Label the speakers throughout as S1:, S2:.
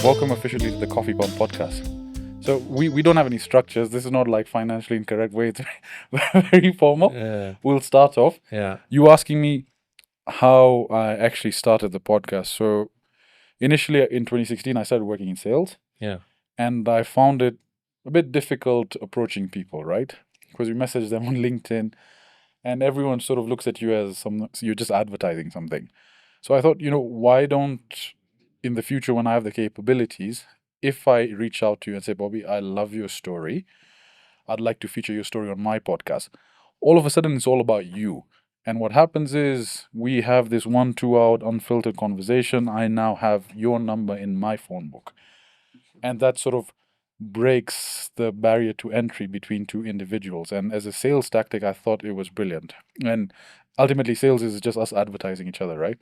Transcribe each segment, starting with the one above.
S1: welcome officially to the CoffeePump Podcast. So we don't have any structures. This is not like financially incorrect way. It's very formal.
S2: Yeah.
S1: We'll start off.
S2: Yeah.
S1: You asking me how I actually started the podcast. So initially in 2016, I started working in sales.
S2: Yeah.
S1: And I found it a bit difficult approaching people, right? Because you message them on LinkedIn and everyone sort of looks at you as you're just advertising something. So I thought, why don't in the future when I have the capabilities, if I reach out to you and say, Bobby, I love your story, I'd like to feature your story on my podcast. All of a sudden, it's all about you. And what happens is we have this 1-2 hour unfiltered conversation. I now have your number in my phone book. And that sort of breaks the barrier to entry between two individuals. And as a sales tactic, I thought it was brilliant. And ultimately, sales is just us advertising each other, right?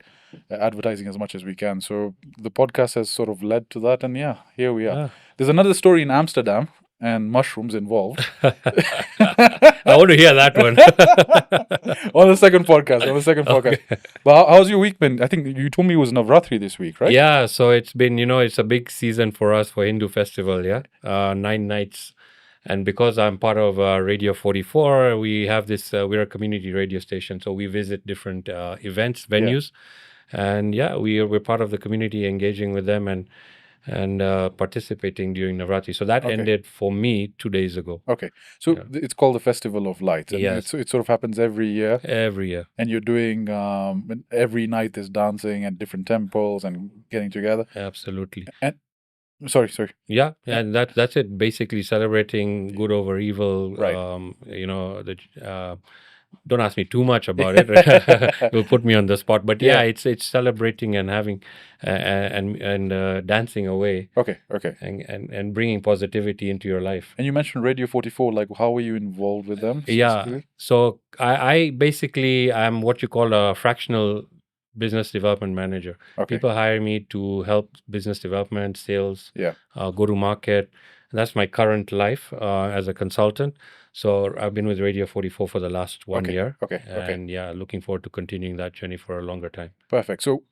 S1: Advertising as much as we can. So the podcast has sort of led to that. And yeah, here we are.
S2: Ah.
S1: There's another story in Amsterdam and mushrooms involved.
S2: I want to hear that one.
S1: on the second podcast. But how's your week been? I think you told me it was Navratri this week, right?
S2: Yeah, so it's been, it's a big season for us for Hindu festival, 9 nights. And because I'm part of Radio 44, we have this, we're a community radio station. So we visit different events, venues. And we're part of the community, engaging with them and participating during Navratri. So that ended for me 2 days ago.
S1: Okay. So it's called the Festival of Lights. And
S2: Yes.
S1: it sort of happens every year.
S2: Every year.
S1: And you're doing, every night there's dancing at different temples and getting together.
S2: Absolutely.
S1: And sorry.
S2: Yeah, and that's it. Basically celebrating good over evil.
S1: Right.
S2: Don't ask me too much about it. You'll put me on the spot. But it's celebrating and having and dancing away.
S1: Okay.
S2: And bringing positivity into your life.
S1: And you mentioned Radio 44. Like, how were you involved with them?
S2: Yeah. So I basically am what you call a fractional business development manager.
S1: Okay.
S2: People hire me to help business development, sales, go to market. That's my current life as a consultant. So I've been with Radio 44 for the last 1 year.
S1: Okay.
S2: And looking forward to continuing that journey for a longer time.
S1: Perfect. So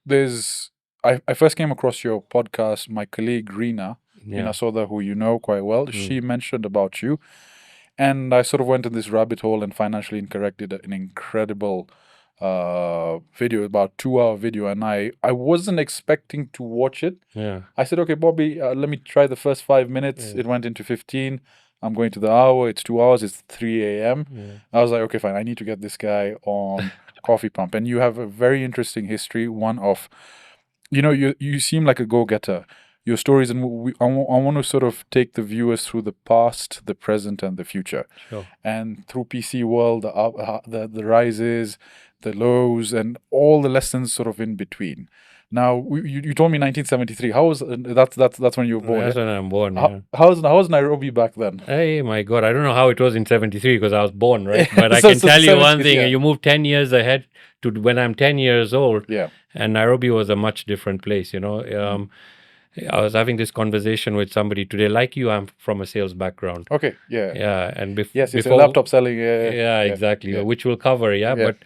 S1: I first came across your podcast. My colleague Reena Soda, who you know quite well, she mentioned about you. And I sort of went in this rabbit hole and financially incorrect did an incredible video, about 2-hour video, and I wasn't expecting to watch it. I said, okay, Bobby, let me try the first 5 minutes. It went into 15. I'm going to the hour. It's 2 hours. It's 3 a.m. I was like, okay, fine, I need to get this guy on Coffee Pump. And you have a very interesting history, one of, you seem like a go-getter. Your stories, and I want to sort of take the viewers through the past, the present, and the future.
S2: Sure.
S1: And through PC world, the rises, the lows, and all the lessons sort of in between. Now, you told me 1973. How was that's when you were born?
S2: That's when I'm born.
S1: How's Nairobi back then?
S2: Hey, my God, I don't know how it was in 73 because I was born, right? But I
S1: So
S2: can tell you one thing:
S1: yeah.
S2: you move 10 years ahead to when I'm 10 years old.
S1: Yeah.
S2: And Nairobi was a much different place. I was having this conversation with somebody today. Like you, I'm from a sales background.
S1: Okay. Yeah.
S2: Yeah, and
S1: Yes.
S2: before
S1: Laptop selling.
S2: Yeah, exactly.
S1: Yeah.
S2: Which we'll cover. But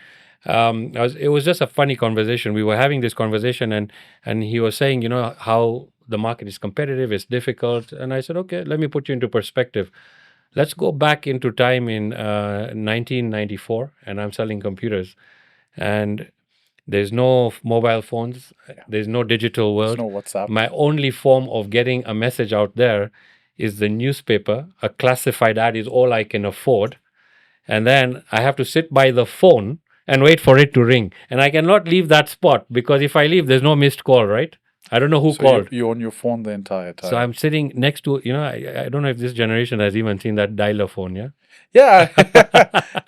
S2: it was just a funny conversation. We were having this conversation, and he was saying, how the market is competitive, it's difficult. And I said, okay, let me put you into perspective. Let's go back into time in 1994, and I'm selling computers, and there's no mobile phones. There's no digital world.
S1: There's no WhatsApp.
S2: My only form of getting a message out there is the newspaper. A classified ad is all I can afford. And then I have to sit by the phone and wait for it to ring. And I cannot leave that spot because if I leave, there's no missed call, right? I don't know who called.
S1: You're on your phone the entire time.
S2: So I'm sitting next to, I don't know if this generation has even seen that dialer phone,
S1: Yeah.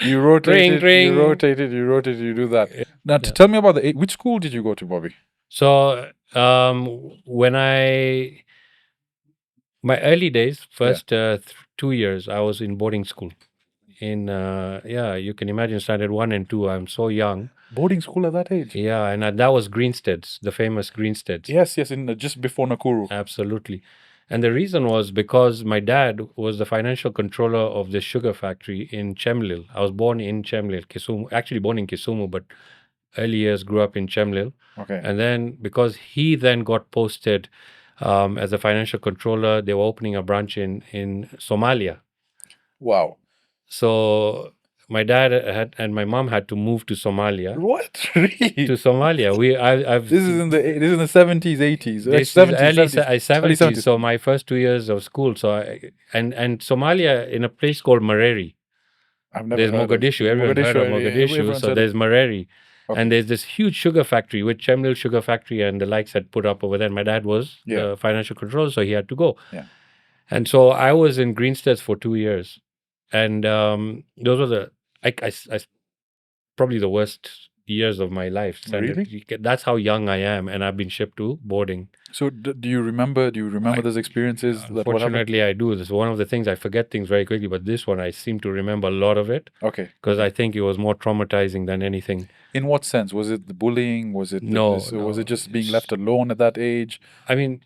S1: You rotate
S2: Ring.
S1: You rotate it, you do that. Now, tell me about which school did you go to, Bobby?
S2: So when my early days, first 2 years, I was in boarding school. You can imagine standard 1 and 2. I'm so young.
S1: Boarding school at that age?
S2: Yeah, and that was Greenstead's, the famous Greenstead's.
S1: Yes, in just before Nakuru.
S2: Absolutely. And the reason was because my dad was the financial controller of the sugar factory in Chemlil. I was born in Chemlil, Kisumu. Actually born in Kisumu, but early years grew up in Chemlil.
S1: Okay.
S2: And then because he then got posted as a financial controller. They were opening a branch in Somalia.
S1: Wow.
S2: So my dad had and my mom had to move to Somalia.
S1: What? Really?
S2: To Somalia. I've
S1: This is in the 70s, 80s, like
S2: this is
S1: 70s,
S2: early
S1: 70s, early
S2: 70s.
S1: 70s.
S2: So my first 2 years of school. So and Somalia in a place called Mareri.
S1: I've never
S2: There's
S1: heard of
S2: Mogadishu. Everyone heard of Mogadishu.
S1: Everyone's
S2: So
S1: heard of.
S2: there's Mareri.
S1: Okay.
S2: And there's this huge sugar factory, which Chemlil Sugar Factory and the likes had put up over there. My dad was the financial controller, so he had to go.
S1: Yeah.
S2: And so I was in Greenstead for 2 years. And those were I probably the worst years of my life.
S1: Really?
S2: That's how young I am, and I've been shipped to boarding.
S1: So do you remember those experiences?
S2: Unfortunately, I do. This is one of the things I forget things very quickly, but this one I seem to remember a lot of it.
S1: Okay.
S2: Because I think it was more traumatizing than anything.
S1: In what sense? Was it the bullying? Was it
S2: no?
S1: Was it just being left alone at that age?
S2: I mean,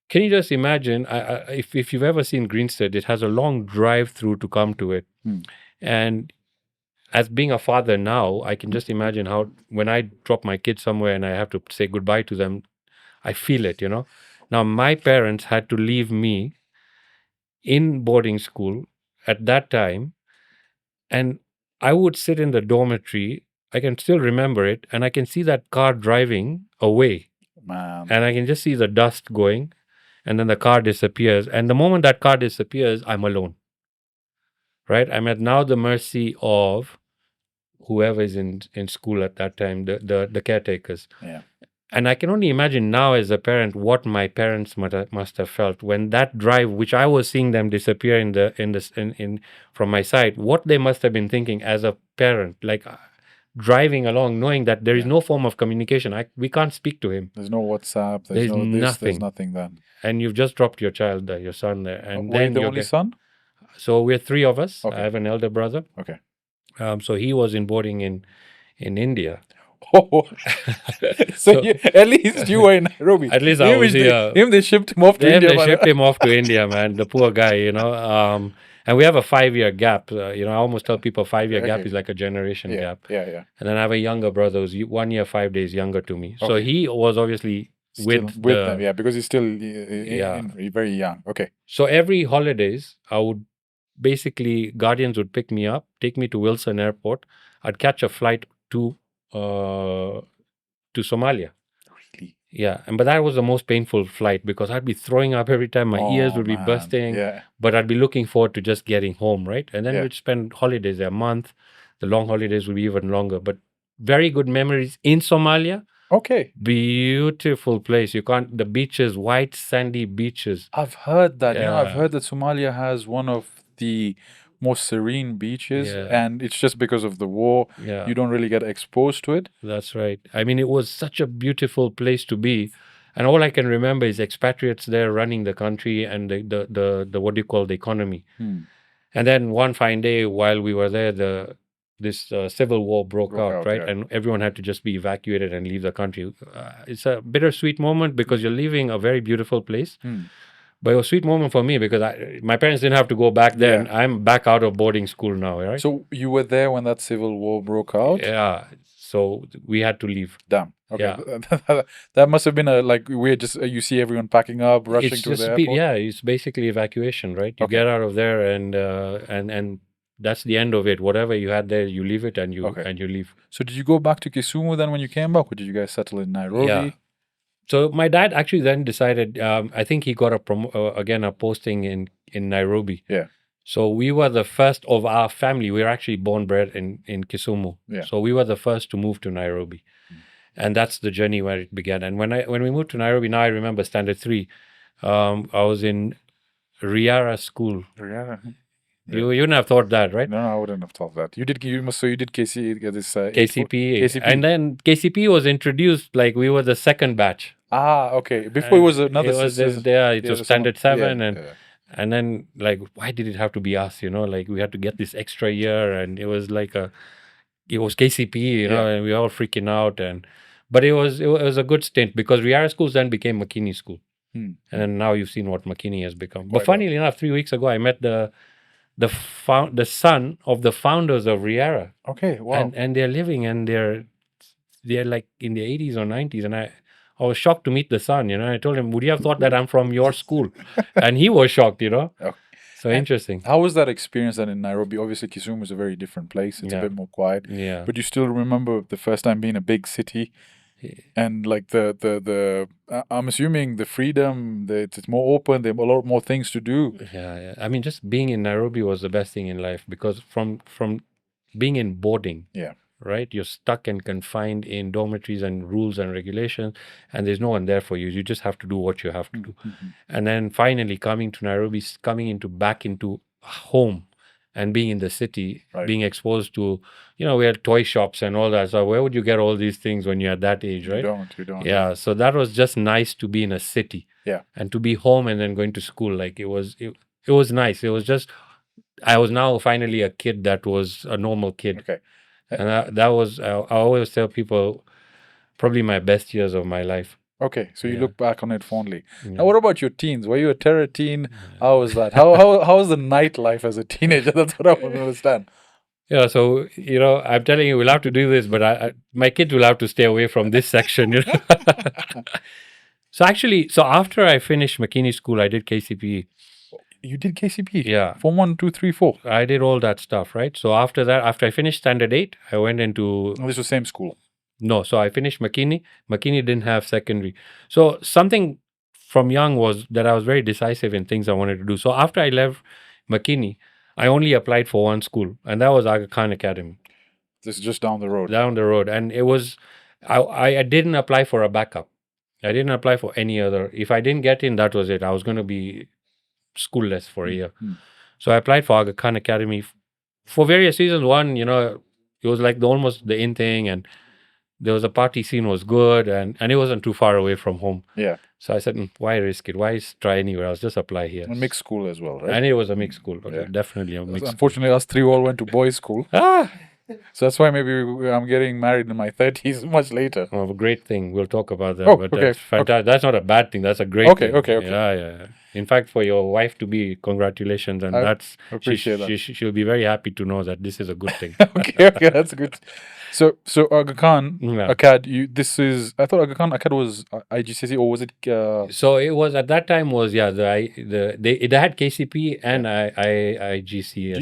S2: can you just imagine? If you've ever seen Greenstead, it has a long drive through to come to it, and as being a father now, I can just imagine how when I drop my kids somewhere and I have to say goodbye to them, I feel it, Now, my parents had to leave me in boarding school at that time, and I would sit in the dormitory. I can still remember it, and I can see that car driving away.
S1: Man.
S2: And I can just see the dust going, and then the car disappears. And the moment that car disappears, I'm alone. Right? I'm at now the mercy of whoever is in school at that time, the caretakers.
S1: Yeah.
S2: And I can only imagine now as a parent what my parents must have felt when that drive, which I was seeing them disappear in from my side, what they must have been thinking as a parent, like driving along, knowing that there is no form of communication. We can't speak to him.
S1: There's no WhatsApp.
S2: There's
S1: no
S2: nothing.
S1: this. There's nothing then.
S2: And you've just dropped your child there, your son there, and
S1: were
S2: then
S1: you the only son?
S2: So we're three of us.
S1: Okay.
S2: I have an elder brother.
S1: Okay.
S2: So he was in boarding in India.
S1: Oh, so at least you were in Nairobi.
S2: At least I was here.
S1: They shipped him off to India.
S2: They shipped him off to India, man. The poor guy, And we have a 5-year gap. I almost tell people 5-year gap is like a generation gap.
S1: Yeah.
S2: And then I have a younger brother who's 1 year, 5 days younger to me. Okay. So he was obviously with
S1: them, because he's still very young. Okay.
S2: So every holidays, I would basically, guardians would pick me up, take me to Wilson Airport. I'd catch a flight to Somalia.
S1: Really?
S2: Yeah, but that was the most painful flight because I'd be throwing up every time. My ears would be bursting.
S1: Yeah.
S2: But I'd be looking forward to just getting home, right? And then we'd spend holidays there, a month. The long holidays would be even longer. But very good memories in Somalia.
S1: Okay.
S2: Beautiful place. You can't. The beaches, white sandy beaches.
S1: I've heard that. I've heard that Somalia has one of the most serene beaches, and it's just because of the war.
S2: Yeah.
S1: You don't really get exposed to it.
S2: That's right. I mean, it was such a beautiful place to be. And all I can remember is expatriates there running the country and the what do you call the economy. And then one fine day while we were there, this civil war broke out, right? And everyone had to just be evacuated and leave the country. It's a bittersweet moment because you're leaving a very beautiful place. But it was a sweet moment for me because my parents didn't have to go back there. And I'm back out of boarding school now, right?
S1: So you were there when that civil war broke out?
S2: Yeah. So we had to leave.
S1: Damn. Okay.
S2: Yeah.
S1: That must have been we're just, you see everyone packing up, rushing to the airport?
S2: Yeah, it's basically evacuation, right? You get out of there and that's the end of it. Whatever you had there, you leave it and you leave.
S1: So did you go back to Kisumu then when you came back, or did you guys settle in Nairobi?
S2: Yeah. So my dad actually then decided, I think he got a posting in Nairobi.
S1: Yeah.
S2: So we were the first of our family. We were actually born bred in Kisumu.
S1: Yeah.
S2: So we were the first to move to Nairobi. And that's the journey where it began. And when we moved to Nairobi, now I remember standard 3. I was in Riara school.
S1: Riara.
S2: Yeah. You wouldn't have thought that, right?
S1: No, I wouldn't have thought that. You did KCP,
S2: KCP. And then KCP was introduced like we were the second batch.
S1: Ah, okay. Before it was another
S2: it was standard 7 and then like why did it have to be us, like we had to get this extra year, and it was like it was KCP, and we were all freaking out, but it was a good stint because Riara schools then became McKinney School. And then now you've seen what McKinney has become. But funnily enough, 3 weeks ago I met the son of the founders of Riara.
S1: Okay, wow.
S2: And they're living and they're like in their 80s or 90s, and I I was shocked to meet the son. I told him, would you have thought that I'm from your school? And he was shocked.
S1: Okay.
S2: So
S1: And
S2: interesting.
S1: how was that experience then in Nairobi? Obviously, Kisumu is a very different place. It's a
S2: Yeah.
S1: bit more quiet.
S2: Yeah.
S1: But you still remember the first time being in a big city, and like I'm assuming the freedom, it's more open. There are a lot more things to do.
S2: Yeah. I mean, just being in Nairobi was the best thing in life, because from being in boarding,
S1: Yeah.
S2: right, you're stuck and confined in dormitories and rules and regulations, and there's no one there for you. You just have to do what you have to do.
S1: Mm-hmm.
S2: And then finally coming to Nairobi, coming back into home, and being in the city,
S1: Right.
S2: being exposed to, we had toy shops and all that. So where would you get all these things when you're at that age, right?
S1: You don't.
S2: Yeah. So that was just nice to be in a city.
S1: Yeah.
S2: And to be home and then going to school. Like it was nice. It was just, I was now finally a kid that was a normal kid.
S1: Okay.
S2: And that was, I always tell people, probably my best years of my life.
S1: Okay, so you
S2: Yeah.
S1: look back on it fondly.
S2: Yeah.
S1: Now, what about your teens? Were you a terror teen? How was that? How was the nightlife as a teenager? That's what I want to understand.
S2: Yeah, so I'm telling you, we'll have to do this, but my kids will have to stay away from this section. So after I finished McKinney School, I did KCPE.
S1: You did KCP?
S2: Yeah.
S1: Form 1, 2, 3, 4.
S2: I did all that stuff, right? So after that, after I finished Standard 8, I went into...
S1: Oh, this was same school.
S2: No, so I finished McKinney. McKinney didn't have secondary. So something from young was that I was very decisive in things I wanted to do. So after I left McKinney, I only applied for one school, and that was Aga Khan Academy.
S1: This is just down the road.
S2: Down the road. And it was... I didn't apply for a backup. I didn't apply for any other. If I didn't get in, that was it. I was going to be schoolless for a year.
S1: Mm-hmm.
S2: So I applied for Aga Khan Academy for various reasons. One, it was like almost the in thing, and there was a party scene was good, and it wasn't too far away from home.
S1: Yeah.
S2: So I said, why risk it? Why try anywhere else? Just apply here.
S1: A mixed school as well, right?
S2: And it was a mixed school.
S1: Yeah.
S2: Definitely a mixed
S1: Unfortunately, us three all went to boys' school. So that's why maybe I'm getting married in my 30s much later.
S2: Oh, a great thing. We'll talk about that.
S1: Oh,
S2: but
S1: okay.
S2: That's fantastic. Okay. That's not a bad thing. That's a great thing.
S1: Okay.
S2: Yeah. In fact, for your wife to be, congratulations. And
S1: I appreciate that.
S2: She'll be very happy to know that this is a good thing.
S1: Okay, that's good. So Aga Khan Acad, I thought Aga Khan Acad was IGCSE, or was it?
S2: So it was at that time they had KCP and IGCSE.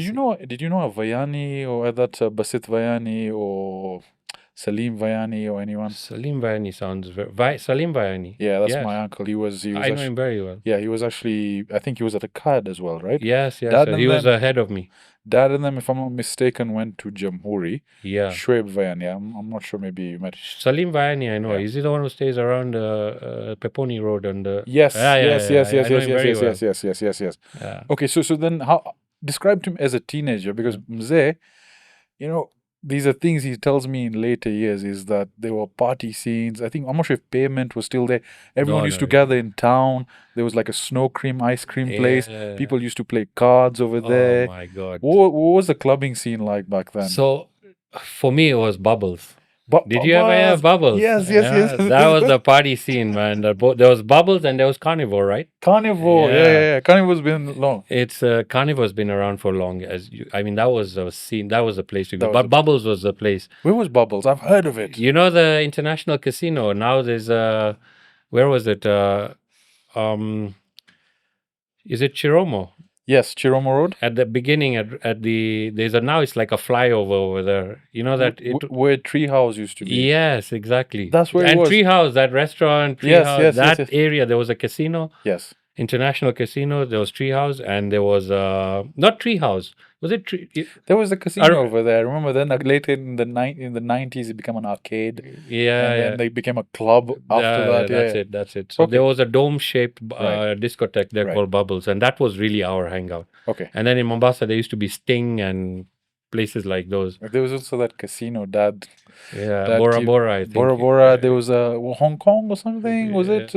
S1: Did you know a Vayani, or that Basit Vayani, or Salim Vayani, or anyone?
S2: Salim Vayani sounds Salim Vayani.
S1: Yeah, that's my uncle. He was.
S2: I know him very well.
S1: Yeah, he was actually. I think he was at a CAD as well, right?
S2: Yes. So he was ahead of me.
S1: Dad and them, if I'm not mistaken, went to Jamhuri.
S2: Yeah.
S1: Shoaib Vayani. I'm not sure. Maybe you met.
S2: Salim Vayani, I know. Yeah. Is he the one who stays around Peponi Road and?
S1: Yes. Yes.
S2: Yeah.
S1: Okay, so then how describe him as a teenager, because Mzee, these are things he tells me in later years, is that there were party scenes. I'm not sure if pavement was still there. Everyone used to gather in town. There was like a snow cream, ice cream place. People used to play cards over there.
S2: Oh my God.
S1: What was the clubbing scene like back then?
S2: So for me, it was Bubbles. Did you ever have Bubbles?
S1: Yes.
S2: That was the party scene, man. There was Bubbles and there was Carnivore, right?
S1: Carnivore, yeah. Carnivore's been long.
S2: Carnivore's been around for long. That was a scene. That was a place to go. But Bubbles was the place.
S1: Where was Bubbles? I've heard of it.
S2: You know the International Casino. Now there's where was it? Is it Chiromo?
S1: Yes, Chiromo Road.
S2: At the beginning, now it's like a flyover over there. You know that
S1: where Treehouse used to be.
S2: Yes, exactly.
S1: That's where it was.
S2: And Treehouse, that restaurant, Treehouse, yes. Area. There was a casino.
S1: Yes.
S2: International Casino. There was Treehouse, and there was not Treehouse. Was it
S1: There was a casino over there. Remember? Then later in the 90s, it became an arcade.
S2: Yeah,
S1: and then they became a club after that.
S2: That's it. So there was a dome-shaped discotheque there called Bubbles, and that was really our hangout.
S1: Okay.
S2: And then in Mombasa, there used to be Sting and places like those.
S1: There was also that casino, Dad.
S2: Yeah, Bora Bora, I think.
S1: Bora Bora. There was Hong Kong or something. Was it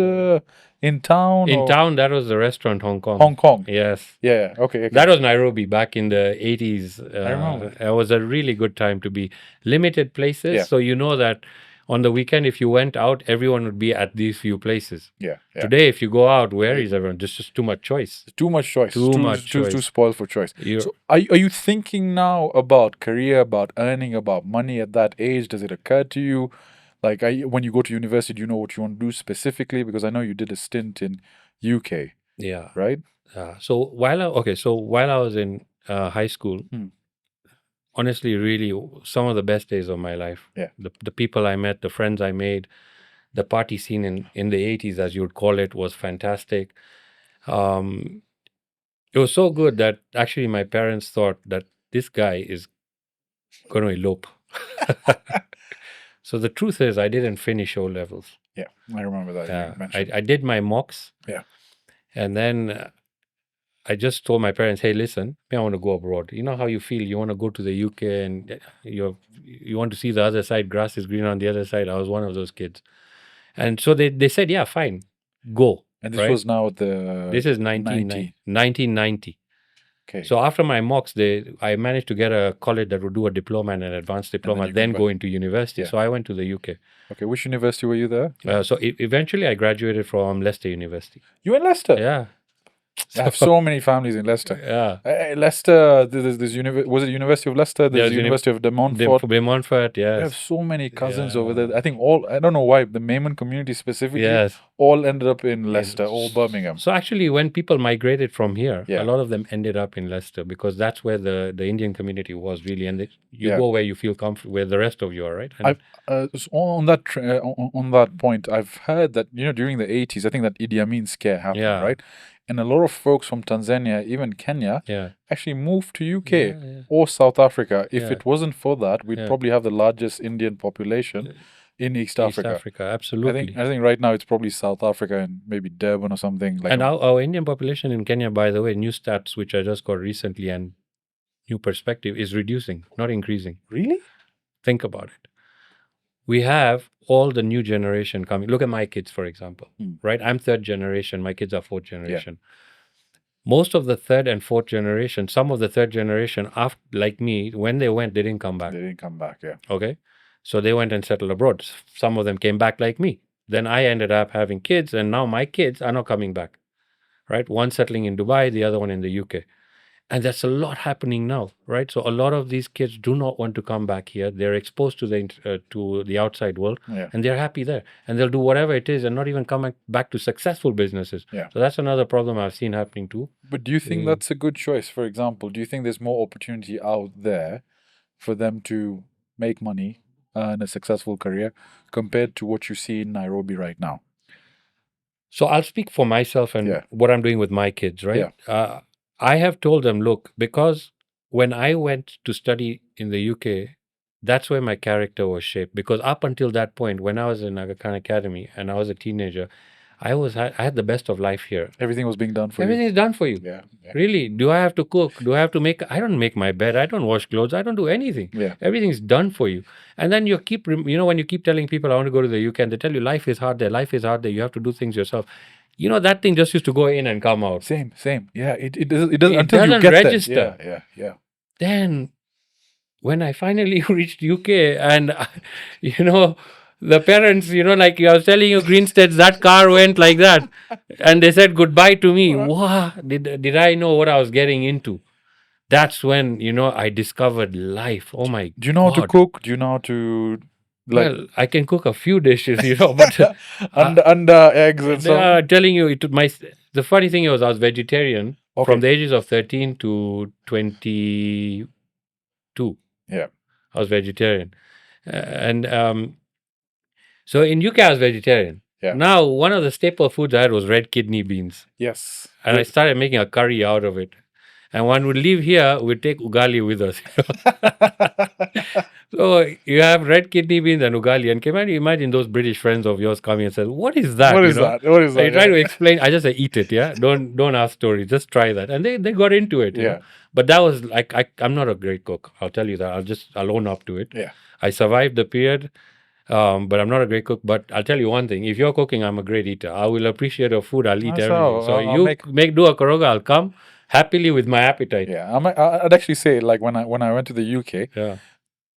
S1: in town?
S2: In town, that was the restaurant Hong Kong.
S1: Hong Kong.
S2: Yes.
S1: Yeah. Okay.
S2: That was Nairobi back in the 80s.
S1: I remember.
S2: It was a really good time to be limited places. Yeah. So you know that on the weekend, if you went out, everyone would be at these few places.
S1: Yeah.
S2: Today, if you go out, where is everyone? There's just too much choice.
S1: Too much choice. Too spoiled for choice. So are you thinking now about career, about earning, about money at that age? Does it occur to you? Like, when you go to university, do you know what you want to do specifically? Because I know you did a stint in UK,
S2: Yeah.
S1: right?
S2: So while I was in high school, honestly, really some of the best days of my life.
S1: Yeah.
S2: The people I met, the friends I made, the party scene in the 80s, as you would call it, was fantastic. It was so good that actually my parents thought that this guy is going to elope. So the truth is, I didn't finish O levels.
S1: Yeah, I remember that you mentioned.
S2: I did my mocks.
S1: Yeah.
S2: And then I just told my parents, hey, listen, I want to go abroad. You know how you feel? You want to go to the UK and you want to see the other side, grass is green on the other side. I was one of those kids. And so they said, yeah, fine, go.
S1: And this
S2: right?
S1: was now the
S2: This is 1990.
S1: Okay.
S2: So after my mocks, I managed to get a college that would do a diploma and an advanced diploma, then go into university.
S1: Yeah.
S2: So I went to the UK.
S1: Okay, which university were you there?
S2: So eventually I graduated from Leicester University.
S1: You in Leicester?
S2: Yeah.
S1: I have so many families in Leicester.
S2: Yeah.
S1: Leicester, there's was it University of Leicester? There's the University of De Montfort.
S2: De Montfort, yes.
S1: I have so many cousins over there. I think I don't know why, the Mayman community specifically, all ended up in Leicester, all Birmingham.
S2: So actually, when people migrated from here, a lot of them ended up in Leicester because that's where the Indian community was really. And you go where you feel comfortable, where the rest of you are, right? And
S1: so on that point, I've heard that, during the 80s, I think that Idi Amin scare happened, right? And a lot of folks from Tanzania, even Kenya, actually moved to UK or South Africa. If it wasn't for that, we'd probably have the largest Indian population in East Africa.
S2: East Africa, absolutely.
S1: I think right now it's probably South Africa and maybe Durban or something.
S2: And our Indian population in Kenya, by the way, new stats which I just got recently and new perspective, is reducing, not increasing.
S1: Really?
S2: Think about it. We have all the new generation coming. Look at my kids, for example, right? I'm third generation. My kids are fourth generation. Most of the third and fourth generation, some of the third generation, after, like me, when they went, they didn't come back.
S1: They didn't come back, yeah.
S2: Okay. So they went and settled abroad. Some of them came back like me. Then I ended up having kids, and now my kids are not coming back, right? One settling in Dubai, the other one in the UK. And that's a lot happening now, right? So a lot of these kids do not want to come back here. They're exposed to the outside world, and they're happy there. And they'll do whatever it is and not even come back to successful businesses.
S1: Yeah.
S2: So that's another problem I've seen happening too.
S1: But do you think that's a good choice? For example, do you think there's more opportunity out there for them to make money and a successful career compared to what you see in Nairobi right now?
S2: So I'll speak for myself and what I'm doing with my kids, right? Yeah. I have told them, look, because when I went to study in the UK, that's where my character was shaped. Because up until that point, when I was in Aga Khan Academy and I was a teenager, I had the best of life here.
S1: Everything was being done for you.
S2: Everything is done for you.
S1: Yeah.
S2: Really? Do I have to cook? Do I have to make? I don't make my bed. I don't wash clothes. I don't do anything.
S1: Yeah.
S2: Everything's done for you. And then when you keep telling people I want to go to the UK, and they tell you life is hard there. Life is hard there. You have to do things yourself. That thing just used to go in and come out.
S1: Same. Yeah, it doesn't until you get
S2: register.
S1: There. Yeah.
S2: Then, when I finally reached UK, and the parents, like I was telling you, Greenstead's, that car went like that, and they said goodbye to me. Wow, did I know what I was getting into? That's when I discovered life. Oh my!
S1: Do you know how to cook? Do you know how to?
S2: Well, I can cook a few dishes, but
S1: under eggs and so.
S2: I'm telling you, the funny thing was I was vegetarian from the ages of 13 to 22.
S1: Yeah,
S2: I was vegetarian, and so in UK I was vegetarian.
S1: Yeah.
S2: Now one of the staple foods I had was red kidney beans.
S1: Yes,
S2: and I started making a curry out of it. And when we leave here, we take ugali with us. So you have red kidney beans and ugali. And can you imagine those British friends of yours coming and say, "What is that?
S1: What is that? What is that?"
S2: I try to explain. I just say, "Eat it, yeah. Don't ask stories. Just try that." And they got into it. You know? But that was like I'm not a great cook. I'll tell you that. I'll own up to it.
S1: Yeah.
S2: I survived the period. But I'm not a great cook. But I'll tell you one thing: if you're cooking, I'm a great eater. I will appreciate your food. I'll eat everything. So you do a koroga, I'll come happily with my appetite.
S1: Yeah, I'd actually say, like, when I went to the UK,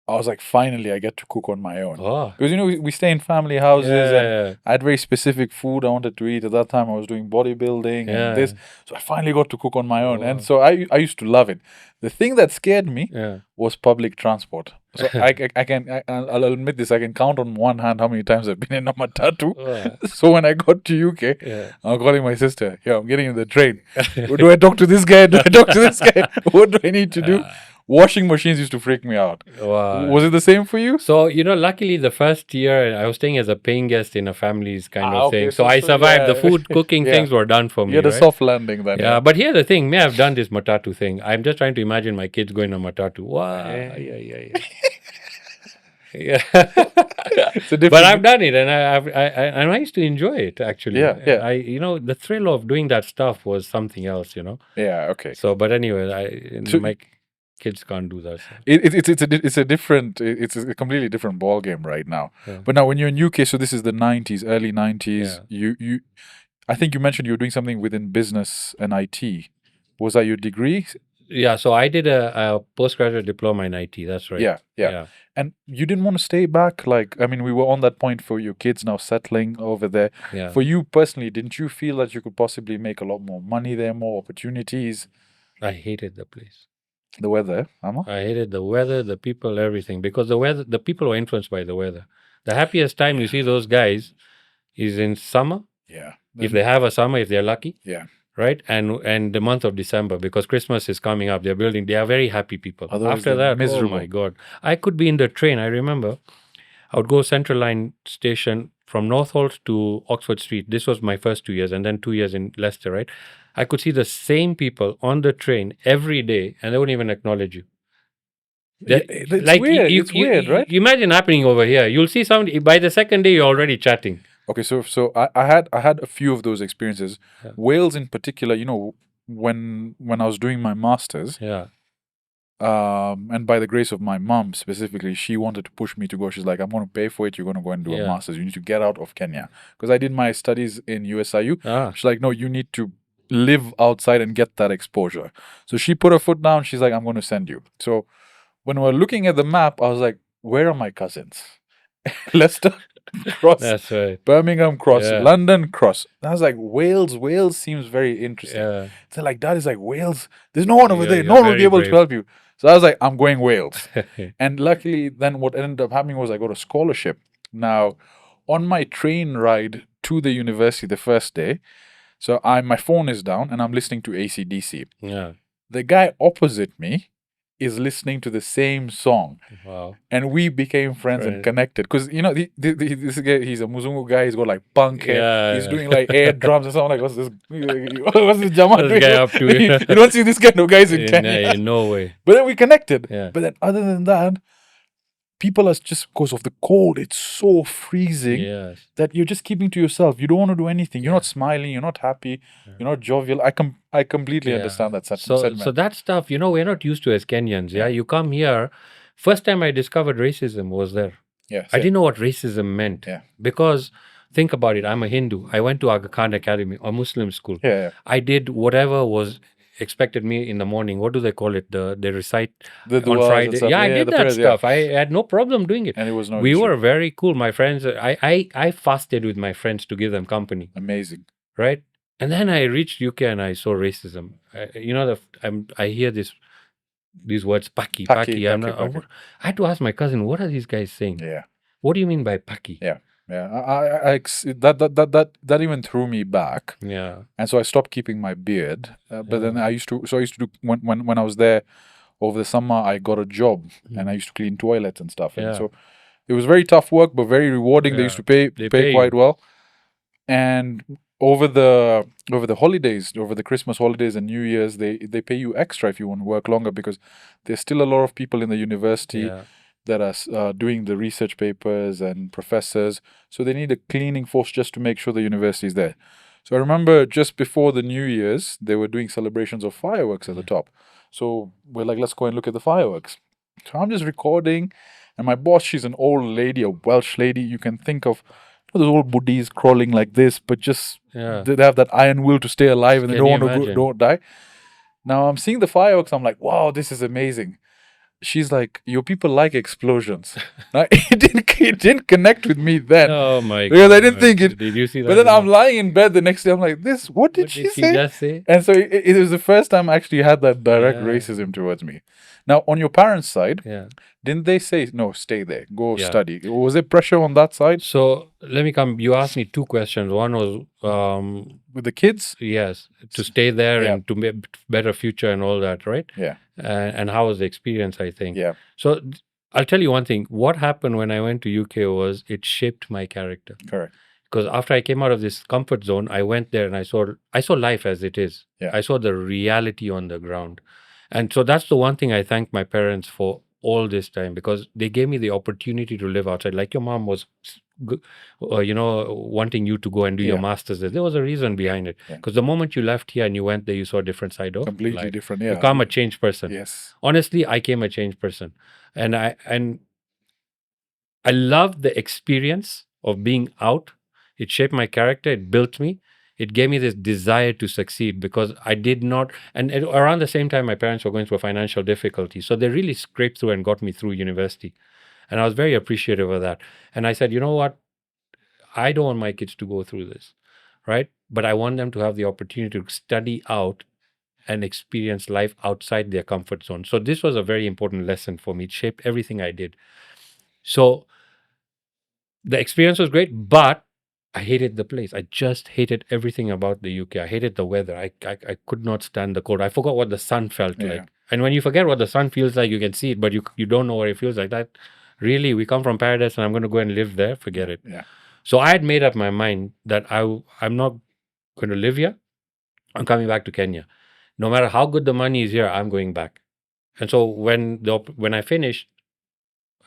S1: I was like, finally, I get to cook on my own.
S2: Oh.
S1: Because we stay in family houses, and I had very specific food I wanted to eat. At that time, I was doing bodybuilding and this, so I finally got to cook on my own, and so I used to love it. The thing that scared me was public transport. So I'll admit this. I can count on one hand how many times I've been in a matatu. So when I got to UK,
S2: Yeah.
S1: I'm calling my sister. Yeah, I'm getting in the train. Do I talk to this guy? Do I talk to this guy? What do I need to do? Washing machines used to freak me out.
S2: Wow.
S1: Was it the same for you?
S2: So, luckily the first year I was staying as a paying guest in a family's kind of
S1: Okay,
S2: thing. So I survived.
S1: yeah.
S2: The food cooking
S1: Yeah.
S2: things were done for me.
S1: You had a
S2: right?
S1: soft landing then.
S2: Yeah, but here's the thing. May I've done this matatu thing. I'm just trying to imagine my kids going on matatu. Wow. Yeah. Yeah.
S1: It's a different.
S2: But I've done it, and I used to enjoy it actually.
S1: Yeah.
S2: The thrill of doing that stuff was something else.
S1: Yeah. Okay.
S2: So, but anyway, my kids can't do that. So.
S1: It's a completely different ball game right now.
S2: Yeah.
S1: But now when you're in UK, so this is the 90s, early 90s.
S2: Yeah.
S1: I think you mentioned you were doing something within business and IT. Was that your degree?
S2: Yeah, so I did a postgraduate diploma in IT. That's right.
S1: Yeah. And you didn't want to stay back? Like, I mean, we were on that point for your kids now settling over there.
S2: Yeah.
S1: For you personally, didn't you feel that you could possibly make a lot more money there, more opportunities?
S2: I hated the place.
S1: The weather, Amma?
S2: I hated the weather, the people, everything. Because the people were influenced by the weather. The happiest time you see those guys is in summer.
S1: Yeah.
S2: If they have a summer, if they're lucky.
S1: Yeah.
S2: Right? And the month of December, because Christmas is coming up. They are very happy people.
S1: Otherwise
S2: After
S1: they're
S2: that,
S1: miserable.
S2: oh my God. I could be in the train. I remember I would go Central Line station from Northolt to Oxford Street. This was my first 2 years, and then 2 years in Leicester, right? I could see the same people on the train every day, and they wouldn't even acknowledge you.
S1: It's weird. It's weird, right?
S2: You imagine happening over here. You'll see somebody, by the second day, you're already chatting.
S1: Okay, so I had a few of those experiences.
S2: Yeah.
S1: Wales in particular, when I was doing my masters,
S2: Yeah.
S1: and by the grace of my mom specifically, she wanted to push me to go. She's like, I'm going to pay for it. You're going to go and do a
S2: Yeah.
S1: master's. You need to get out of Kenya. Because I did my studies in USIU.
S2: Ah.
S1: She's like, no, you need to live outside and get that exposure. So she put her foot down. She's like, I'm going to send you. So when we're looking at the map, I was like, where are my cousins? Leicester, cross.
S2: That's right.
S1: Birmingham, cross.
S2: Yeah.
S1: London, cross. And I was like, Wales. Wales seems very interesting.
S2: Yeah.
S1: They're like, Dad is like, Wales. There's no one over there.
S2: You're
S1: No one will
S2: very
S1: be able to
S2: brave.
S1: help you. So I was like, I'm going Wales. And luckily, then what ended up happening was I got a scholarship. Now, on my train ride to the university the first day, so my phone is down and I'm listening to AC/DC.
S2: Yeah.
S1: The guy opposite me is listening to the same song.
S2: Wow.
S1: And we became friends and
S2: Right.
S1: connected. Because, this guy, he's a Muzungu guy. He's got like punk hair.
S2: Yeah.
S1: He's doing like air drums and so I'm like, what's this Jama
S2: What's this
S1: doing?
S2: guy up to?
S1: You don't see this kind of guys in Kenya.
S2: In no way.
S1: But then we connected.
S2: Yeah.
S1: But then other than that, people are just, because of the cold, it's so freezing
S2: Yes.
S1: that you're just keeping to yourself. You don't want to do anything. You're not smiling. You're not happy. You're not jovial. I completely
S2: Yeah.
S1: understand that
S2: So
S1: sentiment.
S2: that stuff, we're not used to as Kenyans. Yeah. You come here. First time I discovered racism was there.
S1: Yeah,
S2: I didn't know what racism meant.
S1: Yeah.
S2: Because think about it. I'm a Hindu. I went to Aga Khan Academy, a Muslim school.
S1: Yeah.
S2: I did whatever was expected me in the morning. What do they call it? They recite
S1: The
S2: on
S1: duas and
S2: Friday.
S1: stuff.
S2: Yeah, I did
S1: the
S2: that
S1: prayers,
S2: stuff. I had no problem doing it.
S1: And it was no
S2: We
S1: issue.
S2: were very cool. My friends, I fasted with my friends to give them company,
S1: Amazing.
S2: right? And then I reached UK and I saw racism. I hear these words, paki.
S1: Paki.
S2: I had to ask my cousin, what are these guys saying?
S1: Yeah.
S2: What do you mean by paki?
S1: Yeah. That even threw me back.
S2: Yeah.
S1: And so I stopped keeping my beard. But then I used to do, when I was there over the summer, I got a job and I used to clean toilets and stuff. And
S2: Yeah.
S1: so it was very tough work, but very rewarding. They
S2: Yeah.
S1: used to pay
S2: pay
S1: quite
S2: you.
S1: well. And over the holidays, over the Christmas holidays and New Year's, they pay you extra if you want to work longer, because there's still a lot of people in the university
S2: Yeah.
S1: that are doing the research papers and professors. So they need a cleaning force just to make sure the university is there. So I remember just before the New Year's, they were doing celebrations of fireworks at the top. So we're like, let's go and look at the fireworks. So I'm just recording, and my boss, she's an old lady, a Welsh lady. You can think of those old buddhies crawling like this, but just
S2: Yeah.
S1: they have that iron will to stay alive and they
S2: Can
S1: don't
S2: you
S1: want to
S2: imagine?
S1: don't die. Now I'm seeing the fireworks. I'm like, wow, this is amazing. She's like, your people like explosions. Now, it didn't connect with me then.
S2: Oh my
S1: Because I
S2: God.
S1: didn't think it.
S2: Did you see that?
S1: But then I'm lying in bed the next day. I'm like, what did she say?
S2: just say?
S1: And so it was the first time I actually had that direct
S2: Yeah.
S1: racism towards me. Now, on your parents' side,
S2: Yeah.
S1: didn't they say, no, stay there, go
S2: Yeah.
S1: study? Was there pressure on that side
S2: So let me come. You asked me two questions. One was,
S1: with the kids?
S2: yes, to stay there
S1: Yeah.
S2: and to make better future and all that, right?
S1: Yeah.
S2: And how was the experience, I think.
S1: Yeah.
S2: So I'll tell you one thing. What happened when I went to UK was it shaped my character.
S1: Correct.
S2: Because after I came out of this comfort zone, I went there and I saw life as it is.
S1: Yeah.
S2: I saw the reality on the ground. And so that's the one thing I thank my parents for all this time, because they gave me the opportunity to live outside. Like your mom was, wanting you to go and do your
S1: Yeah.
S2: masters there. There was a reason behind it.
S1: Yeah.
S2: Because the moment you left here and you went there, you saw a different side of
S1: Completely
S2: life.
S1: different.
S2: You
S1: Yeah.
S2: become a changed person.
S1: Yes.
S2: Honestly, I came a changed person. And I loved the experience of being out. It shaped my character. It built me. It gave me this desire to succeed, because I did not. And around the same time, my parents were going through financial difficulty. So they really scraped through and got me through university. And I was very appreciative of that. And I said, you know what? I don't want my kids to go through this, right? But I want them to have the opportunity to study out and experience life outside their comfort zone. So this was a very important lesson for me. It shaped everything I did. So the experience was great, but I hated the place. I just hated everything about the UK. I hated the weather. I could not stand the cold. I forgot what the sun felt
S1: Yeah.
S2: like. And when you forget what the sun feels like, you can see it, but you don't know what it feels like. That really, we come from paradise and I'm going to go and live there. Forget it.
S1: Yeah.
S2: So I had made up my mind that I'm not going to live here. I'm coming back to Kenya. No matter how good the money is here, I'm going back. And so when I finished,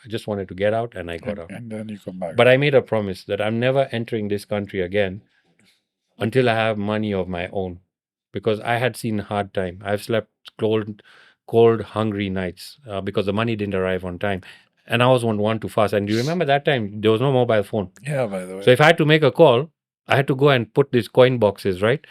S2: I just wanted to get out, and I got out.
S1: And then you come back.
S2: But I made a promise that I'm never entering this country again until I have money of my own, because I had seen hard time. I've slept cold, hungry nights because the money didn't arrive on time, and I was on one to fast. And do you remember that time there was no mobile phone?
S1: Yeah, by the way.
S2: So if I had to make a call, I had to go and put these coin boxes, right?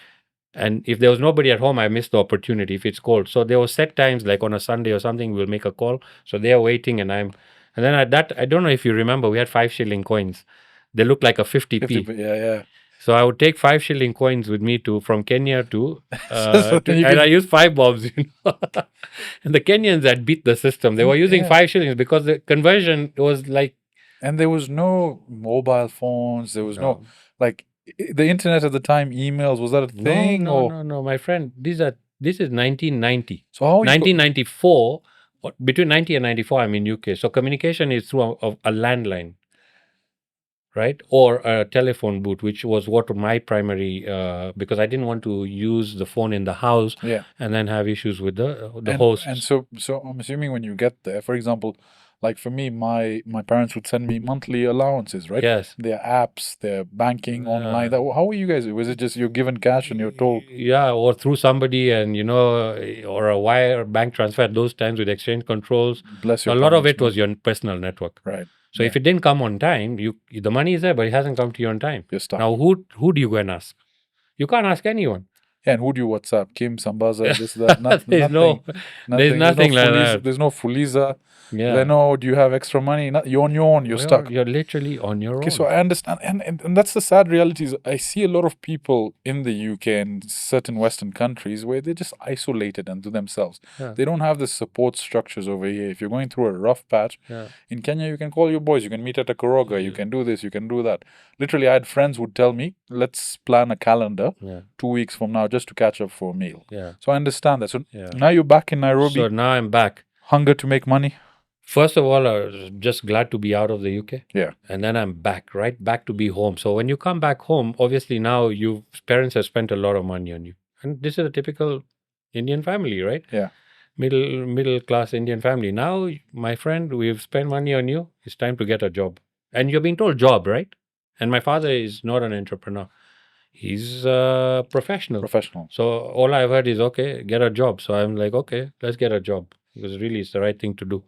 S2: And if there was nobody at home, I missed the opportunity if it's cold. So there were set times, like on a Sunday or something, we'll make a call. So they're waiting, and then at that, I don't know if you remember, we had 5 shilling coins. They looked like a 50p.
S1: 50, yeah.
S2: So I would take 5 shilling coins with me from Kenya to,
S1: So then you
S2: and
S1: could-
S2: I used 5 bobs, And the Kenyans had beat the system. They were using
S1: Yeah.
S2: 5 shillings because the conversion was like,
S1: And there was no mobile phones. There was no,
S2: no,
S1: like, the internet at the time, emails, was that a thing?
S2: no, my friend. This is 1990.
S1: So how you
S2: 1994, between 90 and 94, I'm in UK. So communication is through a landline, right? Or a telephone booth, which was what my primary, because I didn't want to use the phone in the house
S1: Yeah.
S2: and then have issues with the
S1: and,
S2: host.
S1: And so I'm assuming when you get there, for example, like for me, my parents would send me monthly allowances, right?
S2: Yes.
S1: Their apps, their banking online. How were you guys? Was it just you're given cash and you're told?
S2: Yeah, or through somebody, and or a wire bank transfer at those times with exchange controls.
S1: Bless your
S2: A lot of
S1: parents,
S2: it was your personal network.
S1: right.
S2: So
S1: Yeah.
S2: if it didn't come on time, the money is there, but it hasn't come to you on time.
S1: You're stuck.
S2: Now, who do you go and ask? You can't ask anyone.
S1: Yeah, and who do you WhatsApp? Kim, Sambaza, this, that,
S2: There's nothing like that.
S1: There's no Fuliza.
S2: Yeah.
S1: Then, oh, do you have extra money? You're on your own. You're stuck.
S2: You're literally on your
S1: Okay,
S2: own.
S1: so I understand, and that's the sad reality. Is I see a lot of people in the UK and certain Western countries where they're just isolated and to themselves.
S2: Yeah.
S1: They don't have the support structures over here. If you're going through a rough patch,
S2: Yeah.
S1: in Kenya, you can call your boys. You can meet at a Koroga. You can do this. You can do that. Literally, I had friends who would tell me, "Let's plan a calendar
S2: Yeah.
S1: 2 weeks from now just to catch up for a meal."
S2: Yeah.
S1: So I understand that. So
S2: Yeah.
S1: now you're back in Nairobi.
S2: So now I'm back.
S1: Hunger to make money.
S2: First of all, I was just glad to be out of the UK.
S1: Yeah.
S2: And then I'm back, right? Back to be home. So when you come back home, obviously now parents have spent a lot of money on you. And this is a typical Indian family, right?
S1: Yeah.
S2: Middle class Indian family. Now, my friend, we've spent money on you. It's time to get a job. And you're being told job, right? And my father is not an entrepreneur. He's a professional. So all I've heard is, okay, get a job. So I'm like, okay, let's get a job. Because really it's the right thing to do.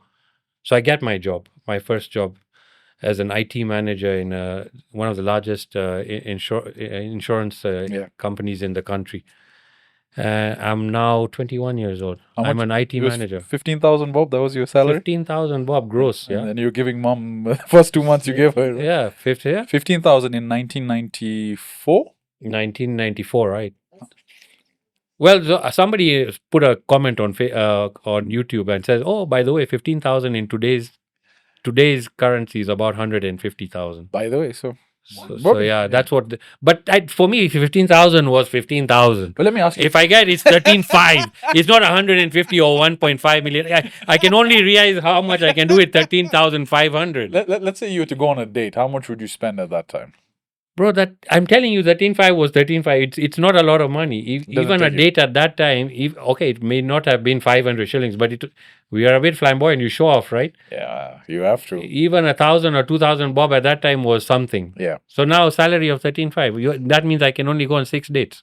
S2: So I get my job, my first job as an IT manager in one of the largest insurance companies in the country. I'm now 21 years old. I'm an IT manager.
S1: 15,000 bob, that was your salary?
S2: 15,000 bob gross, yeah.
S1: And then you're giving mom the first 2 months you gave her. Right?
S2: Yeah,
S1: 15,000 in 1994?
S2: 1994, right. Well, somebody put a comment on YouTube and says, "Oh, by the way, 15,000 in today's currency is about 150,000."
S1: By the way, so
S2: So yeah, that's what. But for me, 15,000 was 15,000.
S1: But let me ask you.
S2: If I get it's 13.5, it's not 150 or 1.5 million. I can only realize how much I can do with 13,500.
S1: Let's say you were to go on a date. How much would you spend at that time?
S2: Bro, that I'm telling you, 13.5 was 13.5. It's not a lot of money. Even a
S1: take you.
S2: date at that time, okay, it may not have been 500 shillings, but we are a bit flamboyant. You show off, right?
S1: Yeah, you have to.
S2: Even 1,000 or 2,000 bob at that time was something.
S1: Yeah.
S2: So now salary of 13.5. That means I can only go on 6 dates.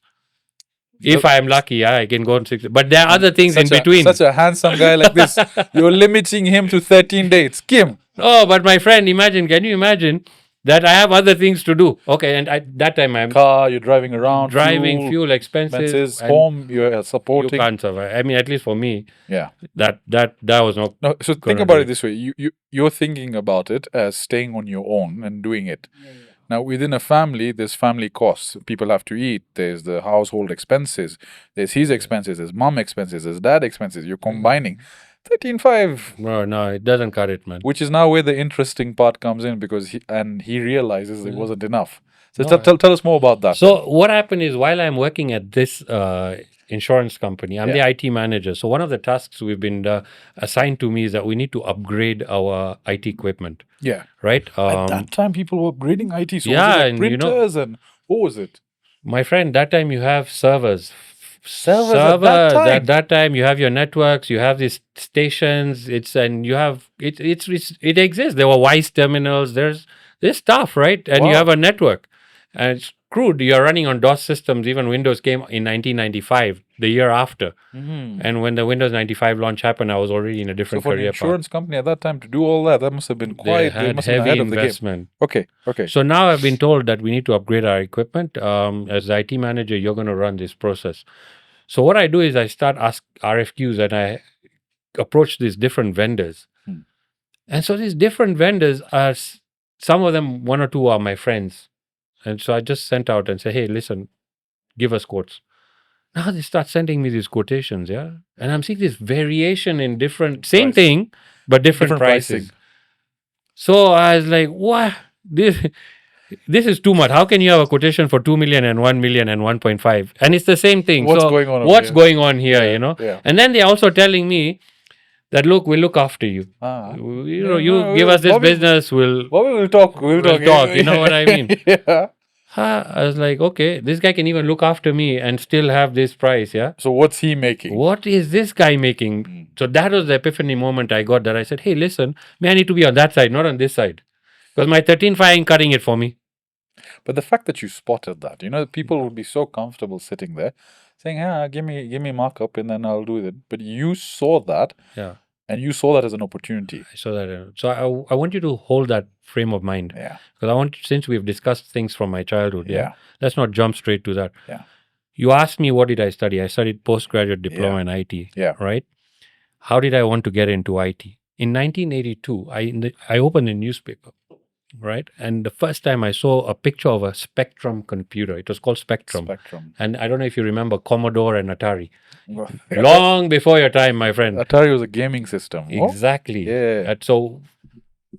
S2: If I am lucky, yeah, I can go on 6. But there are other things in between.
S1: Such a handsome guy like this, you're limiting him to 13 dates. Kim.
S2: Oh, but my friend, can you imagine that I have other things to do? Okay, and that time I'm
S1: car, you're driving around,
S2: fuel expenses,
S1: home, you're supporting.
S2: You can't survive. I mean, at least for me,
S1: yeah,
S2: that was not.
S1: No, so think about it this way: you're thinking about it as staying on your own and doing it. Now, within a family, there's family costs. People have to eat. There's the household expenses. There's his expenses. There's mom expenses. There's dad expenses. You're combining 13.5.
S2: No, it doesn't cut it, man.
S1: Which is now where the interesting part comes in, because he realizes it wasn't enough. So tell us more about that.
S2: So what happened is, while I'm working at this insurance company, I'm the IT manager. So one of the tasks we've been assigned to me is that we need to upgrade our IT equipment.
S1: Yeah.
S2: Right?
S1: At that time, people were upgrading IT. So
S2: yeah,
S1: and printers and what was it?
S2: My friend, that time you have servers.
S1: Servers
S2: at that time you have your networks, you have these stations. It exists. There were wise terminals. There's stuff, right? And you have a network. And it's crude. You're running on DOS systems. Even Windows came in 1995, the year after. And when the Windows 95 launch happened, I was already in a different
S1: career. So for an insurance company at that time to do all that must have been quite.
S2: They must have heavy investment.
S1: Okay.
S2: So now I've been told that we need to upgrade our equipment. As the IT manager, you're going to run this process. So what I do is I start ask RFQs and I approach these different vendors. And so these different vendors are, some of them, one or two are my friends. And so I just sent out and say, hey, listen, give us quotes. Now they start sending me these quotations, yeah? And I'm seeing this variation in same thing, but different prices. So I was like, what? This is too much. How can you have a quotation for 2 million and 1 million and 1.5? And it's the same thing.
S1: What's going on
S2: here,
S1: Yeah.
S2: And then they're also telling me that, look, we'll look after you. You give us this business, we'll
S1: talk.
S2: We'll talk. You know what I mean?
S1: Yeah.
S2: I was like, okay, this guy can even look after me and still have this price, yeah?
S1: So what's he making?
S2: What is this guy making? So that was the epiphany moment I got, that I said, hey, listen, I need to be on that side, not on this side. Because my 13.5 ain't cutting it for me.
S1: But the fact that you spotted that, people would be so comfortable sitting there saying, give me markup and then I'll do it. But you saw that.
S2: Yeah.
S1: And you saw that as an opportunity.
S2: I saw that. So I want you to hold that frame of mind.
S1: Yeah.
S2: Because since we've discussed things from my childhood, let's not jump straight to that.
S1: Yeah.
S2: You asked me, what did I study? I studied postgraduate diploma in IT.
S1: Yeah.
S2: Right? How did I want to get into IT? In 1982, I opened a newspaper. Right? And the first time I saw a picture of a Spectrum computer. It was called Spectrum. And I don't know if you remember Commodore and Atari. Long before your time, my friend.
S1: Atari was a gaming system.
S2: Exactly.
S1: Yeah.
S2: And so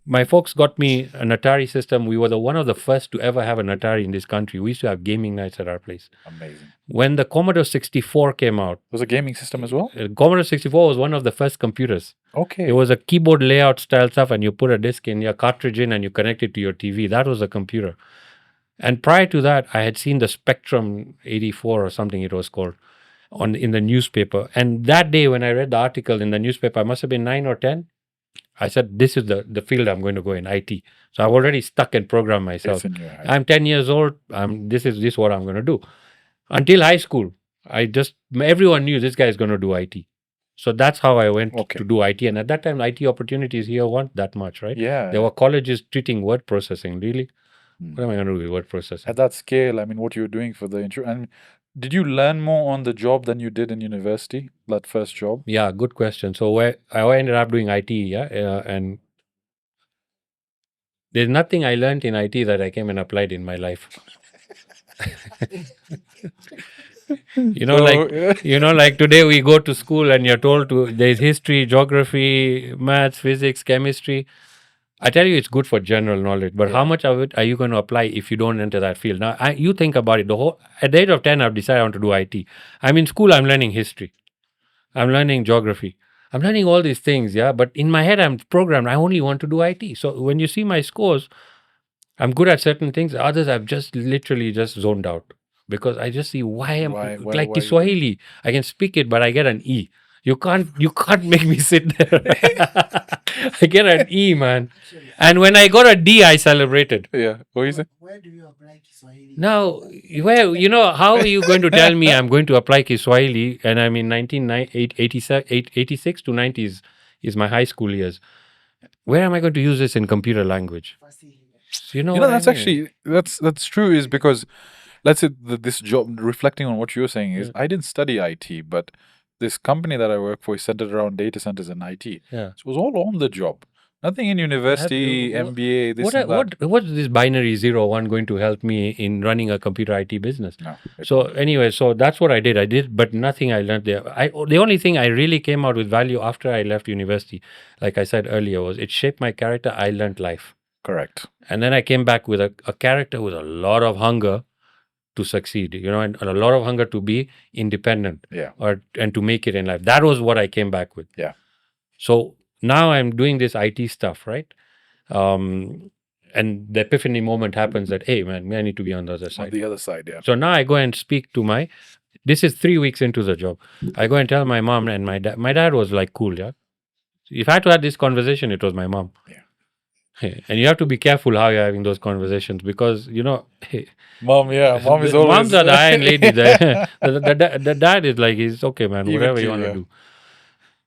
S2: my folks got me an Atari system. We were one of the first to ever have an Atari in this country. We used to have gaming nights at our place.
S1: Amazing.
S2: When the Commodore 64 came out.
S1: It was a gaming system as well?
S2: Commodore 64 was one of the first computers.
S1: Okay.
S2: It was a keyboard layout style stuff, and you put a disc in, your cartridge in, and you connect it to your TV. That was a computer. And prior to that, I had seen the Spectrum 84 or something it was called in the newspaper. And that day when I read the article in the newspaper, I must have been 9 or 10. I said, this is the field I'm going to go in, IT. So I've already stuck and programmed myself. I'm 10 years old. This is what I'm going to do. Until high school, everyone knew this guy is going to do IT. So that's how I went to do IT. And at that time, IT opportunities here weren't that much, right?
S1: Yeah.
S2: There were colleges treating word processing, really. What am I going to do with word processing?
S1: At that scale, what you were doing for the insurance. Did you learn more on the job than you did in university, that first job?
S2: Yeah, good question. So I ended up doing IT, and there's nothing I learned in IT that I came and applied in my life. You know,
S1: So,
S2: like
S1: yeah.
S2: like today we go to school and you're told to there's history, geography, maths, physics, chemistry. I tell you, it's good for general knowledge, but how
S1: Yeah.
S2: much of it are you going to apply if you don't enter that field? Now, you think about it. At the age of 10, I've decided I want to do IT. I'm in school. I'm learning history. I'm learning geography. I'm learning all these things, yeah. But in my head, I'm programmed. I only want to do IT. So when you see my scores, I'm good at certain things. Others, I've just literally just zoned out because I just see why am like
S1: Why?
S2: Kiswahili. I can speak it, but I get an E. You can't make me sit there. I get an E, man. And when I got a D, I celebrated.
S1: Yeah. What is it?
S3: Where do you apply Kiswahili?
S2: Now, where how are you going to tell me I'm going to apply Kiswahili and I'm in 86 to 90s is my high school years. Where am I going to use this in computer language? You know what
S1: That's
S2: I mean?
S1: actually that's true. Is because let's say this job, reflecting on what you're saying, is
S2: Yeah.
S1: I didn't study IT, but this company that I work for is centered around data centers and IT.
S2: Yeah.
S1: So it was all on the job. Nothing in university,
S2: What-
S1: MBA, this and that.
S2: What's this binary 0 1 going to help me in running a computer IT business?
S1: No, it
S2: So
S1: won't.
S2: anyway, so that's what I did, but nothing I learned there. The only thing I really came out with value after I left university, like I said earlier, was it shaped my character. I learned life.
S1: Correct.
S2: And then I came back with a character with a lot of hunger to succeed, and a lot of hunger to be independent,
S1: Yeah.
S2: and to make it in life. That was what I came back with.
S1: Yeah.
S2: So now I'm doing this IT stuff, right? And the epiphany moment happens that, hey, man, I need to be on the other
S1: On
S2: side.
S1: the other side, yeah.
S2: So now I go and speak to this is 3 weeks into the job. I go and tell my mom and my dad. My dad was like, cool, yeah. If I had to have this conversation, it was my mom.
S1: Yeah.
S2: And you have to be careful how you're having those conversations because,
S1: Mom, yeah, mom is
S2: the
S1: always.
S2: moms are the iron lady. The dad is like, he's okay, man,
S1: Even
S2: whatever you
S1: to,
S2: want to
S1: yeah.
S2: do.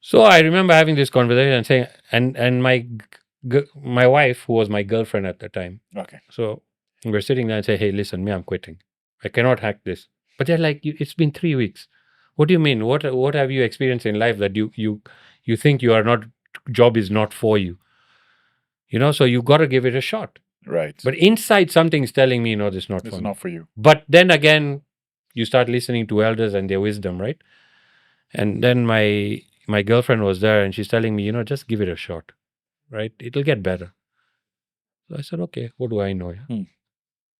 S2: So I remember having this conversation and saying, and my wife, who was my girlfriend at the time,
S1: Okay.
S2: so we're sitting there and say, hey, listen, I'm quitting. I cannot hack this. But they're like, it's been 3 weeks. What do you mean? What have you experienced in life that you think you are not, job is not for you? So you got to give it a shot.
S1: Right.
S2: But inside something's telling me, no, this is not
S1: It's
S2: for me.
S1: not for you.
S2: But then again, you start listening to elders and their wisdom, right? And then my girlfriend was there and she's telling me, just give it a shot, right? It'll get better. So I said, okay, what do I know? Yeah?
S1: Hmm.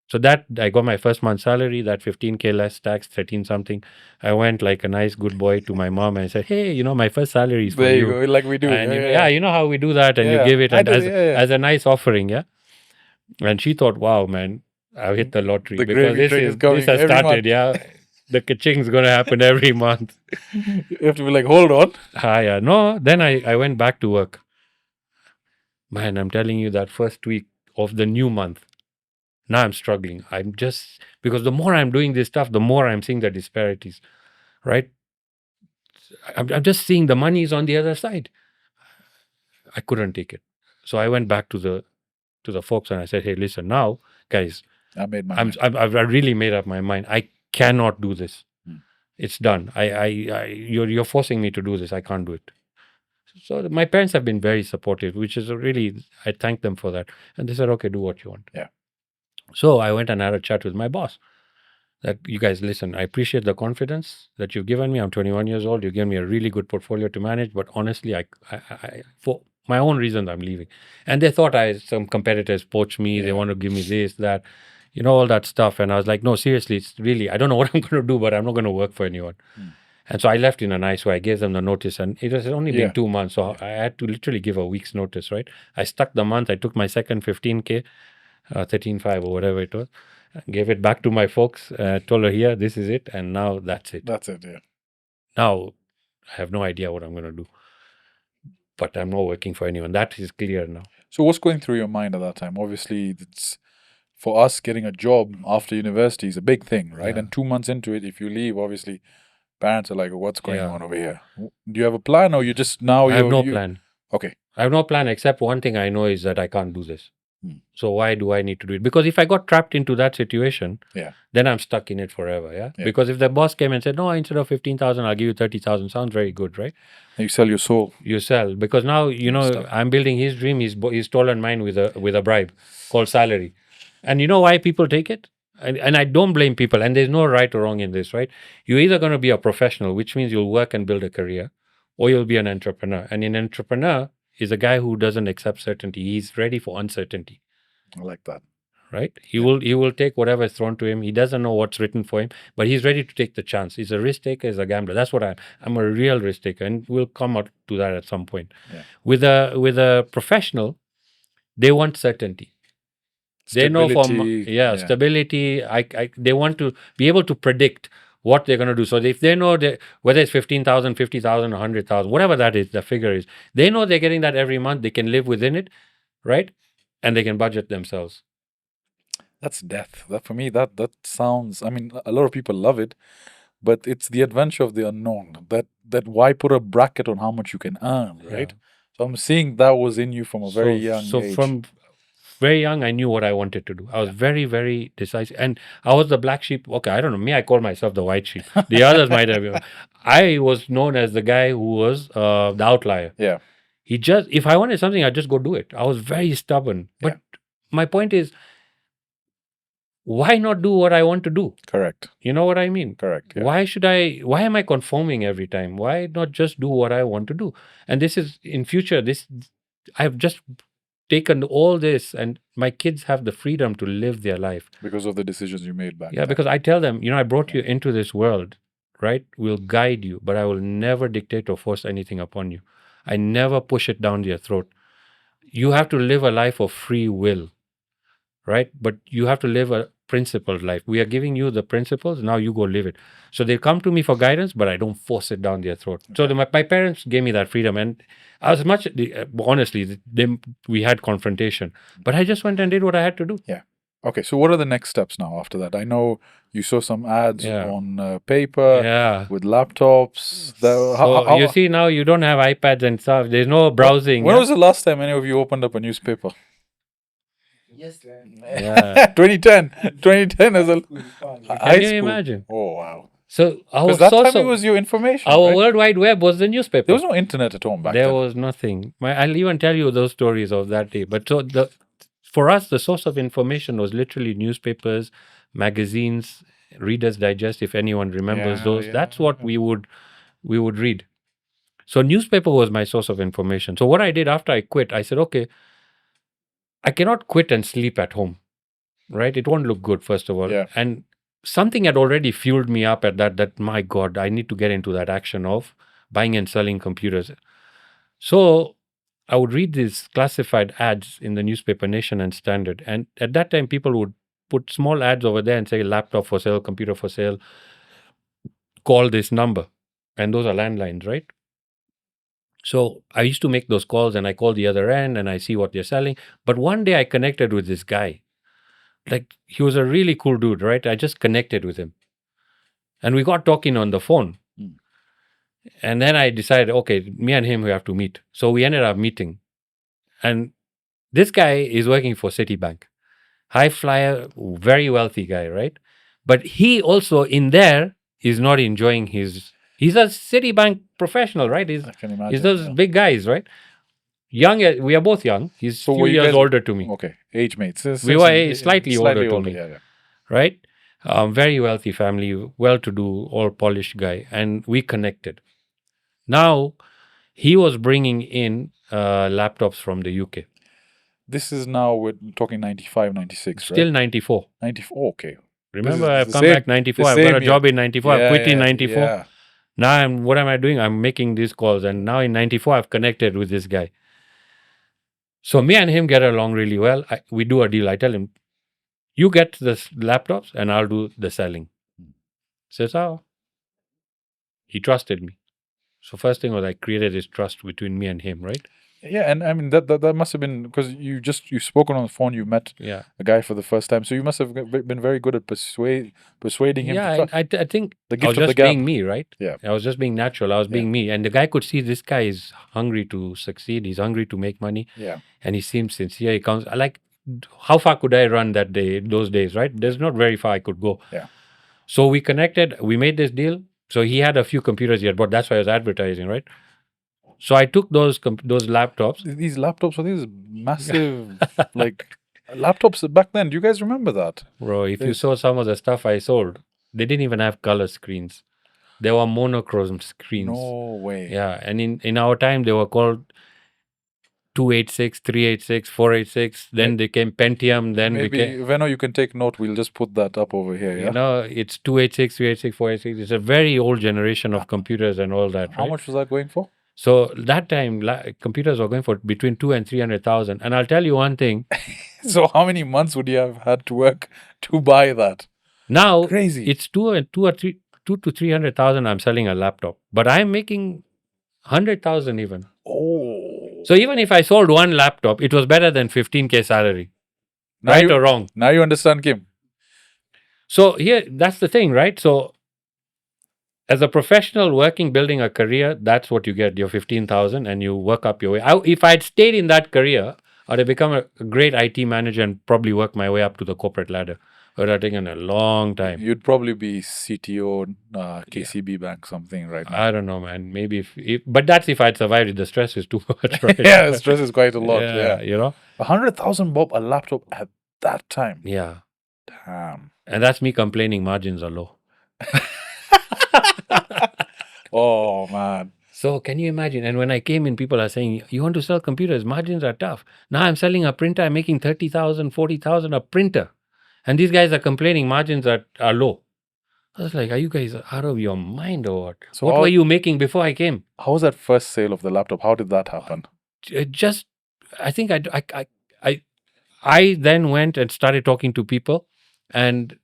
S2: So that I got my first month salary, that 15K less tax, 13 something. I went like a nice good boy to my mom and said, hey, my first salary is for
S1: There you
S2: you.
S1: go, like we do.
S2: And
S1: yeah.
S2: you know how we do that, and you
S1: Yeah,
S2: give it
S1: I
S2: and
S1: did, yeah.
S2: as a nice offering, yeah. And she thought, wow, man, I've hit the lottery
S1: The
S2: because
S1: gravy train is coming
S2: this has
S1: every
S2: started,
S1: month.
S2: yeah. The ka-ching's gonna happen every month.
S1: You have to be like, hold on.
S2: Yeah. No, then I went back to work. Man, I'm telling you, that first week of the new month, now I'm struggling. I'm just, because the more I'm doing this stuff, the more I'm seeing the disparities, right? I'm just seeing the money is on the other side. I couldn't take it. So I went back to the folks and I said, hey, listen, now, guys,
S1: I made my mind.
S2: I've really made up my mind. I cannot do this. It's done. You're forcing me to do this. I can't do it. So my parents have been very supportive, which is really, I thank them for that. And they said, okay, do what you want.
S1: Yeah.
S2: So I went and had a chat with my boss. That, you guys, listen, I appreciate the confidence that you've given me. I'm 21 years old. You've given me a really good portfolio to manage. But honestly, I for my own reasons, I'm leaving. And they thought some competitors poached me.
S1: Yeah.
S2: They want to give me this, that, all that stuff. And I was like, no, seriously, it's really, I don't know what I'm going to do, but I'm not going to work for anyone. And so I left in a nice way. I gave them the notice, and it has only been 2 months. So I had to literally give a week's notice, right? I stuck the month. I took my second 15K, 13.5 or whatever it was, gave it back to my folks, told her, here, this is it. And now that's it.
S1: That's it, yeah.
S2: Now I have no idea what I'm going to do. But I'm not working for anyone. That is clear now.
S1: So what's going through your mind at that time? Obviously, it's for us, getting a job after university is a big thing, right?
S2: Yeah.
S1: And 2 months into it, if you leave, obviously, parents are like, what's going
S2: Yeah.
S1: on over here? Do you have a plan, or you just now
S2: I have no plan.
S1: Okay.
S2: I have no plan, except one thing I know is that I can't do this.
S1: Hmm.
S2: So why do I need to do it? Because if I got trapped into that situation,
S1: Yeah.
S2: then I'm stuck in it forever. Yeah.
S1: Yeah.
S2: Because if the boss came and said, no, instead of 15,000, I'll give you 30,000, sounds very good, right?
S1: And you sell your soul.
S2: You sell, because now
S1: Stuck.
S2: I'm building his dream. He's stolen mine with a bribe called salary. And you know why people take it? and I don't blame people, and there's no right or wrong in this, right? You're either going to be a professional, which means you'll work and build a career, or you'll be an entrepreneur. And an entrepreneur is a guy who doesn't accept certainty. He's ready for uncertainty,
S1: I like that.
S2: right?
S1: Yeah.
S2: He will take whatever is thrown to him. He doesn't know what's written for him, but he's ready to take the chance. He's a risk taker, he's a gambler. That's what I'm a real risk taker, and we'll come out to that at some point.
S1: Yeah.
S2: With a professional, they want certainty. They know stability. They want to be able to predict what they're going to do. So if they know that whether it's 15,000, 50,000, 100,000, whatever that is, the figure is, they know they're getting that every month. They can live within it, right? And they can budget themselves.
S1: That's death. That for me, that sounds. I mean, a lot of people love it, but it's the adventure of the unknown. That why put a bracket on how much you can earn, right? So I'm seeing that was in you from a very young age.
S2: So from very young, I knew what I wanted to do. I was very, very decisive. And I was the black sheep. Okay, I don't know. Me, I call myself the white sheep. The others might have. I was known as the guy who was the outlier.
S1: Yeah.
S2: If I wanted something, I'd just go do it. I was very stubborn. But my point is, why not do what I want to do?
S1: Correct.
S2: You know what I mean?
S1: Correct. Yeah.
S2: Why am I conforming every time? Why not just do what I want to do? And this is in future, I've just taken all this, and my kids have the freedom to live their life.
S1: Because of the decisions you made back then.
S2: Because I tell them, I brought you into this world, right? We'll guide you, but I will never dictate or force anything upon you. I never push it down your throat. You have to live a life of free will, right? But you have to live a principled life. We are giving you the principles, now you go live it. So they come to me for guidance, but I don't force it down their throat. So my parents gave me that freedom, and as much, honestly, we had confrontation, but I just went and did what I had to do.
S1: Yeah. Okay, so what are the next steps now after that? I know you saw some ads on paper with laptops.
S2: You see, now you don't have iPads and stuff. There's no browsing.
S1: When was the last time any of you opened up a newspaper?
S3: Yes,
S2: yeah.
S1: 2010. 2010 as a
S2: Can you imagine?
S1: Oh, wow.
S2: So
S1: because that time it was your information.
S2: Our World Wide Web was the newspaper.
S1: There was no internet at home back then.
S2: There was nothing. I'll even tell you those stories of that day. But for us, the source of information was literally newspapers, magazines, Reader's Digest, if anyone remembers those. That's what we would read. So newspaper was my source of information. So what I did after I quit, I said, okay, I cannot quit and sleep at home, right? It won't look good, first of all.
S1: Yeah.
S2: And something had already fueled me up at that, my God, I need to get into that action of buying and selling computers. So I would read these classified ads in the newspaper Nation and Standard. And at that time, people would put small ads over there and say laptop for sale, computer for sale, call this number. And those are landlines, right? So I used to make those calls, and I call the other end and I see what they're selling. But one day I connected with this guy. Like, he was a really cool dude, right? I just connected with him. And we got talking on the phone. And then I decided, okay, me and him, we have to meet. So we ended up meeting. And this guy is working for Citibank. High flyer, very wealthy guy, right? But he also in there is not enjoying he's a Citibank professional, right?
S1: I can imagine.
S2: He's those big guys, right? Young, we are both young. He's a few years older to me.
S1: Okay, age mates.
S2: We were slightly older to me,
S1: yeah.
S2: right? Very wealthy family, well-to-do, all polished guy. And we connected. Now, he was bringing in laptops from the UK.
S1: This is now, we're talking 95, 96,
S2: Still
S1: right?
S2: 94.
S1: 94, okay.
S2: Remember, I've come back 94. I've got a job in 94. I quit in 94.
S1: Yeah.
S2: Now, what am I doing? I'm making these calls. And now in 94, I've connected with this guy. So me and him get along really well. We do a deal. I tell him, you get the laptops and I'll do the selling. Says, oh. He trusted me. So first thing was I created this trust between me and him, right?
S1: Yeah, and I mean that must have been because you've spoken on the phone. You met a guy for the first time, so you must have been very good at persuading him.
S2: Yeah, I think
S1: the gift
S2: I was
S1: of
S2: just
S1: the gab.
S2: being me, right?
S1: Yeah,
S2: I was just being natural. I was being me, and the guy could see this guy is hungry to succeed. He's hungry to make money.
S1: Yeah,
S2: and he seems sincere. He comes like, how far could I run those days, right? There's not very far I could go.
S1: Yeah.
S2: So we connected. We made this deal. So he had a few computers he had bought. That's why I was advertising, right? So I took those laptops.
S1: These laptops are these massive, like Laptops back then, do you guys remember that?
S2: Bro, if you
S1: There's-
S2: saw some of the stuff I sold, they didn't even have color screens. They were monochrome screens.
S1: No way.
S2: Yeah, and in our time they were called 286, 386, 486. Then they came Pentium. Then
S1: Maybe,
S2: became,
S1: Veno, you can take note. We'll just put that up over here, yeah?
S2: you know, it's 286, 386, 486. It's a very old generation of computers and all that.
S1: How
S2: Right?
S1: much was that going for?
S2: So that time, computers were going for between 2 and 300,000. And I'll tell you one thing.
S1: So how many months would you have had to work to buy that?
S2: Now
S1: Crazy.
S2: it's 2 to 300,000. I'm selling a laptop, but I'm making 100,000 even.
S1: Oh.
S2: So even if I sold one laptop, it was better than 15K salary.
S1: Now
S2: Right
S1: you-
S2: or wrong?
S1: Now you understand, Kim.
S2: So here, that's the thing, right? So as a professional working, building a career, that's what you get, your 15,000, and you work up your way. If I'd stayed in that career, I'd have become a great IT manager and probably work my way up to the corporate ladder. It would have taken a long time.
S1: You'd probably be CTO, KCB Bank, something right now.
S2: I don't know, man. Maybe but that's if I'd survived it. The stress is too much, right?
S1: Yeah, stress is quite a lot. Yeah.
S2: You know?
S1: 100,000 bob a laptop at that time.
S2: Yeah.
S1: Damn.
S2: And that's me complaining margins are low.
S1: Oh, man.
S2: So can you imagine? And when I came in, people are saying, you want to sell computers, margins are tough. Now I'm selling a printer, I'm making 30,000, 40,000 a printer. And these guys are complaining margins are low. I was like, are you guys out of your mind or what?
S1: So
S2: What
S1: how-
S2: were you making before I came?
S1: How was that first sale of the laptop? How did that happen?
S2: Just, I think I then went and started talking to people. And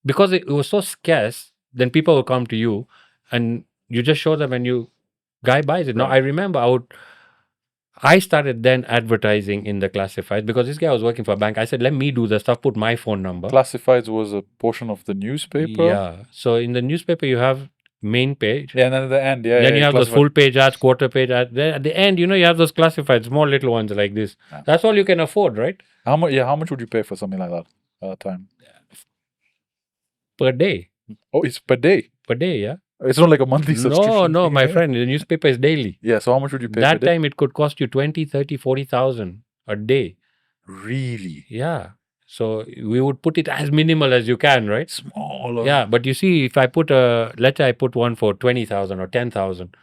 S2: because it was so scarce, then people will come to you and you just show them and guy buys it. Now,
S1: Right.
S2: I remember I started then advertising in the classifieds because this guy was working for a bank. I said, let me do the stuff, put my phone number.
S1: Classifieds was a portion of the newspaper.
S2: Yeah. So in the newspaper, you have main page.
S1: Yeah, and then at the end, yeah.
S2: Then
S1: yeah,
S2: you have those
S1: classified.
S2: full page ads, quarter page ads. Then at the end, you have those classified, small little ones like this.
S1: Yeah.
S2: That's all you can afford, right?
S1: How much? Yeah, how much would you pay for something like that at that time?
S2: Per day.
S1: Oh, it's per day.
S2: Per day, yeah.
S1: It's not like a monthly subscription.
S2: No, my friend. The newspaper is daily.
S1: Yeah, so how much would you pay per
S2: That
S1: day?
S2: time it could cost you 20, 30, 40,000 a day.
S1: Really
S2: Yeah. So we would put it as minimal as you can, right?
S1: small.
S2: Yeah. But you see, if I put let's say I put one for 20,000 or 10,000,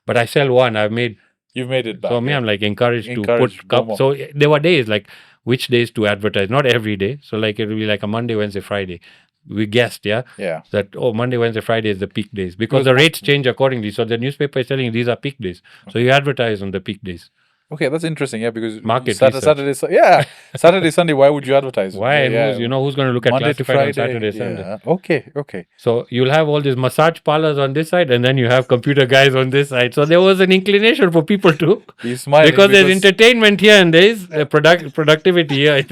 S2: but I sell one, I've made.
S1: You've made it back.
S2: So me,
S1: yeah.
S2: I'm like encouraged
S1: Encouraged,
S2: to put
S1: go more.
S2: cup. So there were days like which days to advertise, not every day. So like it will be like a Monday, Wednesday, Friday. We guessed, yeah,
S1: Yeah.
S2: that Monday, Wednesday, Friday is the peak days because
S1: Because
S2: the rates change accordingly. So the newspaper is telling you these are peak days. So you advertise on the peak days.
S1: Okay, that's interesting. Yeah, because
S2: Market
S1: Saturday,
S2: research.
S1: yeah, Saturday, Sunday. Why would you advertise?
S2: Why? And
S1: Yeah,
S2: who's going to look at
S1: Monday to
S2: classified on
S1: Friday.
S2: Saturday, Sunday?
S1: Yeah. Okay.
S2: So you'll have all these massage parlors on this side, and then you have computer guys on this side. So there was an inclination for people to,
S1: He's smiling
S2: because there's entertainment here and there's productivity here.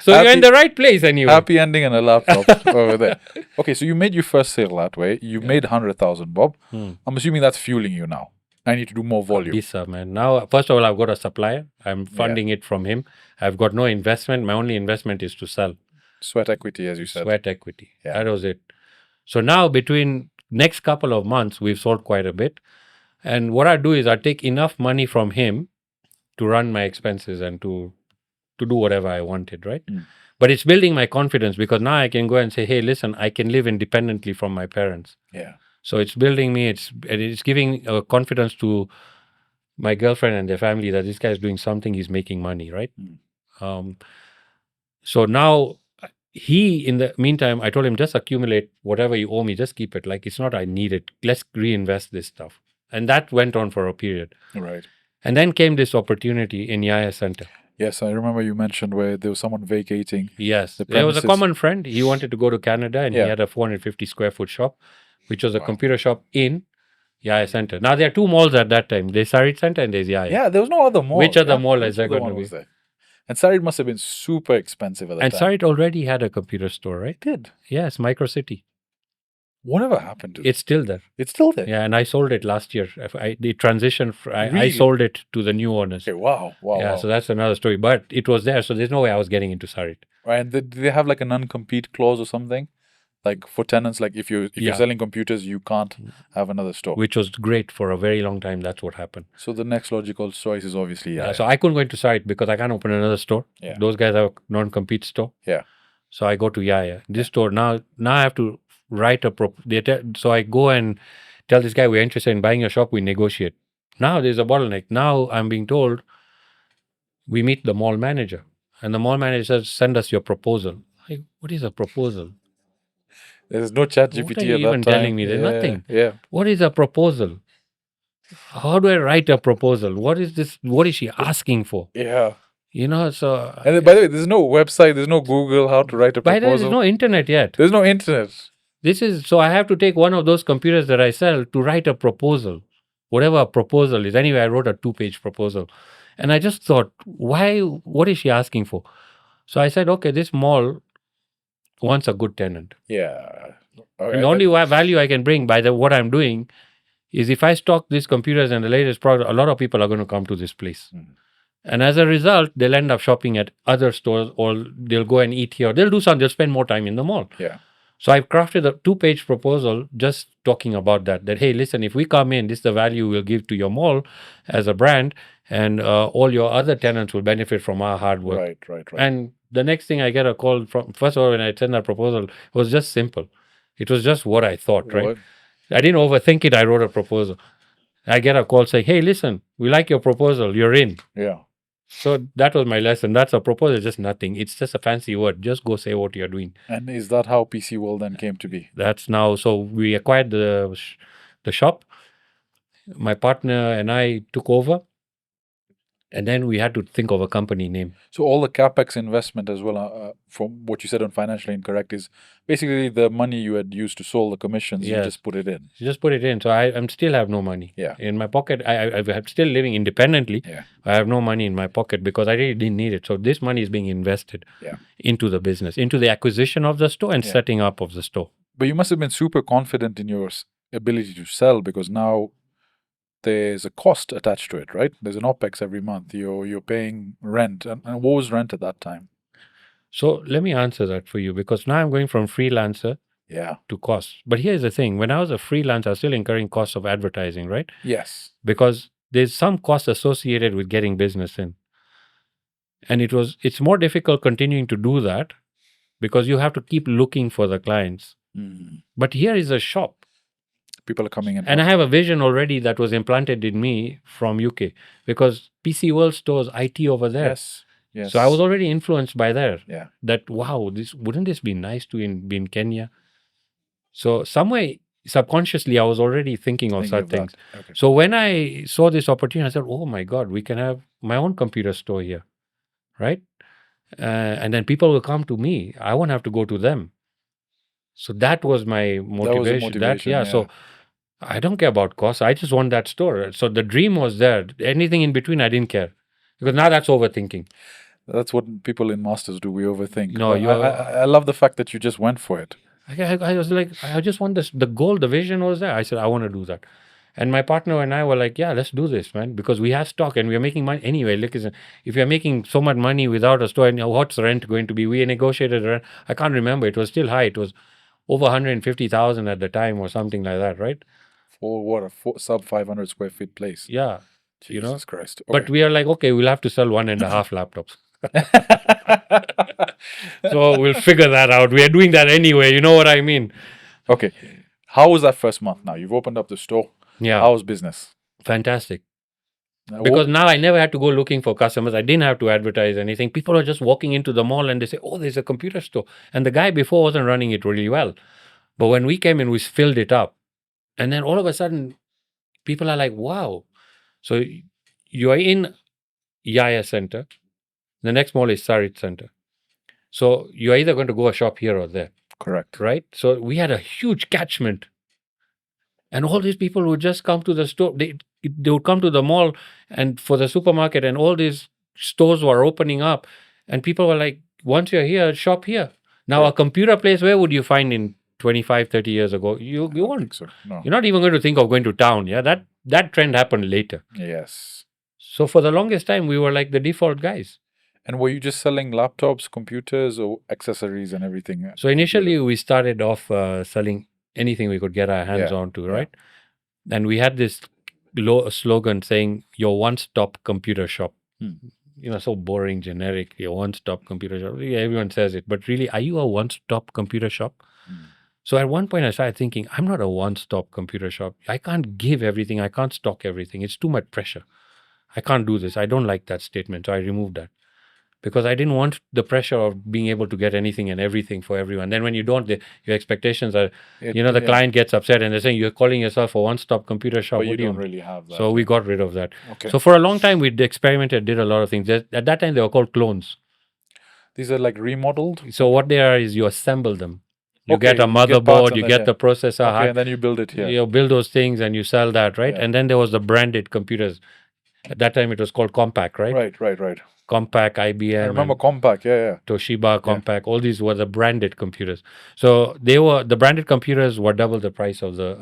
S2: So you're in
S1: Happy-
S2: the right place anyway.
S1: happy ending and a laptop over there. Okay, so you made your first sale that way. You made 100,000 bob. I'm assuming that's fueling you now. I need to do more volume.
S2: Yes, sir, man. Now, first of all, I've got a supplier. I'm funding it from him. I've got no investment. My only investment is to sell.
S1: Sweat equity, as you said.
S2: Sweat equity.
S1: Yeah.
S2: That was it. So now, between next couple of months, we've sold quite a bit. And what I do is I take enough money from him to run my expenses and to do whatever I wanted, right? But it's building my confidence because now I can go and say, hey, listen, I can live independently from my parents.
S1: Yeah.
S2: So it's building me. It's giving confidence to my girlfriend and their family that this guy is doing something. He's making money, right? So now in the meantime, I told him, just accumulate whatever you owe me. Just keep it. Like, it's not I need it. Let's reinvest this stuff. And that went on for a period.
S1: Right.
S3: And then came this opportunity in Yaya Center.
S1: Yes, I remember you mentioned where there was someone vacating.
S2: Yes.
S1: The
S2: There was a
S1: premises.
S2: common friend. He wanted to go to Canada and
S1: Yeah.
S2: he had a 450 square foot shop, which was a
S1: Wow.
S2: computer shop in Yaya Center. Now, there are two malls at that time. There's Sarit Center and there's Yaya.
S1: Yeah, there was no other mall.
S2: Which other
S1: yeah?
S2: mall
S1: Which
S2: is there
S1: other
S2: going to
S1: one
S2: be?
S1: was there? And Sarid must have been super expensive at that
S2: And
S1: time.
S2: Sarit already had a computer store, right?
S1: It did.
S2: Yes, Micro City.
S1: Whatever happened to it?
S2: It's still there.
S1: It's still there.
S2: Yeah, and I sold it last year. The transition, I
S1: Really?
S2: sold it to the new owners.
S1: Okay, wow.
S2: Yeah,
S1: wow.
S2: so that's another story. But it was there, so there's no way I was getting into Sarit.
S1: Right, and did they have like a non-compete clause or something? Like for tenants, like if you're
S2: Yeah.
S1: selling computers, you can't have another store.
S2: which was great for a very long time. That's what happened.
S1: So the next logical choice is obviously
S2: So I couldn't go into site because I can't open another store.
S1: Yeah.
S2: Those guys have a non-compete store.
S1: Yeah.
S2: So I go to Yaya. This store now I have to write so I go and tell this guy we're interested in buying a shop. We negotiate. Now there's a bottleneck. Now I'm being told we meet the mall manager, and the mall manager says, "Send us your proposal." Like, what is a proposal?
S1: There's no chat
S2: What are
S1: GPT
S2: you
S1: at that
S2: even
S1: time.
S2: telling me? There's nothing.
S1: Yeah.
S2: What is a proposal? How do I write a proposal? What is this? What is she asking for?
S1: Yeah.
S2: So.
S1: And then, by the way, there's no website, there's no Google how to write a
S2: By the way,
S1: proposal.
S2: there's no internet yet.
S1: There's no internet.
S2: So I have to take one of those computers that I sell to write a proposal, whatever a proposal is. Anyway, I wrote a 2-page proposal. And I just thought, what is she asking for? So I said, okay, this mall wants a good tenant.
S1: Yeah.
S2: And the only value I can bring by what I'm doing is if I stock these computers and the latest product, a lot of people are going to come to this place. And as a result, they'll end up shopping at other stores, or they'll go and eat here. They'll spend more time in the mall.
S1: Yeah.
S2: So I've crafted a 2-page proposal just talking about that, hey, listen, if we come in, this is the value we'll give to your mall as a brand, and all your other tenants will benefit from our hard work.
S1: Right.
S2: And the next thing I get a call from, first of all, when I sent that proposal, it was just simple. It was just what I thought, right?
S1: What?
S2: I didn't overthink it. I wrote a proposal. I get a call saying, hey, listen, we like your proposal. You're in.
S1: Yeah.
S2: So that was my lesson. That's a proposal, just nothing. It's just a fancy word. Just go say what you're doing.
S1: And is that how PC World then came to be?
S2: That's now. So we acquired the shop. My partner and I took over. And then we had to think of a company name.
S1: So all the capex investment as well, from what you said on Financially Incorrect, is basically the money you had used to sold the commissions.
S2: Yes.
S1: You just put it in.
S2: You just put it in. So I still have no money.
S1: Yeah.
S2: In my pocket. I'm still living independently.
S1: Yeah.
S2: I have no money in my pocket because I really didn't need it. So this money is being invested into the business, into the acquisition of the store and setting up of the store.
S1: But you must have been super confident in your ability to sell, because now there's a cost attached to it, right? There's an OPEX every month. You're paying rent. And what was rent at that time?
S2: So let me answer that for you, because now I'm going from freelancer to costs. But here's the thing. When I was a freelancer, I was still incurring costs of advertising, right?
S1: Yes.
S2: Because there's some cost associated with getting business in. And it's more difficult continuing to do that because you have to keep looking for the clients. But here is a shop.
S1: People are coming in.
S2: And I have a vision already that was implanted in me from UK, because PC World stores IT over there.
S1: Yes.
S2: So I was already influenced by there.
S1: Yeah.
S2: That, wow, wouldn't this be nice to be in Kenya? So somewhere subconsciously, I was already thinking of such things.
S1: Okay.
S2: So when I saw this opportunity, I said, oh my God, we can have my own computer store here, right? And then people will come to me. I won't have to go to them. So that was my motivation. So I don't care about costs. I just want that store. So the dream was there. Anything in between, I didn't care. Because now that's overthinking.
S1: That's what people in masters do. We overthink.
S2: No,
S1: I love the fact that you just went for it.
S2: I was like, I just want this. The goal, the vision was there. I said, I want to do that. And my partner and I were like, yeah, let's do this, man. Because we have stock and we are making money. Anyway, look, if you're making so much money without a store, and what's rent going to be? We negotiated rent. I can't remember. It was still high. It was over 150,000 at the time or something like that, right?
S1: For what, a sub 500 square feet place?
S2: Yeah.
S1: Jesus Christ. Okay.
S2: But we are like, okay, we'll have to sell 1.5 laptops. So we'll figure that out. We are doing that anyway. You know what I mean?
S1: Okay. How was that first month now? You've opened up the store.
S2: Yeah.
S1: How was business?
S2: Fantastic. Because now I never had to go looking for customers. I didn't have to advertise anything. People are just walking into the mall and they say, oh, there's a computer store. And the guy before wasn't running it really well. But when we came in, we filled it up. And then all of a sudden, people are like, wow. So you are in Yaya Center. The next mall is Sarit Center. So you're either going to go a shop here or there.
S1: Correct.
S2: Right? So we had a huge catchment. And all these people would just come to the store. They would come to the mall and for the supermarket, and all these stores were opening up. And people were like, once you're here, shop here. Now, a computer place, where would you find in 25, 30 years ago? You won't.
S1: So, no.
S2: You're not even going to think of going to town. Yeah, that trend happened later.
S1: Yes.
S2: So for the longest time, we were like the default guys.
S1: And were you just selling laptops, computers, or accessories and everything?
S2: So initially we started off selling anything we could get our hands
S1: Yeah,
S2: onto,
S1: yeah.
S2: right? And we had this slogan saying, "Your one-stop computer shop." So boring, generic. Your one-stop computer shop. Yeah, everyone says it, but really, are you a one-stop computer shop? So at one point, I started thinking, I'm not a one-stop computer shop. I can't give everything. I can't stock everything. It's too much pressure. I can't do this. I don't like that statement. So I removed that because I didn't want the pressure of being able to get anything and everything for everyone. Then when you don't, your expectations are, the client gets upset and they're saying, you're calling yourself a one-stop computer shop.
S1: But you
S2: What do
S1: don't really have that.
S2: So we got rid of that.
S1: Okay.
S2: So for a long time, we experimented, did a lot of things. At that time, they were called clones.
S1: These are like remodeled?
S2: So what they are is you assemble them. You
S1: Okay,
S2: get a
S1: you get parts
S2: motherboard,
S1: and
S2: you
S1: then,
S2: get
S1: yeah.
S2: the processor,
S1: Okay, and then you build it here.
S2: you build those things and you sell that, right?
S1: Yeah.
S2: And then there was the branded computers. At that time, it was called Compaq, right?
S1: Right.
S2: Compaq, IBM.
S1: I remember Compaq, yeah.
S2: Toshiba, Compaq, all these were the branded computers. So the branded computers were double the price of the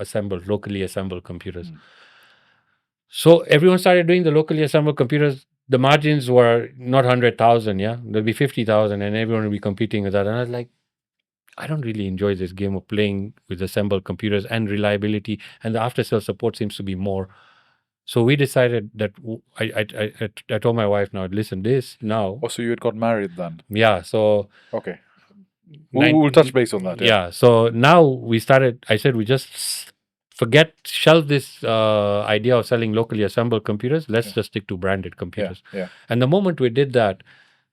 S2: locally assembled computers. So everyone started doing the locally assembled computers. The margins were not 100,000, yeah? There'll be 50,000 and everyone will be competing with that. And I was like, I don't really enjoy this game of playing with assembled computers and reliability, and the after sales support seems to be more. So we decided that I told my wife, now listen, this now.
S1: Oh, so you had got married then?
S2: Yeah. So
S1: okay, we'll touch base on that.
S2: Yeah. So now we started. I said we just shelve this idea of selling locally assembled computers. Let's just stick to branded computers.
S1: Yeah.
S2: And the moment we did that,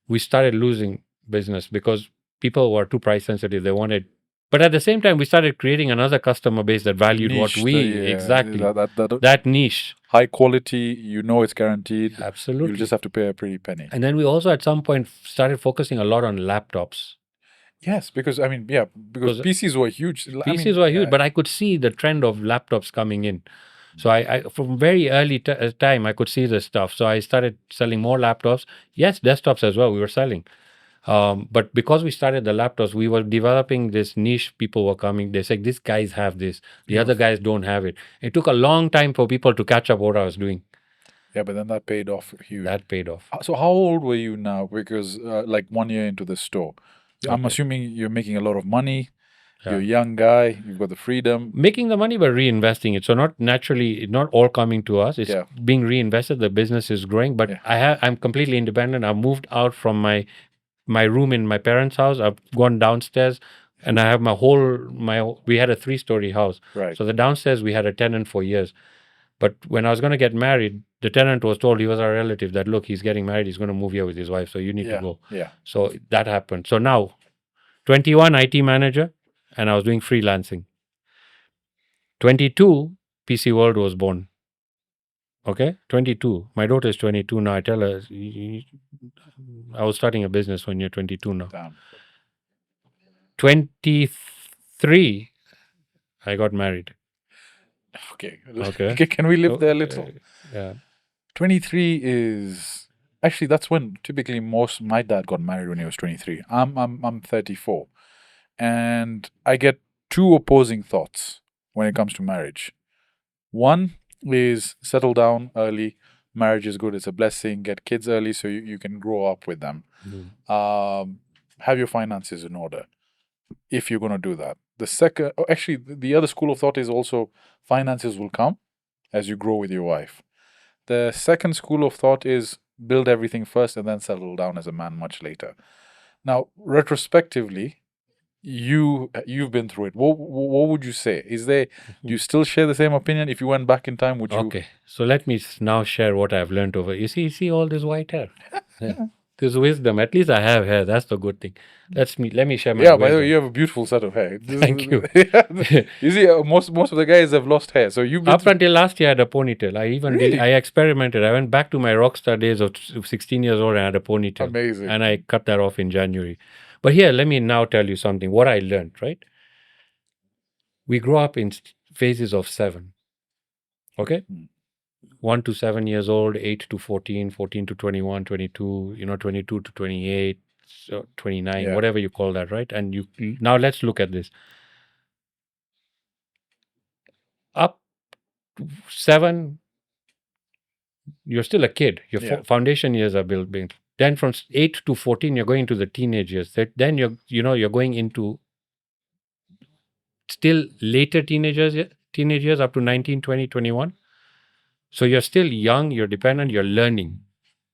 S2: we started losing business because people were too price sensitive. They wanted, but at the same time, we started creating another customer base that valued what we exactly that niche.
S1: High quality, it's guaranteed.
S2: Absolutely.
S1: You'll just have to pay a pretty penny.
S2: And then we also at some point started focusing a lot on laptops.
S1: Yes, because because PCs were huge.
S2: PCs were huge, but I could see the trend of laptops coming in. So I from very early time, I could see this stuff. So I started selling more laptops. Yes, desktops as well, we were selling. But because we started the laptops, we were developing this niche. People were coming. They said, these guys have this. The other guys don't have it. It took a long time for people to catch up what I was doing.
S1: Yeah, but then that paid off huge.
S2: That paid off.
S1: So how old were you now? Because like 1 year into the store. I'm assuming you're making a lot of money. Yeah. You're a young guy. You've got the freedom.
S2: Making the money, but reinvesting it. So not all coming to us. It's being reinvested. The business is growing, but I'm completely independent. I've moved out from my room in my parents' house. I've gone downstairs, and I have we had a 3-story house.
S1: Right.
S2: So the downstairs we had a tenant for years. But when I was going to get married, the tenant was told, he was our relative, that look, he's getting married, he's going to move here with his wife, so you need to go.
S1: Yeah.
S2: So that happened. So now, 21 IT manager, and I was doing freelancing. 22, PC World was born. Okay, 22. My daughter is 22 now. I tell her, I was starting a business when you're 22 now.
S1: Damn.
S2: 23, I got married.
S1: Okay. Can we live there a little?
S2: Yeah.
S1: 23 is actually that's when typically my dad got married when he was 23. I'm 34, and I get 2 opposing thoughts when it comes to marriage. One is settle down early. Marriage is good. It's a blessing. Get kids early so you can grow up with them. Have your finances in order if you're going to do that. The other school of thought is also finances will come as you grow with your wife. The second school of thought is build everything first and then settle down as a man much later. Now, retrospectively, you've been through it. What would you say? Do you still share the same opinion? If you went back in time, would you?
S2: Okay, so let me now share what I've learned over. You see all this white hair. Yeah. There's wisdom. At least I have hair. That's the good thing. Let me share my wisdom.
S1: By the way, you have a beautiful set of hair.
S2: Thank you.
S1: You see, most of the guys have lost hair. So
S2: up until last year, I had a ponytail. I experimented. I went back to my rockstar days of 16 years old and I had a ponytail.
S1: Amazing.
S2: And I cut that off in January. But here, let me now tell you something. What I learned, right? We grow up in phases of 7. Okay? 1 to 7 years old, 8 to 14, 14 to 21, 22, 22 to 28, 29, whatever you call that, right? And now let's look at this. Up to 7, you're still a kid. Your foundation years are being Then from 8 to 14, you're going into the teenage years. Then you're going into still later teenage years up to 19, 20, 21. So you're still young, you're dependent, you're learning,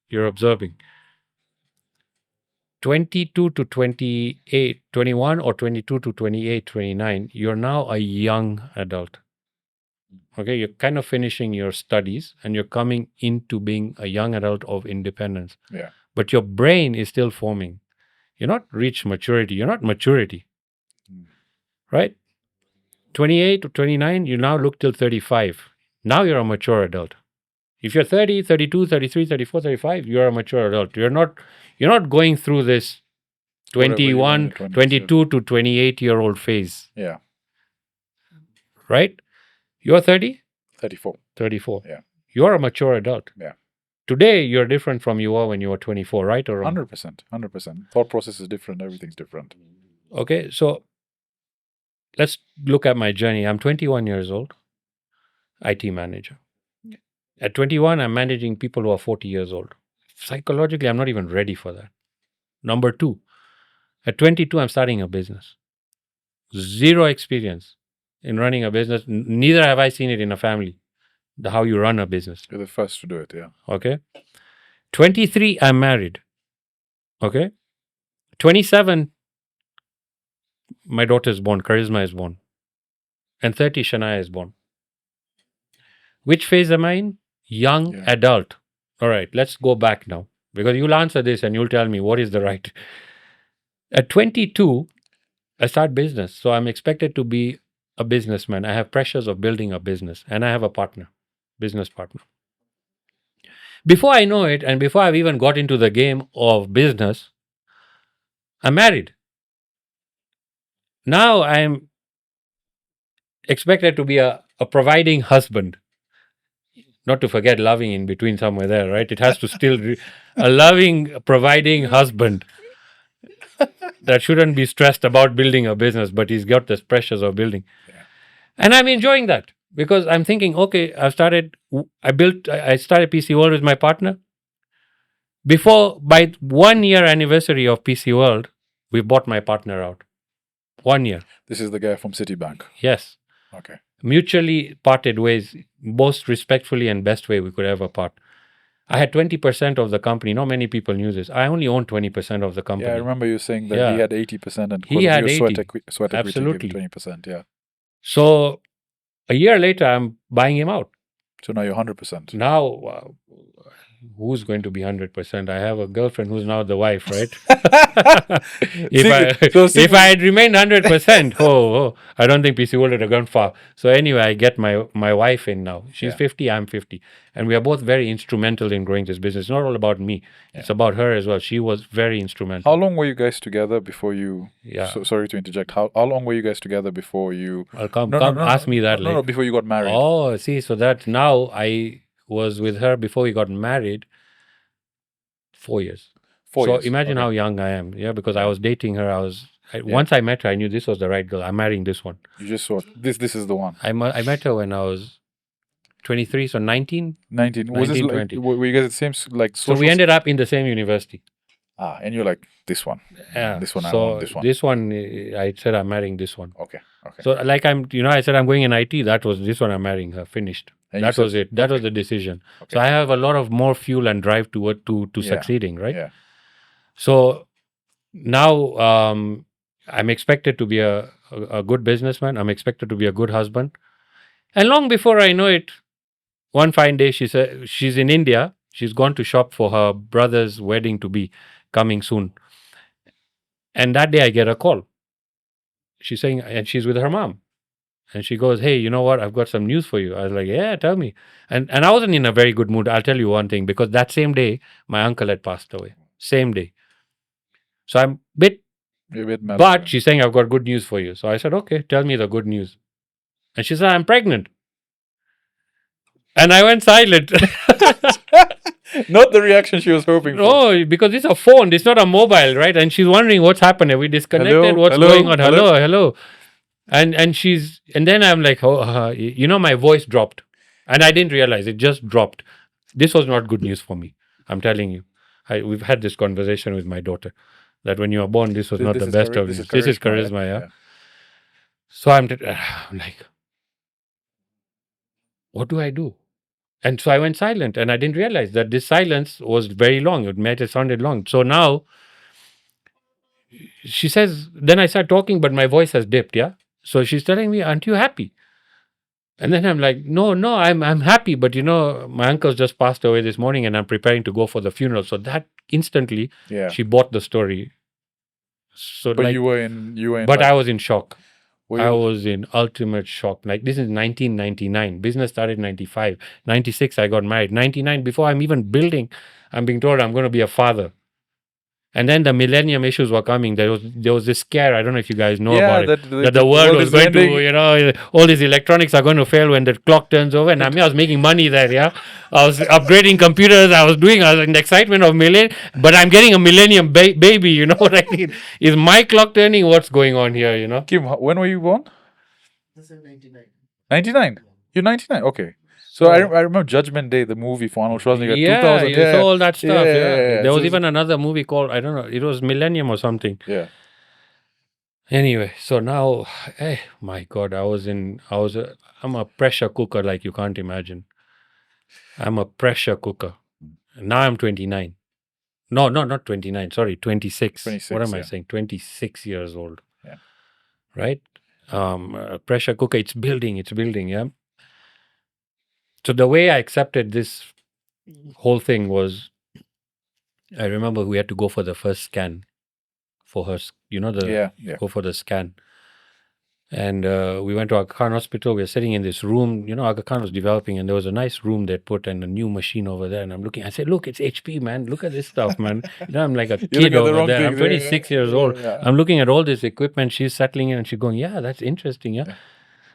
S2: you're observing. 22 to 28, 21 or 22 to 28, 29, you're now a young adult. Okay, you're kind of finishing your studies and you're coming into being a young adult of independence.
S1: Yeah.
S2: But your brain is still forming. You're not reached maturity. You're not maturity. Right? 28 to 29, you now look till 35. Now you're a mature adult. If you're 30, 32, 33, 34, 35, you're a mature adult. You're not going through this 21, 22 to 28-year-old phase.
S1: Yeah.
S2: Right? You're 30?
S1: 34.
S2: 34.
S1: Yeah.
S2: You're a mature adult.
S1: Yeah.
S2: Today, you're different from you were when you were 24, right or wrong?
S1: 100%. 100%. Thought process is different. Everything's different.
S2: Okay, so let's look at my journey. I'm 21 years old, IT manager. At 21, I'm managing people who are 40 years old. Psychologically, I'm not even ready for that. Number two, at 22, I'm starting a business. Zero experience in running a business. Neither have I seen it in a family, how you run a business.
S1: You're the first to do it, yeah.
S2: Okay. 23, I'm married. Okay. 27, my daughter is born, Charisma is born. And 30, Shania is born. Which phase am I in? Young adult. All right, let's go back now. Because you'll answer this and you'll tell me what is the right. At 22, I start business. So I'm expected to be a businessman. I have pressures of building a business. And I have a partner, business partner. Before I know it, and before I've even got into the game of business, I'm married. Now I'm expected to be a providing husband. Not to forget loving in between somewhere there, right? It has to still be a loving, providing husband that shouldn't be stressed about building a business, but he's got the pressures of building. Yeah. And I'm enjoying that because I'm thinking, okay, I started PC World with my partner. By 1 year anniversary of PC World, we bought my partner out. 1 year.
S1: This is the guy from Citibank.
S2: Yes.
S1: Okay.
S2: Mutually parted ways, most respectfully and best way we could ever part. I had 20% of the company. Not many people knew this. I only owned 20% of the company.
S1: Yeah, I remember you saying that he had 80% and
S2: he had 80.
S1: Sweat equity
S2: Absolutely.
S1: 20%. Yeah.
S2: So a year later, I'm buying him out.
S1: So now you're 100%.
S2: Now, who's going to be 100%? I have a girlfriend who's now the wife, right? If I had remained 100%, I don't think PC World would have gone far. So anyway, I get my wife in now. She's 50, I'm 50. And we are both very instrumental in growing this business. It's not all about me. Yeah. It's about her as well. She was very instrumental.
S1: How long were you guys together before you... Yeah. Sorry to interject. How long were you guys together before you...
S2: I'll come ask me that later.
S1: No, before you got married.
S2: Oh, see, so that now I was with her before we got married 4 years. 4 years. So imagine how young I am. Yeah, because I was dating her. Once I met her, I knew this was the right girl. I'm marrying this one.
S1: You just saw this is the one.
S2: I met her when I was 23, so 19.
S1: 19. Was this 20. Were you guys the same
S2: So we ended up in the same university.
S1: And you're like, this one.
S2: Yeah.
S1: This one, I
S2: want
S1: want this one.
S2: This one, I said I'm marrying this one.
S1: Okay.
S2: So like I said I'm going in IT. That was this one I'm marrying her. Finished. And that was it. That was the decision. Okay. So I have a lot of more fuel and drive to succeeding, right?
S1: Yeah.
S2: So now I'm expected to be a good businessman. I'm expected to be a good husband. And long before I know it, one fine day she said she's in India. She's gone to shop for her brother's wedding to be coming soon. And that day I get a call. She's saying, and she's with her mom. And she goes, hey, you know what? I've got some news for you. I was like, yeah, tell me. And I wasn't in a very good mood. I'll tell you one thing, because that same day, my uncle had passed away. Same day. So I'm a bit mad. But she's saying, I've got good news for you. So I said, okay, tell me the good news. And she said, I'm pregnant. And I went silent.
S1: Not the reaction she was hoping for.
S2: Oh, because it's a phone. It's not a mobile, right? And she's wondering what's happened. Have we disconnected? What's going on? Hello. And then I'm like, my voice dropped. And I didn't realize it just dropped. This was not good news for me. I'm telling you. we've had this conversation with my daughter that when you were born, this was not the best of you. This is charisma, yeah. So I'm like, what do I do? And so I went silent, and I didn't realize that this silence was very long. It might have sounded long. So now she says, then I start talking, but my voice has dipped, yeah. So she's telling me, "Aren't you happy?" And then I'm like, no, I'm happy, but my uncle's just passed away this morning, and I'm preparing to go for the funeral. So that instantly, she bought the story. So
S1: but
S2: like,
S1: you were in.
S2: But
S1: like,
S2: I was in shock.
S1: were
S2: I
S1: you-
S2: was in ultimate shock. Like, this is 1999. Business started in 95. 96, I got married. 99, before I'm even building, I'm being told I'm going to be a father. And then the millennium issues were coming. There was this scare. I don't know if you guys know about it. That the world was going to, all these electronics are going to fail when the clock turns over. And I was making money there, yeah. I was upgrading computers. I was in the excitement of millennium. But I'm getting a millennium baby, you know what I mean? Is my clock turning? What's going on here, you know?
S1: Kim, when were you born?
S4: This is 99.
S1: 99. You're 99. Okay. So I remember Judgment Day, the movie for Arnold Schwarzenegger.
S2: Yeah,
S1: 2000.
S2: you saw all that stuff.
S1: Yeah.
S2: There was
S1: So
S2: even another movie called, I don't know, it was Millennium or something.
S1: Yeah.
S2: Anyway, so now, my God, I'm a pressure cooker like you can't imagine. I'm a pressure cooker. Now I'm 29. No, not 29. Sorry, 26.
S1: 26,
S2: What am I
S1: yeah.
S2: saying? 26 years old.
S1: Yeah.
S2: Right? Pressure cooker, it's building, yeah. So the way I accepted this whole thing was, I remember we had to go for the first scan for her, go for the scan. And we went to Aga Khan Hospital. We were sitting in this room. Aga Khan was developing, and there was a nice room they'd put and a new machine over there. And I'm looking. I said, "Look, it's HP, man. Look at this stuff, man." I'm like a kid over there. I'm 26 years old.
S1: Yeah.
S2: I'm looking at all this equipment. She's settling in, and she's going, "Yeah, that's interesting, yeah."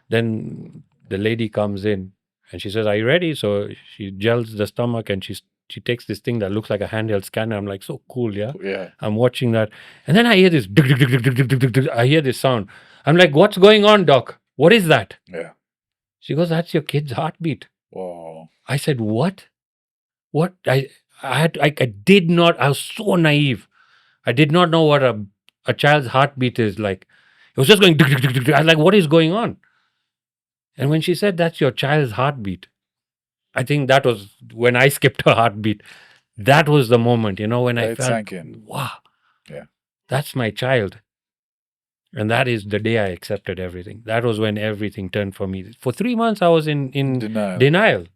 S2: Then the lady comes in, and she says, "Are you ready?" So she gels the stomach, and she takes this thing that looks like a handheld scanner. I'm like, so cool, yeah.
S1: Yeah.
S2: I'm watching that, and then I hear this. I hear this sound. I'm like, what's going on, doc? What is that?
S1: Yeah.
S2: She goes, that's your kid's heartbeat.
S1: Wow.
S2: I said, what? What? I did not. I was so naive. I did not know what a child's heartbeat is like. It was just going. I was like, what is going on? And when she said, that's your child's heartbeat, I think that was when I skipped her heartbeat. That was the moment, when I felt,
S1: sank in.
S2: wow,
S1: Yeah.
S2: that's my child. And that is the day I accepted everything. That was when everything turned for me. For 3 months, I was in denial.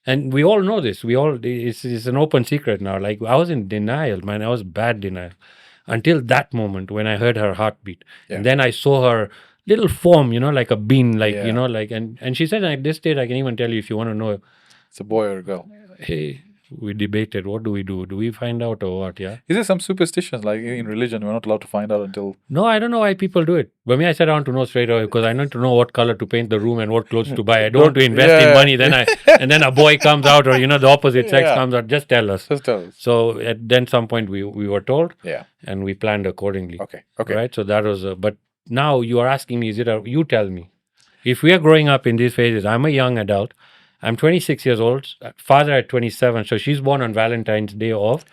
S2: And we all know this. It's an open secret now. Like, I was in denial, man. I was bad denial. Until that moment when I heard her heartbeat.
S1: Yeah.
S2: And then I saw her little form, like a bean, like,
S1: Yeah.
S2: and she said, at this stage, I can even tell you if you want to know.
S1: It's a boy or a girl.
S2: Hey, we debated, what do we do? Do we find out or what? Yeah.
S1: Is there some superstitions like in religion we're not allowed to find out until?
S2: No, I don't know why people do it. But me, I said I want to know straight away because I need to know what color to paint the room and what clothes to buy. I don't want to invest in money. And then a boy comes out or the opposite sex comes out. Just tell us.
S1: Just tell us.
S2: So at then some point we were told.
S1: Yeah.
S2: And we planned accordingly.
S1: Okay.
S2: Right. So that was. But now you are asking me, you tell me, if we are growing up in these phases, I'm a young adult. I'm 26 years old, father at 27. So she's born on Valentine's Day of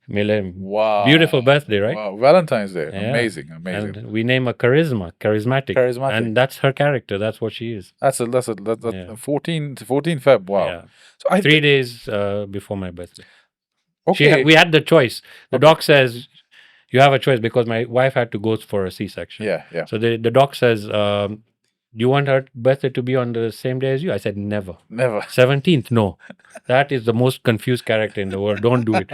S2: millennium.
S1: Wow.
S2: Beautiful birthday, right?
S1: Wow. Valentine's Day.
S2: Yeah.
S1: Amazing.
S2: And we name her charismatic. And that's her character. That's what she is.
S1: That's 14 Feb. Wow.
S2: Yeah.
S1: So
S2: 3 days before my birthday.
S1: Okay.
S2: We had the choice. The doc says, you have a choice because my wife had to go for a C-section.
S1: Yeah.
S2: So the doc says, you want her birthday to be on the same day as you? I said, never. 17th, no. That is the most confused character in the world. Don't do it.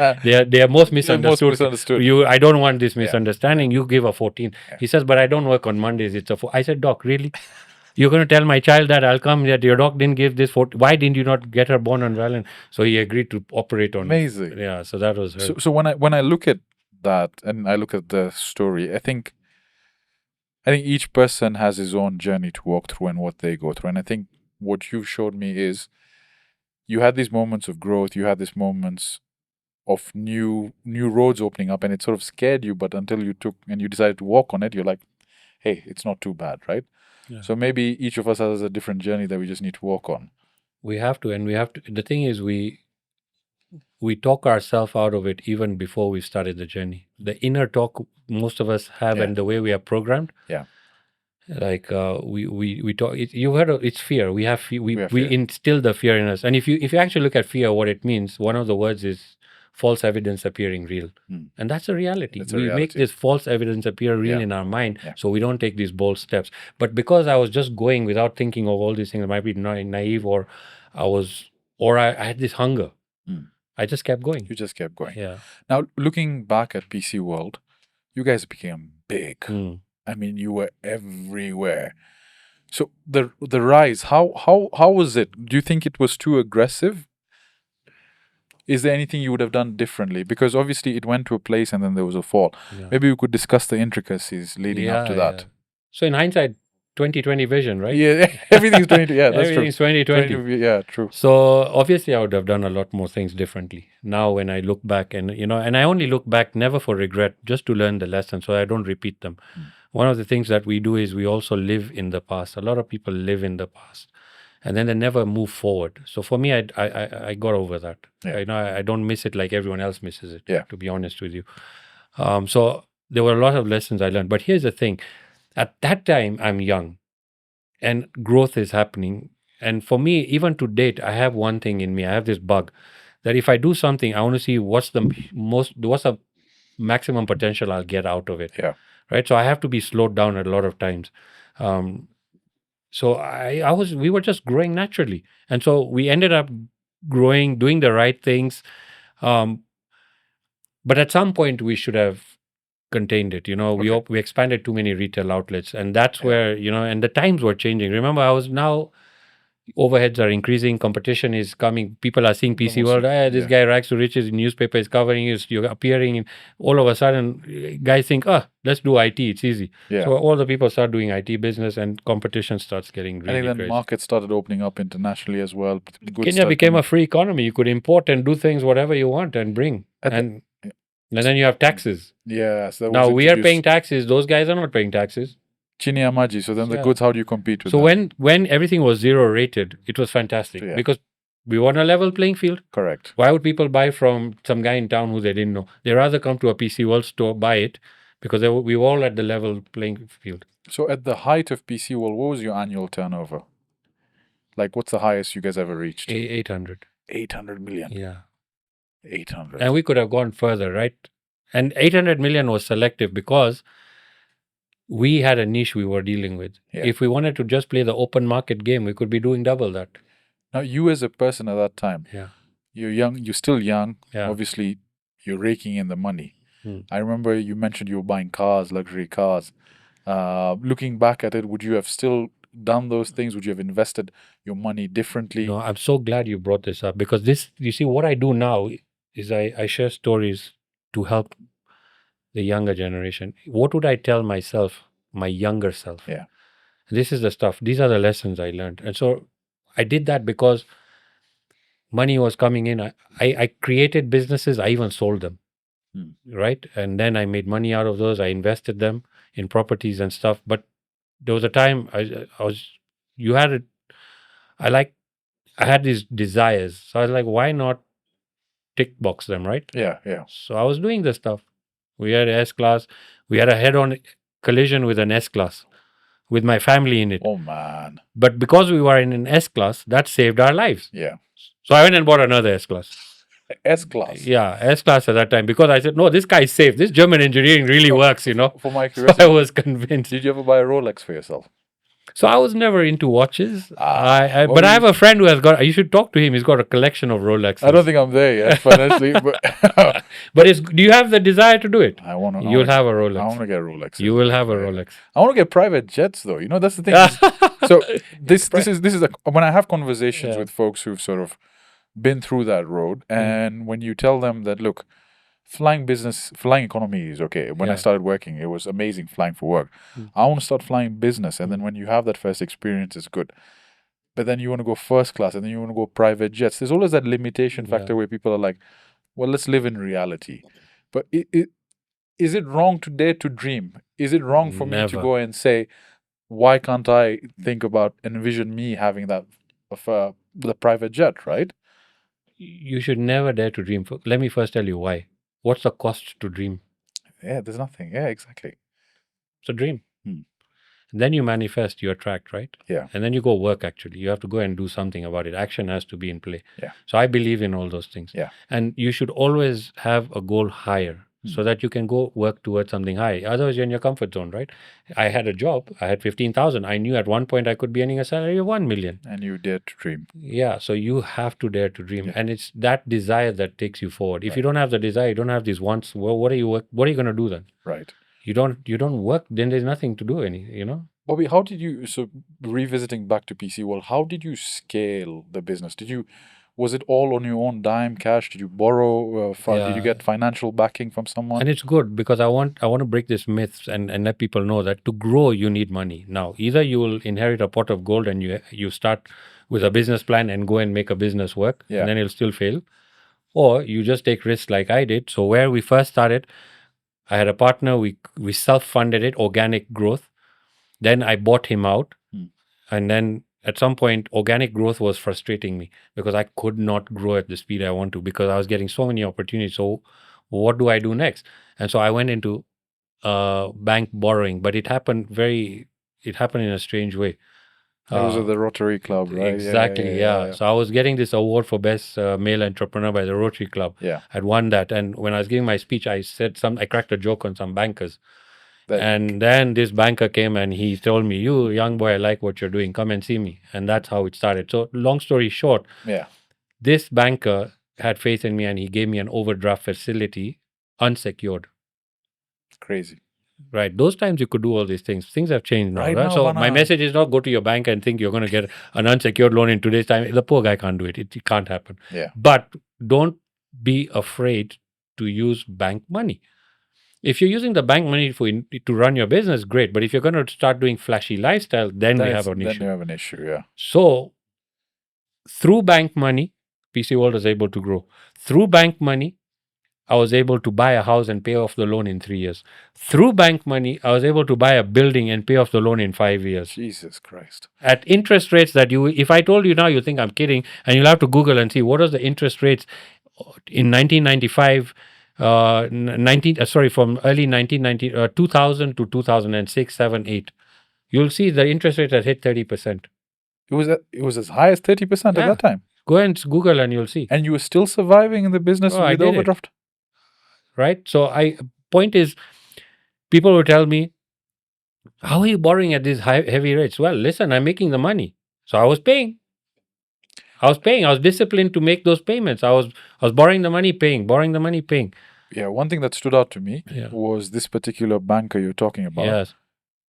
S2: They are most misunderstood. I don't want this misunderstanding. You give a 14th. Yeah. He says, but I don't work on Mondays. It's a 4. I said, doc, really? You're going to tell my child that I'll come, that your doc didn't give this 14. Why didn't you not get her born on Valentine? So he agreed to operate on
S1: Amazing.
S2: it. Yeah, so that was her.
S1: So when I look at that and I look at the story, I think each person has his own journey to walk through and what they go through. And I think what you've showed me is you had these moments of growth, you had these moments of new roads opening up, and it sort of scared you, but until you decided to walk on it, you're like, hey, it's not too bad, right? Yeah. So maybe each of us has a different journey that we just need to walk on.
S2: We have to, the thing is we talk ourselves out of it even before we started the journey. The inner talk most of us have,
S1: Yeah.
S2: and the way we are programmed.
S1: Yeah.
S2: Like we talk. You heard of, it's fear. We have
S1: We have
S2: we
S1: fear.
S2: instill the fear in us. And if you actually look at fear, what it means, one of the words is false evidence appearing real, and that's a reality.
S1: It's a
S2: We make
S1: reality.
S2: this false evidence appear real
S1: Yeah.
S2: in our mind,
S1: Yeah.
S2: so we don't take these bold steps. But because I was just going without thinking of all these things, I might be naive, or I had this hunger. I just kept going.
S1: You just kept going.
S2: Yeah.
S1: Now, looking back at PC World, you guys became big. I mean, you were everywhere. So the rise, how was it? Do you think it was too aggressive? Is there anything you would have done differently? Because obviously it went to a place and then there was a fall.
S2: Yeah.
S1: Maybe we could discuss the intricacies leading up to that.
S2: So in hindsight, 2020 vision, right?
S1: Yeah, everything's 20. Yeah, that's true.
S2: Everything's 2020.
S1: Yeah, true.
S2: So obviously I would have done a lot more things differently. Now when I look back, and and I only look back never for regret, just to learn the lesson so I don't repeat them. One of the things that we do is we also live in the past. A lot of people live in the past, and then they never move forward. So for me, I got over that.
S1: Yeah.
S2: I don't miss it like everyone else misses it.
S1: Yeah.
S2: To be honest with you, so there were a lot of lessons I learned. But here's the thing: at that time, I'm young, and growth is happening. And for me, even to date, I have one thing in me. I have this bug that if I do something, I want to see what's the maximum potential I'll get out of it.
S1: Yeah.
S2: Right. So I have to be slowed down a lot of times. So we were just growing naturally. And so we ended up growing, doing the right things. But at some point we should have contained it. We expanded too many retail outlets, and that's where, and the times were changing. Remember, now overheads are increasing, competition is coming, people are seeing PC World, this guy rags to riches, newspaper is covering it, you're appearing, and all of a sudden guys think, let's do IT, it's easy.
S1: Yeah.
S2: So all the people start doing IT business, and competition starts getting really
S1: I think then
S2: crazy.
S1: markets started opening up internationally as well.
S2: Kenya became a free economy. You could import and do things whatever you want and bring. And then you have taxes.
S1: Yeah. So
S2: now we are paying taxes. Those guys are not paying taxes.
S1: Chini Amaji. So then the goods, how do you compete with
S2: them?
S1: So
S2: when everything was zero rated, it was fantastic because we were on a level playing field.
S1: Correct.
S2: Why would people buy from some guy in town who they didn't know? They rather come to a PC World store, buy it, because we were all at the level playing field.
S1: So at the height of PC World, what was your annual turnover? Like, what's the highest you guys ever reached?
S2: 800.
S1: 800 million.
S2: Yeah.
S1: 800.
S2: And we could have gone further, right? And 800 million was selective because we had a niche we were dealing with.
S1: Yeah.
S2: If we wanted to just play the open market game, we could be doing double that.
S1: Now, you as a person at that time, you're young, you're still young.
S2: Yeah.
S1: Obviously, you're raking in the money. I remember you mentioned you were buying cars, luxury cars. Looking back at it, would you have still done those things? Would you have invested your money differently?
S2: No, I'm so glad you brought this up, because you see, what I do now is I share stories to help the younger generation. What would I tell myself, my younger self?
S1: Yeah.
S2: This is the stuff. These are the lessons I learned. And so I did that because money was coming in. I created businesses. I even sold them. Right. And then I made money out of those. I invested them in properties and stuff. But there was a time I had these desires. So I was like, why not tick box them, right?
S1: Yeah.
S2: So I was doing this stuff. We had S-Class. We had a head-on collision with an S-Class with my family in it.
S1: Oh, man.
S2: But because we were in an S-Class, that saved our lives.
S1: Yeah.
S2: So I went and bought another S-Class.
S1: S-Class?
S2: Yeah, S-Class at that time. Because I said, no, this guy is safe. This German engineering really works,
S1: For my curiosity.
S2: So I was convinced.
S1: Did you ever buy a Rolex for yourself?
S2: So I was never into watches. But I have a friend who has got, you should talk to him. He's got a collection of Rolexes.
S1: I don't think I'm there yet, financially.
S2: But do you have the desire to do it?
S1: I want to.
S2: You'll have a Rolex.
S1: I want to get a Rolex.
S2: You will have a Rolex.
S1: I want to get private jets, though. That's the thing. So this is when I have conversations with folks who've sort of been through that road, and when you tell them that, look, flying economy is okay. When I started working, it was amazing flying for work. I want to start flying business, and then when you have that first experience, it's good. But then you want to go first class, and then you want to go private jets. There's always that limitation factor where people are like, well, let's live in reality. But is it wrong to dare to dream? Is it wrong for me to go and say, why can't I think about, envision me having that of the private jet, right?
S2: you should never dare to dream. Let me first tell you why. What's the cost to dream?
S1: Yeah, there's nothing. Yeah, exactly.
S2: It's a dream.
S1: Hmm.
S2: Then you manifest, you attract, right?
S1: Yeah.
S2: And then you go work, actually. You have to go and do something about it. Action has to be in play.
S1: Yeah.
S2: So I believe in all those things.
S1: Yeah.
S2: And you should always have a goal higher so that you can go work towards something high. Otherwise, you're in your comfort zone, right? I had a job. I had 15,000. I knew at one point I could be earning a salary of 1 million.
S1: And you dare to dream.
S2: Yeah. So you have to dare to dream.
S1: Yeah.
S2: And it's that desire that takes you forward. If you don't have the desire, you don't have these wants, well, what are you going to do then?
S1: Right.
S2: You don't work, then there's nothing to do,
S1: Bobby, how did you, so revisiting back to PC World, how did you scale the business? Was it all on your own dime, cash? Did you borrow? Did you
S2: Yeah.
S1: get financial backing from someone?
S2: And it's good because I want to break this myths and let people know that to grow you need money. Now, either you will inherit a pot of gold and you start with a business plan and go and make a business work,
S1: Yeah.
S2: and then it'll still fail, or you just take risks like I did. So where we first started, I had a partner. We self-funded it, organic growth. Then I bought him out, and then at some point, organic growth was frustrating me because I could not grow at the speed I want to because I was getting so many opportunities. So what do I do next? And so I went into bank borrowing, but it happened in a strange way.
S1: It was at the Rotary Club, right?
S2: Exactly, yeah. So I was getting this award for best male entrepreneur by the Rotary Club.
S1: Yeah.
S2: I'd won that, and when I was giving my speech, I cracked a joke on some bankers.
S1: That-
S2: And then this banker came and he told me, "You young boy, I like what you're doing. Come and see me." And that's how it started. So long story short,
S1: Yeah.
S2: this banker had faith in me and he gave me an overdraft facility, unsecured.
S1: Crazy.
S2: Right. Those times you could do all these things. Things have changed now.
S1: Right
S2: Right?
S1: now,
S2: So
S1: Bana.
S2: my message is not go to your bank and think you're going to get an unsecured loan in today's time. The poor guy can't do it. It can't happen.
S1: Yeah.
S2: But don't be afraid to use bank money. If you're using the bank money to run your business, great. But if you're going to start doing flashy lifestyle, then we have an
S1: Then
S2: issue.
S1: you have an issue, yeah.
S2: So through bank money, PC World was able to grow. Through bank money, I was able to buy a house and pay off the loan in 3 years. Through bank money, I was able to buy a building and pay off the loan in 5 years.
S1: Jesus Christ.
S2: At interest rates that if I told you now, you think I'm kidding, and you'll have to Google and see what was the interest rates in 1995, from early 1990, 2000 to 2006, 7, 8. You'll see the interest rate had hit 30%.
S1: It was as high as 30% at
S2: Yeah.
S1: that time.
S2: Go and Google and you'll see.
S1: And you were still surviving in the business
S2: Oh, I
S1: with
S2: did it.
S1: overdraft?
S2: Right? So point is, people will tell me, how are you borrowing at these heavy rates? Well, listen, I'm making the money. So I was paying. I was disciplined to make those payments. I was borrowing the money, borrowing the money, paying.
S1: Yeah, one thing that stood out to me
S2: Yeah.
S1: was this particular banker you're talking about.
S2: Yes.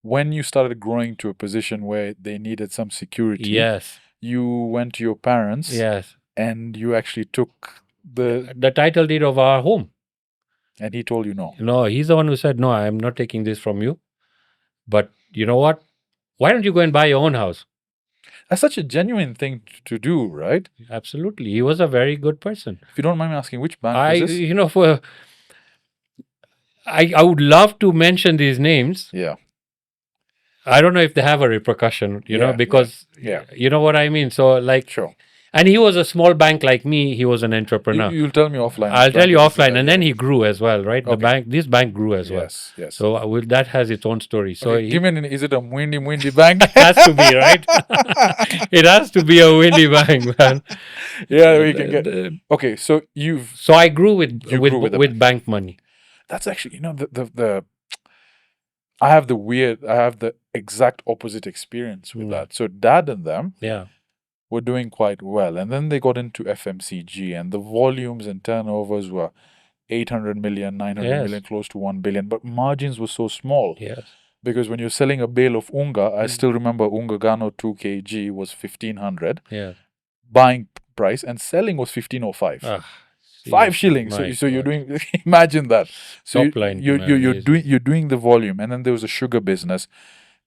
S1: When you started growing to a position where they needed some security,
S2: Yes.
S1: you went to your parents
S2: Yes.
S1: and you actually took
S2: The title deed of our home.
S1: and he told you no.
S2: No, he's the one who said, no, I'm not taking this from you. But you know what? Why don't you go and buy your own house?
S1: That's such a genuine thing to do, right?
S2: Absolutely. He was a very good person.
S1: If you don't mind me asking, which bank was this?
S2: I would love to mention these names.
S1: Yeah.
S2: I don't know if they have a repercussion, because
S1: yeah.
S2: you know what I mean. So
S1: Sure.
S2: and he was a small bank like me. He was an entrepreneur.
S1: You'll tell me offline.
S2: I'll tell you
S1: This is
S2: offline,
S1: that,
S2: and then he grew as well, right?
S1: Okay.
S2: This bank grew as well.
S1: Yes, yes.
S2: So that has its own story. So
S1: Okay, give me is it a Mwindi bank?
S2: it has to be, right? It has to be a windy bank, man.
S1: Yeah, we can get. Okay, so
S2: So I grew with
S1: the
S2: bank money.
S1: That's actually, the I have the exact opposite experience with that. So dad and them were doing quite well. And then they got into FMCG and the volumes and turnovers were 800 million, 900 million, close to 1 billion. But margins were so small.
S2: Yes.
S1: Because when you're selling a bale of unga, I still remember unga Gano 2 kg was 1500.
S2: Yeah.
S1: Buying price and selling was 1505. 5 shillings. So you're doing, imagine that. So you're doing the volume, and then there was a sugar business,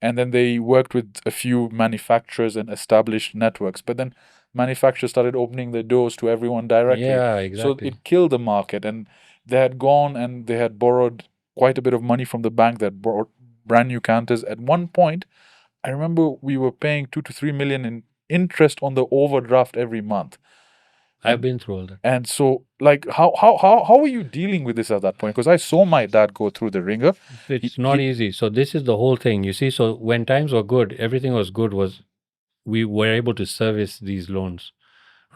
S1: and then they worked with a few manufacturers and established networks. But then manufacturers started opening their doors to everyone directly.
S2: Yeah, exactly.
S1: So it killed the market, and they had gone and they had borrowed quite a bit of money from the bank that bought brand new counters. At one point, I remember we were paying 2 to 3 million in interest on the overdraft every month.
S2: I've been through all that.
S1: And so, like, how were you dealing with this at that point? Because I saw my dad go through the ringer.
S2: It's not easy. So this is the whole thing. You see, so when times were good, everything was good, was we were able to service these loans,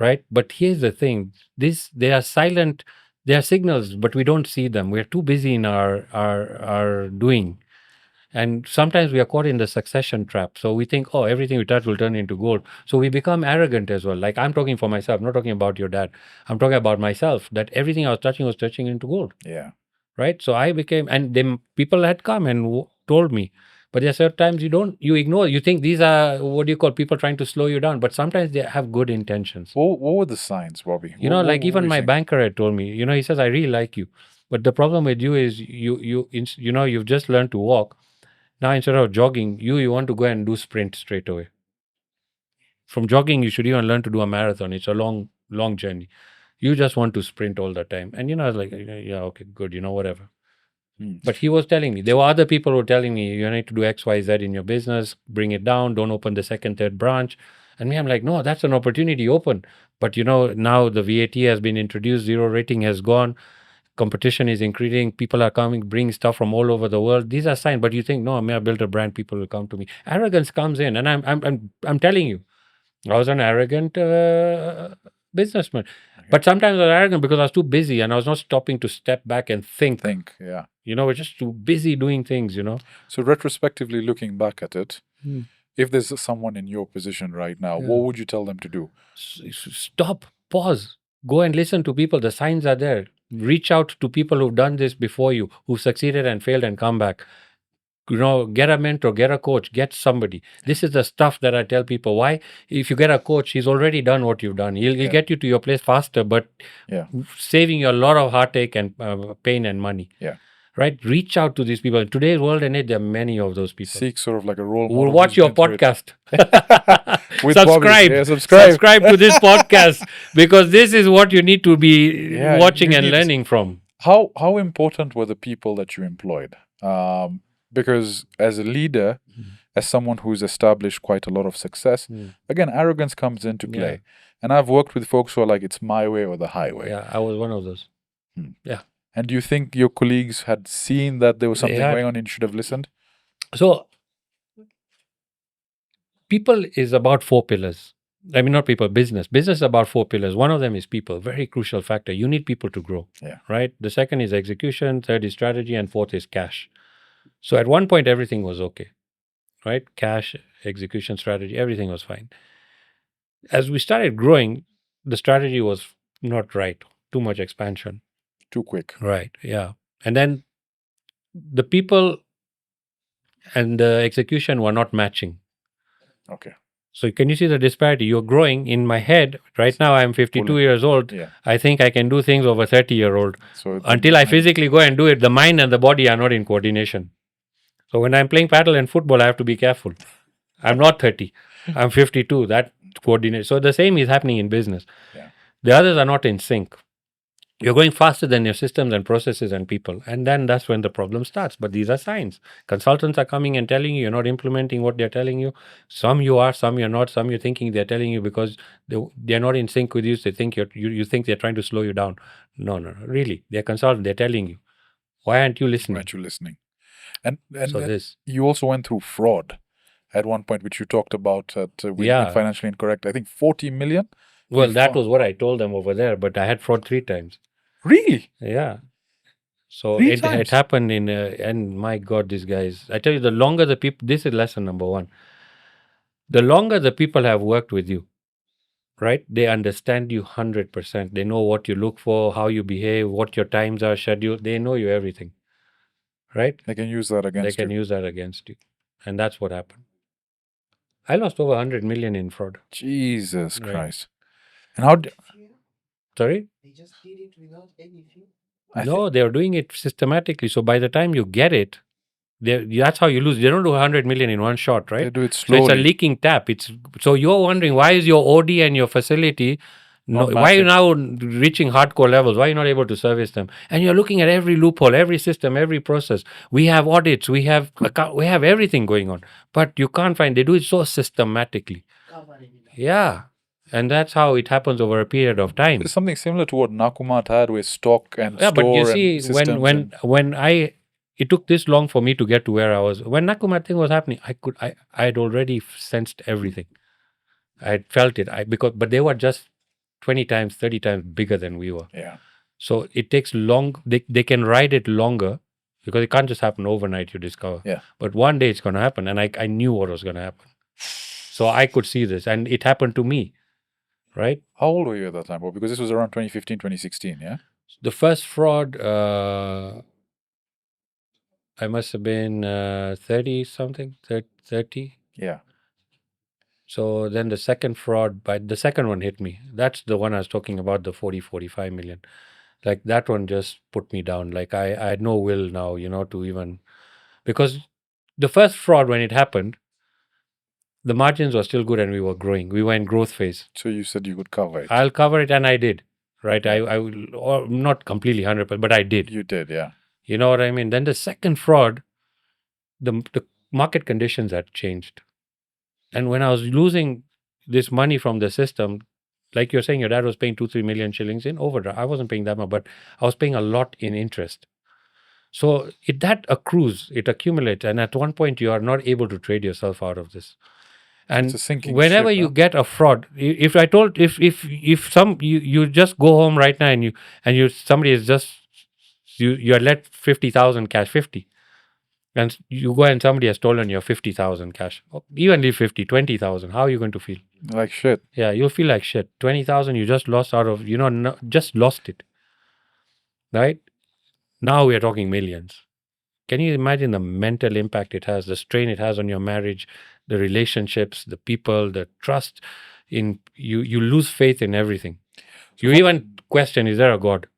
S2: right? But here's the thing: they are silent, they are signals, but we don't see them. We're too busy in our doing. And sometimes we are caught in the succession trap. So we think, oh, everything we touch will turn into gold. So we become arrogant as well. Like I'm talking for myself, I'm not talking about your dad. I'm talking about myself, that everything I was touching into gold.
S1: Yeah.
S2: Right. So I became, and then people had come and told me. But there are certain times you ignore, you think these are, what do you call, people trying to slow you down. But sometimes they have good intentions.
S1: What were the signs, Bobby?
S2: Like
S1: what
S2: even
S1: were you
S2: my
S1: saying?
S2: banker had told me, he says, I really like you. But the problem with you is you've just learned to walk. Now, instead of jogging, you want to go and do sprint straight away. From jogging, you should even learn to do a marathon. It's a long, long journey. You just want to sprint all the time. And, I was like, yeah, okay, good, whatever. But he was telling me, there were other people who were telling me, you need to do X, Y, Z in your business, bring it down, don't open the second, third branch. And me, I'm like, no, that's an opportunity, open. But, now the VAT has been introduced, zero rating has gone. Competition is increasing. People are coming, bringing stuff from all over the world. These are signs. But you think, no, I may have built a brand. People will come to me. Arrogance comes in, and I'm telling you, I was an arrogant businessman.
S1: Okay.
S2: But sometimes I was arrogant because I was too busy, and I was not stopping to step back and think.
S1: Yeah.
S2: We're just too busy doing things.
S1: So retrospectively looking back at it, if there's someone in your position right now, what would you tell them to do?
S2: Stop, pause, go and listen to people. The signs are there. Reach out to people who've done this before you, who've succeeded and failed and come back. Get a mentor, get a coach, get somebody. This is the stuff that I tell people. Why? If you get a coach, he's already done what you've done. He'll get you to your place faster, but saving you a lot of heartache and pain and money.
S1: Yeah.
S2: Right? Reach out to these people. In today's world and age, there are many of those people.
S1: Seek sort of like a role
S2: We'll
S1: model.
S2: watch your podcast.
S1: Subscribe. Yeah,
S2: subscribe to this podcast, because this is what you need to be watching and learning from.
S1: How important were the people that you employed? Because as a leader, as someone who's established quite a lot of success, again, arrogance comes into play. And I've worked with folks who are like, it's my way or the highway.
S2: Yeah, I was one of those. Yeah.
S1: And do you think your colleagues had seen that there was something going on and should have listened?
S2: So, people is about 4 pillars. I mean, not people, business. Business is about 4 pillars. One of them is people, very crucial factor. You need people to grow, right? The second is execution, third is strategy, and fourth is cash. So at one point, everything was okay, right? Cash, execution, strategy, everything was fine. As we started growing, the strategy was not right. Too much expansion.
S1: Too quick.
S2: Right, yeah. And then the people and the execution were not matching.
S1: Okay.
S2: So can you see the disparity? You're growing. In my head, right now I'm 52 years old.
S1: Yeah.
S2: I think I can do things over 30-year-old.
S1: So
S2: until I physically go and do it, the mind and the body are not in coordination. So when I'm playing paddle and football, I have to be careful. I'm not 30. I'm 52. That coordinate. So the same is happening in business.
S1: Yeah.
S2: The others are not in sync. You're going faster than your systems and processes and people. And then that's when the problem starts. But these are signs. Consultants are coming and telling you you're not implementing what they're telling you. Some you are, some you're not. Some you're thinking they're telling you because they're not in sync with you. So they think you think they're trying to slow you down. No. Really. They're consultants. They're telling you. Why aren't you listening?
S1: Why aren't you listening? And
S2: so this.
S1: You also went through fraud at one point, which you talked about at Financially Incorrect. I think 40 million.
S2: Well, that was what I told them over there, but I had fraud 3 times.
S1: Really?
S2: Yeah. So it happened in, and my God, these guys, I tell you, the longer the people, this is lesson number 1. The longer the people have worked with you, right? They understand you 100%. They know what you look for, how you behave, what your times are scheduled. They know you everything, right?
S1: They can use that against
S2: you. And that's what happened. I lost over 100 million in fraud.
S1: Jesus Christ. And how...
S2: Sorry?
S4: They just did it without any fee?
S2: No, they're doing it systematically. So by the time you get it, that's how you lose. They don't do 100 million in one shot, right?
S1: They do it slowly.
S2: So it's a leaking tap. So you're wondering, why is your OD and your facility, why are you now reaching hardcore levels? Why are you not able to service them? And you're looking at every loophole, every system, every process. We have audits, we have everything going on. But you can't find, they do it so systematically. Yeah. And that's how it happens over a period of time.
S1: It's something similar to what Nakumat had with stock and
S2: Yeah, but you
S1: store
S2: see,
S1: and systems.
S2: when it took this long for me to get to where I was. When Nakuma thing was happening, I had already sensed everything. I had felt it. But they were just 20 times, 30 times bigger than we were.
S1: Yeah.
S2: So it takes long. They can ride it longer because it can't just happen overnight. You discover.
S1: Yeah.
S2: But one day it's going to happen, and I knew what was going to happen. So I could see this, and it happened to me. Right.
S1: How old were you at that time, Bob? Because this was around 2015, 2016, yeah?
S2: The first fraud, I must have been 30 something, 30.
S1: Yeah.
S2: So then the second fraud, but the second one hit me. That's the one I was talking about, the 40, 45 million. Like that one just put me down. Like I had no will now, to even, because the first fraud, when it happened, the margins were still good and we were growing. We were in growth phase.
S1: So you said you could cover it.
S2: I'll cover it, and I did. Right. I will, or not completely 100%, but I did.
S1: You did, yeah.
S2: You know what I mean? Then the second fraud, the market conditions had changed. And when I was losing this money from the system, like you're saying, your dad was paying 2-3 million shillings in overdraft. I wasn't paying that much, but I was paying a lot in interest. So that accrues, it accumulates, and at one point you are not able to trade yourself out of this. And
S1: It's a sinking
S2: whenever
S1: ship,
S2: you
S1: huh?
S2: get a fraud, if some you just go home right now and somebody is just you're let 50,000 cash 50. And you go and somebody has stolen your 50,000 cash. Even leave 50, 20,000. How are you going to feel?
S1: Like shit.
S2: Yeah, you'll feel like shit. 20,000 you just lost out of, just lost it. Right? Now we are talking millions. Can you imagine the mental impact it has, the strain it has on your marriage, the relationships, the people, the trust in you? You lose faith in everything. You even question, is there a God?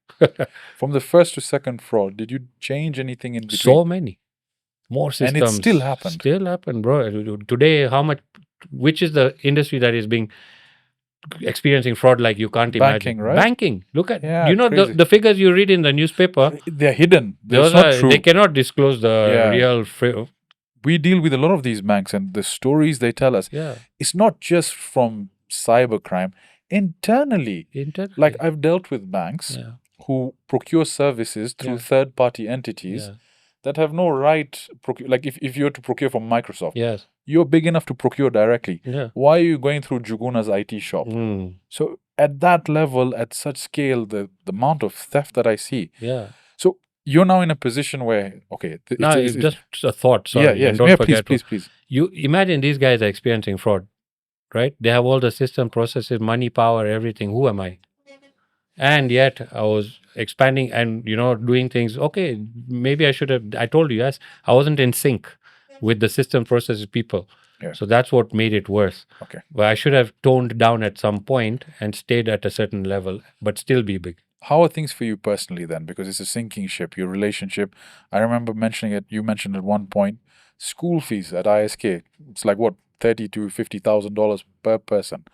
S1: From the first to second fraud, did you change anything in between?
S2: So many. More
S1: And it
S2: systems.
S1: still happened.
S2: Still happened, bro. Today, which is the industry that is being experiencing fraud like you can't
S1: Banking,
S2: imagine?
S1: right?
S2: Banking. Look at,
S1: Yeah, crazy.
S2: the figures you read in the newspaper,
S1: They're hidden.
S2: those
S1: It's not
S2: are,
S1: true.
S2: they cannot disclose the
S1: Yeah.
S2: real.
S1: We deal with a lot of these banks, and the stories they tell us,
S2: Yeah.
S1: it's not just from cybercrime. Internally, like I've dealt with banks
S2: Yeah.
S1: who procure services through
S2: Yeah.
S1: third-party entities
S2: Yeah.
S1: that have no right. Like if you were to procure from Microsoft,
S2: Yes.
S1: you're big enough to procure directly.
S2: Yeah.
S1: Why are you going through Juguna's IT shop?
S2: Mm.
S1: So at that level, at such scale, the amount of theft that I see.
S2: Yeah.
S1: So you're now in a position where, okay,
S2: Now, it's just a thought. Sorry.
S1: yeah, yes,
S2: And don't
S1: yeah,
S2: forget.
S1: please.
S2: You imagine these guys are experiencing fraud, right? They have all the system processes, money, power, everything. Who am I? And yet I was expanding and, doing things. Okay, maybe I should have, I told you, yes, I wasn't in sync with the system processes people.
S1: Yeah.
S2: So that's what made it worse.
S1: Okay.
S2: But I should have toned down at some point and stayed at a certain level, but still be big.
S1: How are things for you personally then? Because it's a sinking ship, your relationship. I remember mentioning it, you mentioned at one point, school fees at ISK. It's like what, $30,000 to $50,000 per person.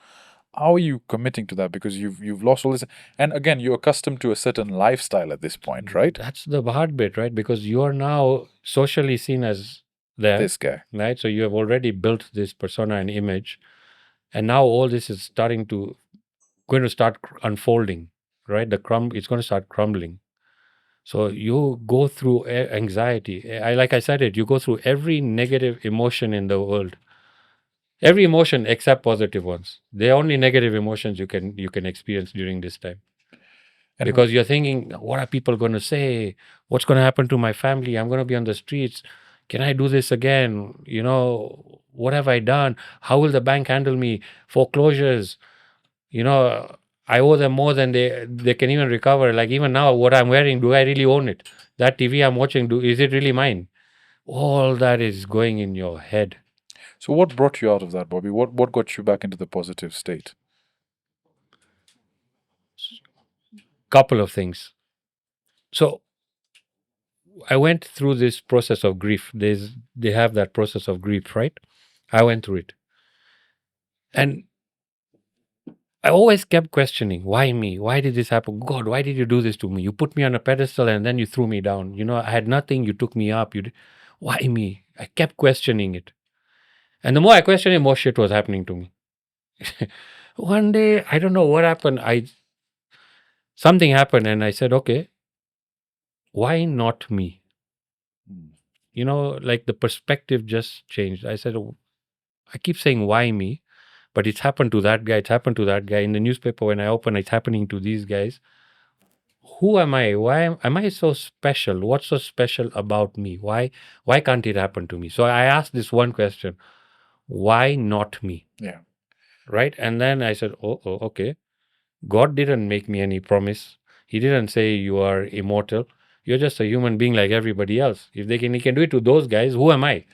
S1: How are you committing to that? Because you've lost all this. And again, you're accustomed to a certain lifestyle at this point, right?
S2: That's the hard bit, right? Because you are now socially seen as
S1: This guy.
S2: right? So you have already built this persona and image, and now all this is going to start unfolding, right? It's going to start crumbling. So you go through anxiety. Like I said it, you go through every negative emotion in the world. Every emotion except positive ones. They're only negative emotions you can experience during this time.
S1: And
S2: Because you're thinking, what are people going to say? What's going to happen to my family? I'm going to be on the streets. Can I do this again? What have I done? How will the bank handle me? Foreclosures. I owe them more than they can even recover. Like even now, what I'm wearing, do I really own it? That TV I'm watching, is it really mine? All that is going in your head.
S1: So what brought you out of that, Bobby? What got you back into the positive state?
S2: Couple of things. So I went through this process of grief. They have that process of grief, right? I went through it. And I always kept questioning, why me? Why did this happen? God, why did you do this to me? You put me on a pedestal and then you threw me down. I had nothing. You took me up. Why me? I kept questioning it. And the more I questioned it, more shit was happening to me. One day, I don't know what happened. Something happened, and I said, okay, why not me?
S1: Mm.
S2: You know, like the perspective just changed. I said, "Oh," I keep saying, why me? But it's happened to that guy. It's happened to that guy. In the newspaper, when I open, it's happening to these guys. Who am I? Why am I so special? What's so special about me? Why can't it happen to me? So I asked this one question: why not me?
S1: Yeah.
S2: Right? And then I said, okay. God didn't make me any promise. He didn't say you are immortal. You're just a human being like everybody else. If he can do it to those guys, who am I?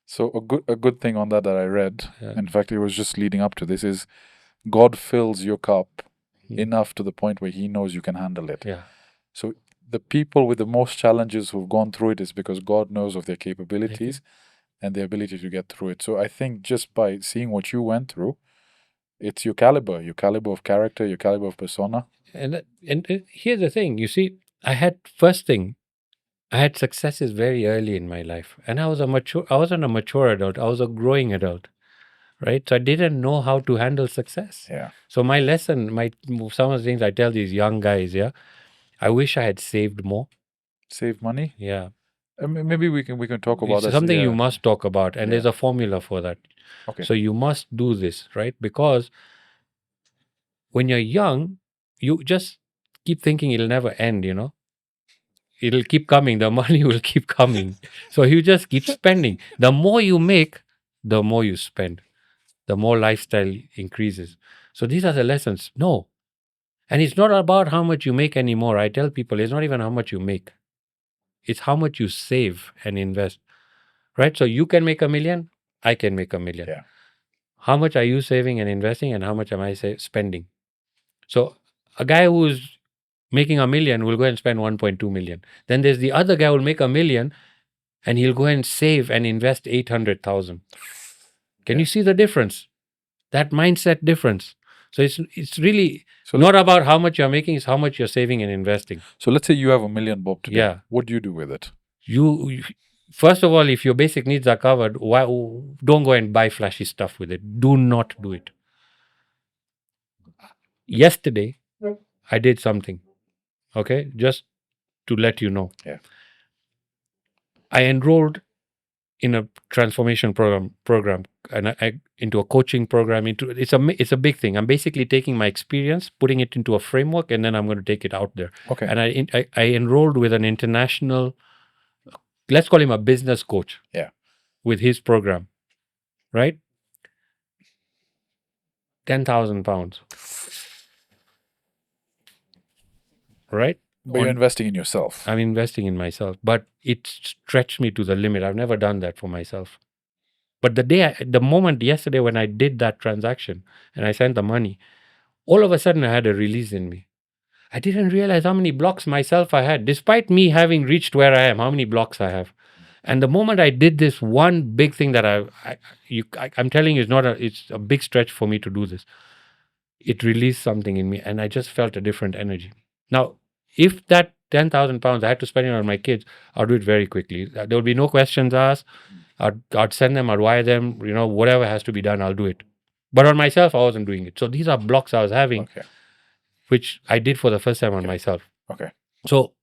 S1: So a good thing on that I read,
S2: Yeah.
S1: in fact, it was just leading up to this, is God fills your cup
S2: Mm.
S1: enough to the point where He knows you can handle it.
S2: Yeah.
S1: So the people with the most challenges who've gone through it is because God knows of their capabilities and their ability to get through it. So I think just by seeing what you went through, it's your caliber of character, your caliber of persona.
S2: And here's the thing. You see, I had successes very early in my life, and I wasn't a mature adult. I was a growing adult, right? So I didn't know how to handle success.
S1: Yeah.
S2: So some of the things I tell these young guys, yeah, I wish I had saved more.
S1: Save money.
S2: Yeah.
S1: Maybe we can talk about
S2: It's
S1: that.
S2: something you
S1: Yeah.
S2: must talk about, and there's
S1: Yeah.
S2: a formula for that.
S1: Okay.
S2: So you must do this, right? Because when you're young, you just keep thinking it'll never end, you know? It'll keep coming, the money will keep coming. So you just keep spending. The more you make, the more you spend, the more lifestyle increases. So these are the lessons. No. And it's not about how much you make anymore. I tell people it's not even how much you make, it's how much you save and invest, right? So you can make $1 million, I can make $1 million.
S1: Yeah.
S2: How much are you saving and investing, and how much am I spending? So a guy who's making $1 million will go and spend 1.2 million. Then there's the other guy who will make $1 million and he'll go and save and invest 800,000. Can you see the difference? That mindset difference. So it's really not about how much you're making, it's how much you're saving and investing.
S1: So let's say you have $1 million, Bob, today.
S2: Yeah.
S1: What do you do with it?
S2: You first of all, if your basic needs are covered, don't go and buy flashy stuff with it. Do not do it. Yesterday, I did something. Okay, just to let you know.
S1: Yeah.
S2: I enrolled in a transformation program, and I into a coaching program. It's a big thing. I'm basically taking my experience, putting it into a framework, and then I'm going to take it out there.
S1: Okay.
S2: And I enrolled with an international, let's call him a business coach.
S1: Yeah.
S2: With his program, right? £10,000. Right?
S1: But you're investing in yourself.
S2: I'm investing in myself, but it stretched me to the limit. I've never done that for myself. But the moment yesterday when I did that transaction and I sent the money, all of a sudden I had a release in me. I didn't realize how many blocks myself I had, despite me having reached where I am, how many blocks I have. And the moment I did this one big thing that I'm telling you, it's a big stretch for me to do this. It released something in me, and I just felt a different energy. Now, if that £10,000 I had to spend it on my kids, I'll do it very quickly. There will be no questions asked. I'd send them, I'd wire them, whatever has to be done, I'll do it. But on myself, I wasn't doing it. So these are blocks I was having, which I did for the first time on myself.
S1: Okay.
S2: So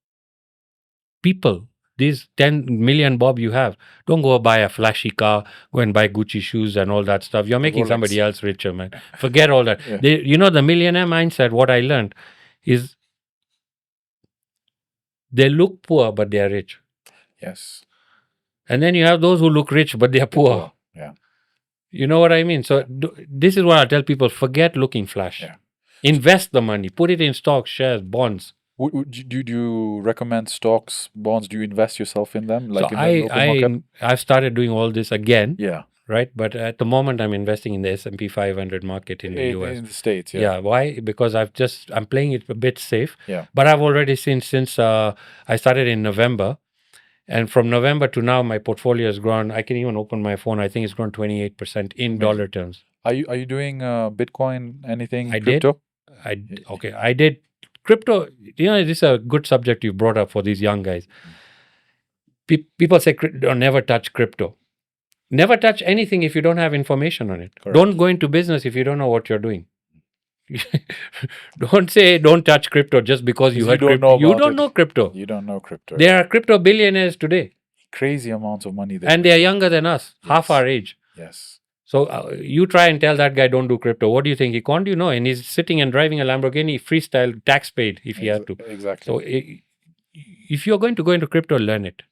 S2: people, these 10 million bob you have, don't go buy a flashy car, go and buy Gucci shoes and all that stuff. You're making somebody else richer, man. Forget all that.
S1: Yeah.
S2: The millionaire mindset, what I learned is they look poor, but they are rich.
S1: Yes.
S2: And then you have those who look rich, but they are poor.
S1: Yeah.
S2: You know what I mean? So this is what I tell people, forget looking flash.
S1: Yeah.
S2: Invest the money, put it in stocks, shares, bonds.
S1: Do you recommend stocks, bonds? Do you invest yourself in them? Like
S2: So
S1: in the local market?
S2: I've started doing all this again.
S1: Yeah.
S2: Right. But at the moment, I'm investing in the S&P 500 market in the US.
S1: In the States, yeah.
S2: Yeah. Why? Because I'm playing it a bit safe.
S1: Yeah.
S2: But I've already seen since I started in November. And from November to now, my portfolio has grown. I can even open my phone. I think it's grown 28% in dollar terms.
S1: Are you doing Bitcoin, anything,
S2: I
S1: crypto?
S2: I did crypto. This is a good subject you brought up for these young guys. People say never touch crypto. Never touch anything if you don't have information on it.
S1: Correct.
S2: Don't go into business if you don't know what you're doing. don't touch crypto just because you
S1: You
S2: heard
S1: don't
S2: crypto.
S1: know
S2: You
S1: about
S2: don't
S1: it.
S2: know crypto.
S1: You don't know crypto.
S2: There are crypto billionaires today,
S1: Crazy amounts of money.
S2: and they are younger than us, half
S1: Yes.
S2: our age.
S1: Yes.
S2: So you try and tell that guy don't do crypto. What do you think he can't? You know, and he's sitting and driving a Lamborghini, freestyle, tax paid if he had to.
S1: Exactly.
S2: So if you're going to go into crypto, learn it.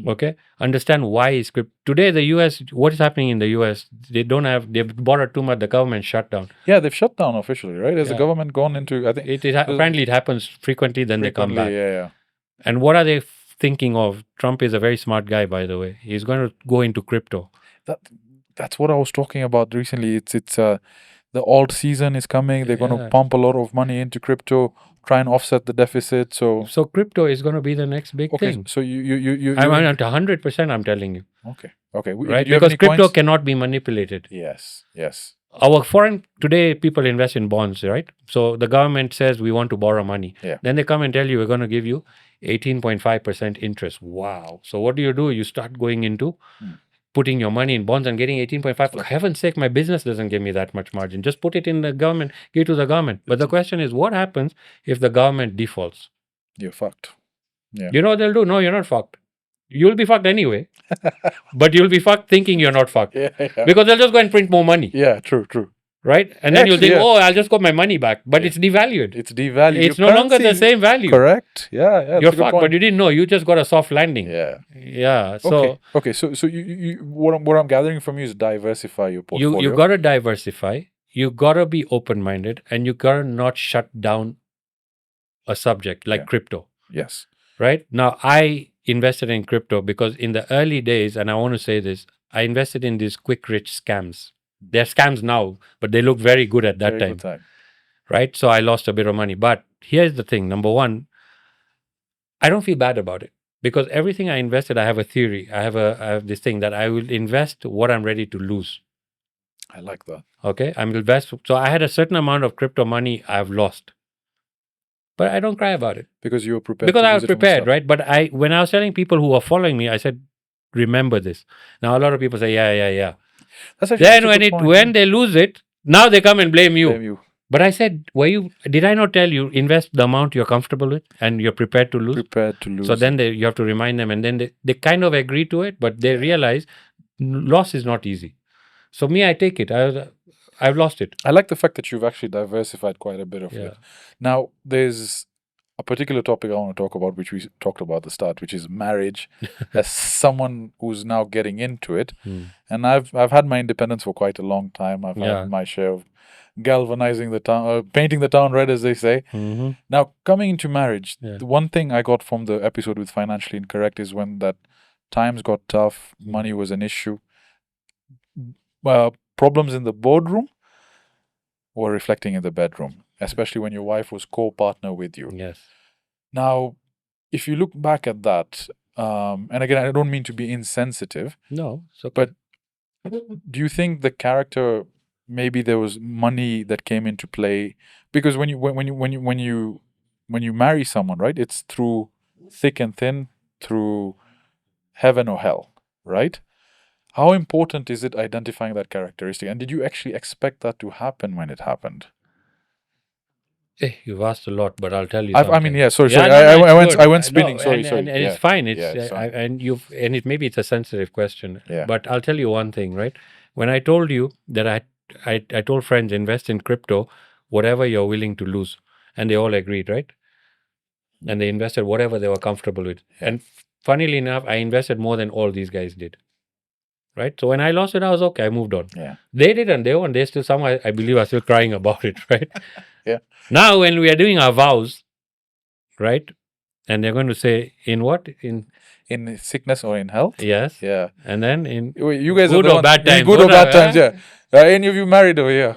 S2: Okay, understand why is crypto today. The US, what is happening in the US? They don't have. They've borrowed too much. The government shut down.
S1: Yeah, they've shut down officially, right? Has the
S2: Yeah.
S1: government gone into? I think
S2: Apparently it happens frequently. Then they come
S1: frequently.
S2: back.
S1: Yeah.
S2: And what are they thinking of? Trump is a very smart guy, by the way. He's going to go into crypto.
S1: That's what I was talking about recently. It's the alt season is coming. They're going to
S2: Yeah.
S1: pump a lot of money into crypto, try and offset the deficit. So
S2: Crypto is going to be the next big
S1: okay,
S2: thing.
S1: so you
S2: I'm at 100%. I'm telling you,
S1: okay.
S2: right?
S1: Do you have
S2: Because
S1: any
S2: crypto
S1: coins?
S2: cannot be manipulated.
S1: Yes.
S2: Our foreign today, people invest in bonds, right? So the government says we want to borrow money.
S1: Yeah.
S2: Then they come and tell you we're going to give you 18.5% interest. Wow. So what do? You start going into putting your money in bonds and getting 18.5. For heaven's sake, my business doesn't give me that much margin. Just put it in the government, give it to the government. But the question is, what happens if the government defaults?
S1: You're fucked. Yeah.
S2: You know what they'll do? No, you're not fucked. You'll be fucked anyway. But you'll be fucked thinking you're not fucked.
S1: Yeah.
S2: Because they'll just go and print more money.
S1: Yeah. True.
S2: Right? And then you'll
S1: Actually,
S2: think,
S1: yeah.
S2: oh, I'll just got my money back. But it's devalued.
S1: It's devalued.
S2: It's
S1: Your
S2: no longer the
S1: currency-
S2: same value.
S1: Correct. Yeah. That's
S2: You're
S1: a good
S2: fucked,
S1: point.
S2: but you didn't know. You just got a soft landing.
S1: Yeah.
S2: Yeah. So
S1: Okay. So you what I'm gathering from you is diversify your portfolio.
S2: you got to diversify. You got to be open-minded, and you got to not shut down a subject like crypto.
S1: Yes.
S2: Right? Now, I invested in crypto because in the early days, and I want to say this, I invested in these quick rich scams. They're scams now, but they look very good at that
S1: Very
S2: time.
S1: good time.
S2: Right? So I lost a bit of money. But here's the thing. Number one, I don't feel bad about it because everything I invested, I have a theory. I have this thing that I will invest what I'm ready to lose.
S1: I like that.
S2: Okay? I'm invest. So I had a certain amount of crypto money I've lost. But I don't cry about it.
S1: Because you were prepared.
S2: Because
S1: to
S2: I
S1: use
S2: was
S1: it from the
S2: prepared,
S1: start.
S2: right? But when I was telling people who were following me, I said, remember this. Now a lot of people say, yeah.
S1: That's actually
S2: Then
S1: such a good point.
S2: when they lose it, now they come and blame you.
S1: Blame you.
S2: But I said, did I not tell you invest the amount you're comfortable with and you're prepared to lose?
S1: Prepared to lose.
S2: So then you have to remind them, and then they kind of agree to it, but they realize loss is not easy. So me, I take it. I've lost it.
S1: I like the fact that you've actually diversified quite a bit of it. Now, there's a particular topic I want to talk about, which we talked about at the start, which is marriage. As someone who's now getting into it, and I've had my independence for quite a long time. I've had my share of galvanizing the town, painting the town red, as they say.
S2: Mm-hmm.
S1: Now, coming into marriage,
S2: Yeah.
S1: the one thing I got from the episode with Financially Incorrect is when that times got tough, money was an issue. Problems in the boardroom were reflecting in the bedroom, especially when your wife was co-partner with you.
S2: Yes.
S1: Now, if you look back at that, and again, I don't mean to be insensitive,
S2: No. So,
S1: but do you think the character, maybe there was money that came into play? Because when you marry someone, right, it's through thick and thin, through heaven or hell, right? How important is it identifying that characteristic? And did you actually expect that to happen when it happened?
S2: you've asked a lot, but I'll tell you.
S1: I mean, yeah. Sorry.
S2: Yeah,
S1: I went
S2: it's
S1: spinning.
S2: good.
S1: Sorry.
S2: And
S1: Yeah.
S2: it's fine. It's
S1: Yeah, sorry.
S2: maybe it's a sensitive question.
S1: Yeah.
S2: But I'll tell you one thing, right? When I told you that I told friends invest in crypto, whatever you're willing to lose, and they all agreed, right? And they invested whatever they were comfortable with. And funnily enough, I invested more than all these guys did. Right? So when I lost it, I was okay. I moved on.
S1: Yeah.
S2: They didn't. They won. They still, some I believe are still crying about it, right?
S1: Yeah.
S2: Now when we are doing our vows, right? And they're going to say, in what? In
S1: sickness or in health?
S2: yes.
S1: Yeah.
S2: And then in
S1: You guys
S2: good
S1: are the
S2: or bad
S1: in
S2: times.
S1: good or bad
S2: Whatever,
S1: times, yeah. Any of you married over here?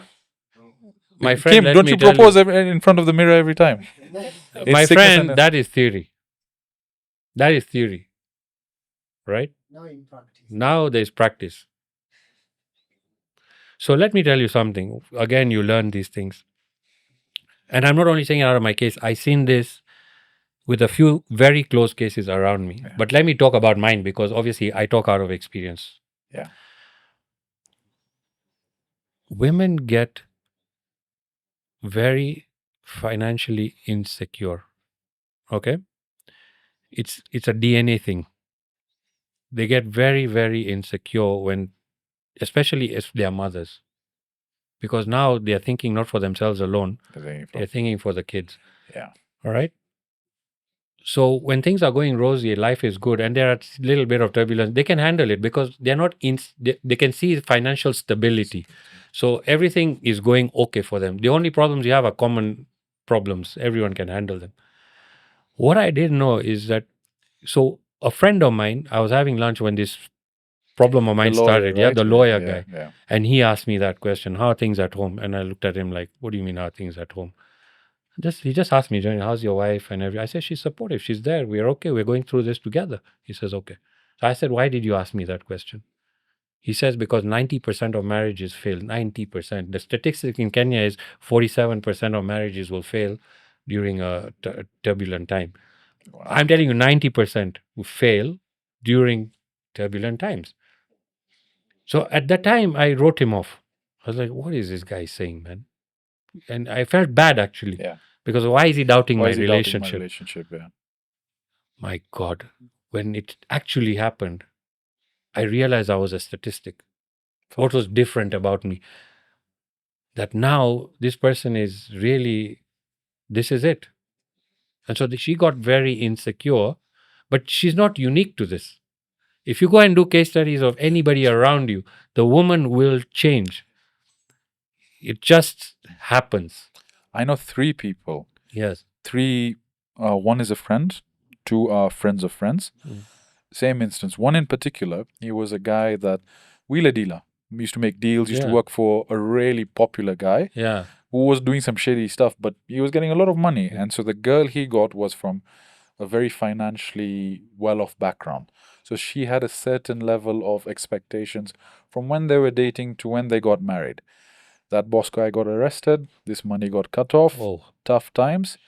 S2: my friend,
S1: Kim,
S2: let
S1: don't
S2: me
S1: you
S2: tell
S1: propose in front of the mirror every time? It's
S2: my
S1: sickness
S2: friend,
S1: and-
S2: that is theory. That is theory. Right?
S4: Now in practice.
S2: Now there's practice. So let me tell you something. Again, you learn these things. And I'm not only saying it out of my case, I've seen this with a few very close cases around me.
S1: Yeah.
S2: But let me talk about mine because obviously I talk out of experience.
S1: Yeah.
S2: Women get very financially insecure. Okay, it's a DNA thing. They get very, very insecure when, especially if they are mothers, because now they are thinking not for themselves alone, they're thinking for the kids.
S1: Yeah.
S2: All right. So when things are going rosy, life is good, and there are a little bit of turbulence, they can handle it because they're not in. They can see financial stability, so everything is going okay for them. The only problems you have are common problems. Everyone can handle them. What I didn't know is that, so a friend of mine, I was having lunch when this problem of
S1: The
S2: mine
S1: lawyer,
S2: started. Yeah,
S1: right?
S2: the lawyer
S1: Yeah,
S2: guy,
S1: yeah.
S2: and he asked me that question: "How are things at home?" And I looked at him like, "What do you mean, how are things at home?" He just asked me, "Johnny, how's your wife and everything?" I said, "She's supportive. She's there. We're okay. We're going through this together." He says, "Okay." So I said, "Why did you ask me that question?" He says, "Because 90% of marriages fail. 90%. The statistic in Kenya is 47% of marriages will fail during a turbulent time.
S1: Wow.
S2: I'm telling you, 90% will fail during turbulent times." So at that time, I wrote him off. I was like, "What is this guy saying, man?" And I felt bad actually.
S1: Yeah.
S2: Because why is he doubting
S1: Why
S2: my
S1: is he doubting my
S2: relationship?
S1: relationship? Yeah.
S2: My God, when it actually happened, I realized I was a statistic. What was different about me? That now this person is really, this is it. And so she got very insecure, but she's not unique to this. If you go and do case studies of anybody around you, the woman will change. It just happens.
S1: I know 3 people.
S2: Yes.
S1: 3, one is a friend, 2 are friends of friends.
S2: Mm.
S1: Same instance. One in particular, he was a guy that wheeler dealer. He used to make deals, used to
S2: Yeah.
S1: work for a really popular guy
S2: Yeah.
S1: who was doing some shady stuff, but he was getting a lot of money.
S2: Yeah.
S1: And so the girl he got was from a very financially well-off background. So she had a certain level of expectations from when they were dating to when they got married. That boss guy got arrested, this money got cut off,
S2: Oh,
S1: tough times.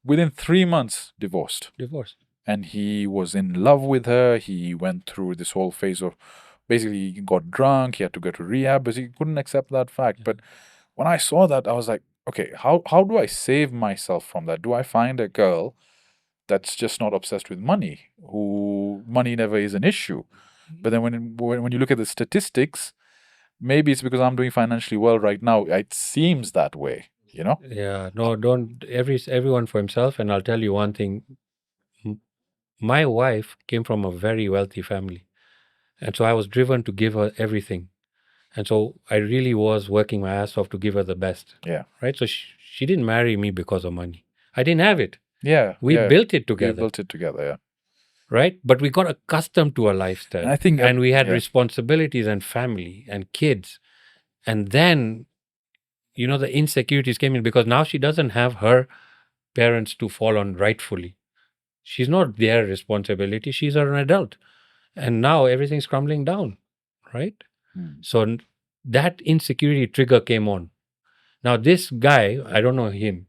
S1: Within 3 months, divorced.
S2: divorce.
S1: And he was in love with her. He went through this whole phase of basically he got drunk, he had to go to rehab, but he couldn't accept that fact. But when I saw that, I was like, okay, how do I save myself from that? Do I find a girl that's just not obsessed with money, who money never is an issue? But then when you look at the statistics, maybe it's because I'm doing financially well right now. It seems that way, you know?
S2: Yeah, no, don't everyone for himself. And I'll tell you one thing. My wife came from a very wealthy family, and so I was driven to give her everything. And so I really was working my ass off to give her the best.
S1: Yeah.
S2: Right. So she didn't marry me because of money. I didn't have it.
S1: Yeah.
S2: We
S1: yeah.
S2: built it
S1: We
S2: together.
S1: built it together, yeah.
S2: Right. But we got accustomed to a lifestyle.
S1: And I think
S2: and we had
S1: yeah.
S2: responsibilities and family and kids. And then, the insecurities came in because now she doesn't have her parents to fall on rightfully. She's not their responsibility. She's an adult. And now everything's crumbling down. Right. So that insecurity trigger came on. Now, this guy, I don't know him.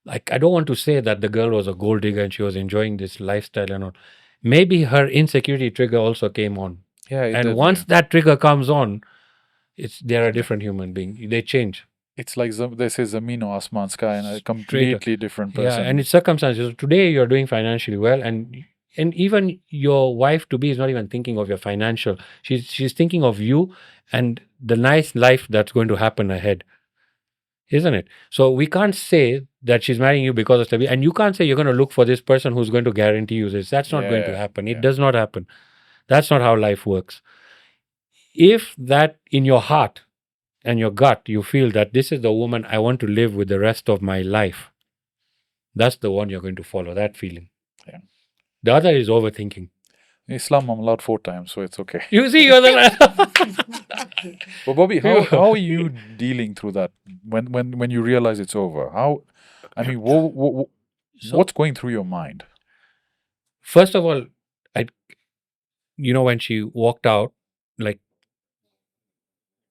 S2: Like, I don't want to say that the girl was a gold digger and she was enjoying this lifestyle and all. Maybe her insecurity trigger also came on.
S1: Yeah, it
S2: And
S1: did,
S2: once
S1: yeah.
S2: that trigger comes on, they're a different human being. They change.
S1: It's like they say Zameen or Asman Sky and a completely different
S2: Yeah,
S1: person.
S2: and it's circumstances. Today you're doing financially well, and even your wife to be is not even thinking of your financial. She's thinking of you and the nice life that's going to happen ahead. Isn't it? So we can't say that she's marrying you because of stability, and you can't say you're going to look for this person who's going to guarantee you this. That's not going to happen. It does not happen. That's not how life works. If that in your heart and your gut you feel that this is the woman I want to live with the rest of my life, that's the one you're going to follow. That feeling.
S1: Yeah.
S2: The other is overthinking.
S1: In Islam, I'm allowed 4 times, so it's okay.
S2: You see, you're the.
S1: But Bobby, how are you dealing through that when you realize it's over? I mean, what's going through your mind?
S2: First of all, when she walked out, like,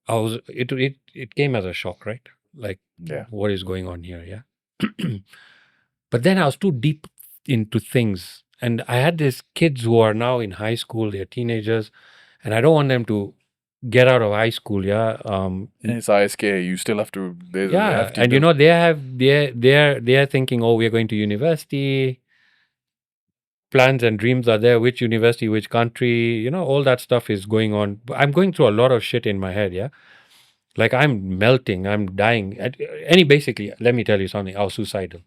S2: it came as a shock, right? Like,
S1: Yeah.
S2: what is going on here? Yeah. But then I was too deep into things. And I had these kids who are now in high school, they're teenagers, and I don't want them to get out of high school.
S1: And it's ISK. You still have to. They
S2: Yeah,
S1: have to
S2: and they're thinking, oh, we're going to university. Plans and dreams are there. Which university, which country, all that stuff is going on. I'm going through a lot of shit in my head. Yeah, like I'm melting. I'm dying. Basically, let me tell you something. I was suicidal.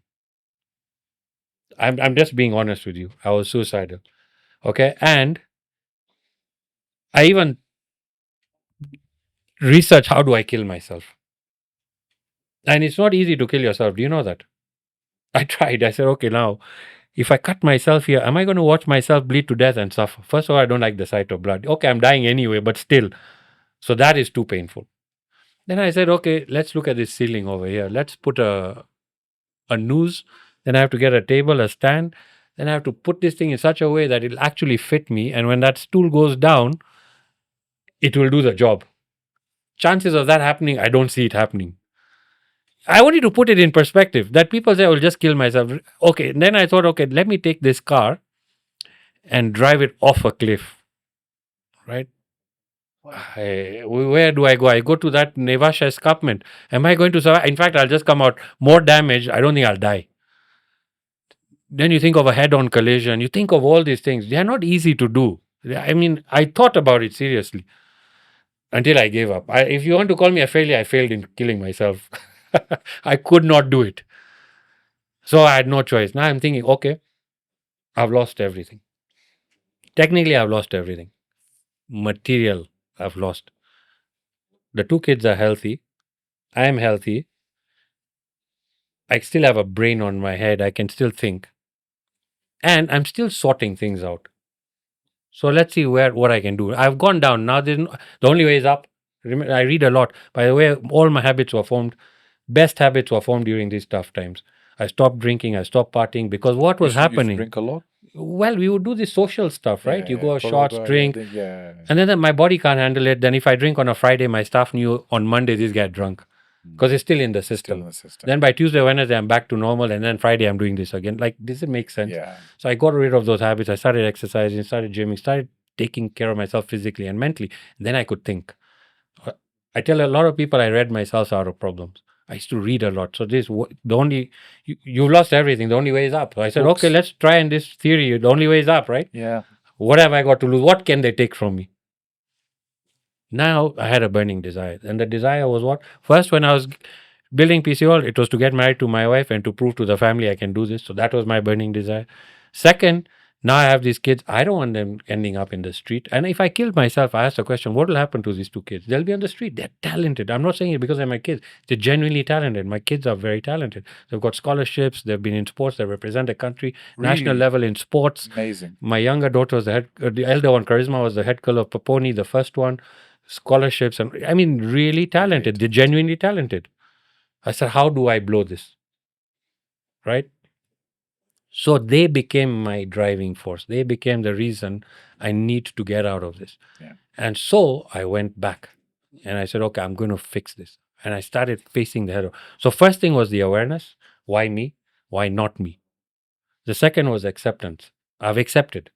S2: I'm just being honest with you. I was suicidal. Okay, and I even research how do I kill myself. And it's not easy to kill yourself. Do you know that? I tried. I said, okay, now if I cut myself here, am I going to watch myself bleed to death and suffer? First of all, I don't like the sight of blood. Okay, I'm dying anyway, but still. So that is too painful. Then I said, okay, let's look at this ceiling over here. Let's put a noose. Then I have to get a table, a stand. Then I have to put this thing in such a way that it'll actually fit me. And when that stool goes down, it will do the job. Chances of that happening, I don't see it happening. I wanted to put it in perspective that people say, I will just kill myself. Okay, then I thought, okay, let me take this car and drive it off a cliff, right? Where do I go? I go to that Nevasha escarpment. Am I going to survive? In fact, I'll just come out more damaged. I don't think I'll die. Then you think of a head-on collision. You think of all these things. They are not easy to do. I mean, I thought about it seriously until I gave up. If you want to call me a failure, I failed in killing myself. I could not do it. So I had no choice. Now I'm thinking, okay, I've lost everything. Technically, I've lost everything. Material, I've lost. The two kids are healthy. I am healthy. I still have a brain on my head. I can still think. And I'm still sorting things out. So let's see what I can do. I've gone down. Now the only way is up. I read a lot. By the way, all my habits were formed. Best habits were formed during these tough times. I stopped drinking. I stopped partying because what was
S1: You
S2: happening?
S1: drink a lot.
S2: Well, we would do this social stuff, right? You go shots,
S1: Probably,
S2: drink, and then my body can't handle it. Then if I drink on a Friday, my staff knew on Monday this get drunk because it's still in the system. Then by Tuesday, Wednesday, I'm back to normal, and then Friday, I'm doing this again. Like, does it make sense?
S1: Yeah.
S2: So I got rid of those habits. I started exercising, started gymming, started taking care of myself physically and mentally. Then I could think. I tell a lot of people I read myself out of problems. I used to read a lot. So you've lost everything. The only way is up. So I said,
S1: Books.
S2: okay, let's try in this theory. The only way is up, right?
S1: Yeah.
S2: What have I got to lose? What can they take from me? Now I had a burning desire. And the desire was what? First, when I was building PCO, it was to get married to my wife and to prove to the family I can do this. So that was my burning desire. Second, now I have these kids. I don't want them ending up in the street. And if I kill myself, I ask the question, what will happen to these two kids? They'll be on the street. They're talented. I'm not saying it because they're my kids. They're genuinely talented. My kids are very talented. They've got scholarships. They've been in sports. They represent the country, national level in sports.
S1: Amazing.
S2: My younger daughter was the elder one, Charisma, was the head girl of Paponi, the first one. Scholarships. And I mean, really talented. They're genuinely talented. I said, how do I blow this? Right? So they became my driving force. They became the reason I need to get out of this.
S1: Yeah.
S2: And so I went back and I said, okay, I'm going to fix this. And I started facing the head. So first thing was the awareness. Why me? Why not me? The second was acceptance. I've accepted.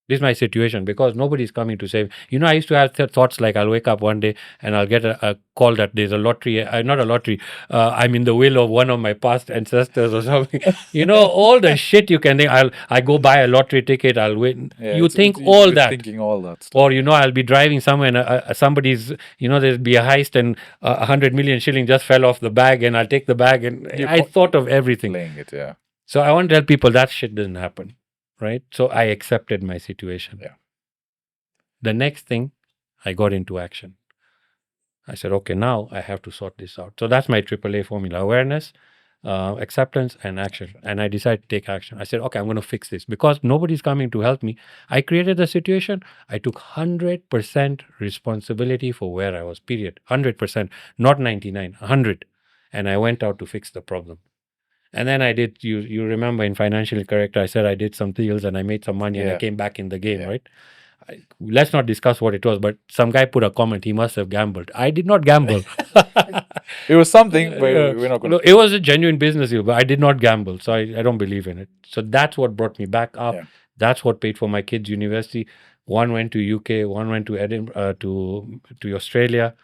S2: This is my situation because nobody's coming to save. I used to have thoughts like I'll wake up one day and I'll get a call that there's a lottery, not a lottery, I'm in the will of one of my past ancestors or something. All the shit you can think. I go buy a lottery ticket, I'll win.
S1: Yeah,
S2: You think all that.
S1: Thinking all that stuff.
S2: Or, I'll be driving somewhere and somebody's, there'll be a heist and 100 million shilling just fell off the bag and I'll take the bag. And I thought of everything.
S1: Playing it, yeah.
S2: So I want to tell people that shit doesn't happen. Right? So I accepted my situation.
S1: Yeah.
S2: The next thing, I got into action. I said, okay, now I have to sort this out. So that's my AAA formula: awareness, acceptance, and action. And I decided to take action. I said, okay, I'm going to fix this because nobody's coming to help me. I created the situation. I took 100% responsibility for where I was, period. 100%, not 99, 100. And I went out to fix the problem. And then I did, you remember in Financially Correct, I said I did some deals and I made some money and I came back in the game, right? Let's not discuss what it was, but some guy put a comment, he must have gambled. I did not gamble.
S1: It was something, but we're not going to...
S2: It was a genuine business deal, but I did not gamble. So I don't believe in it. So that's what brought me back up.
S1: Yeah.
S2: That's what paid for my kids' university. One went to UK, one went to Edinburgh, to Australia,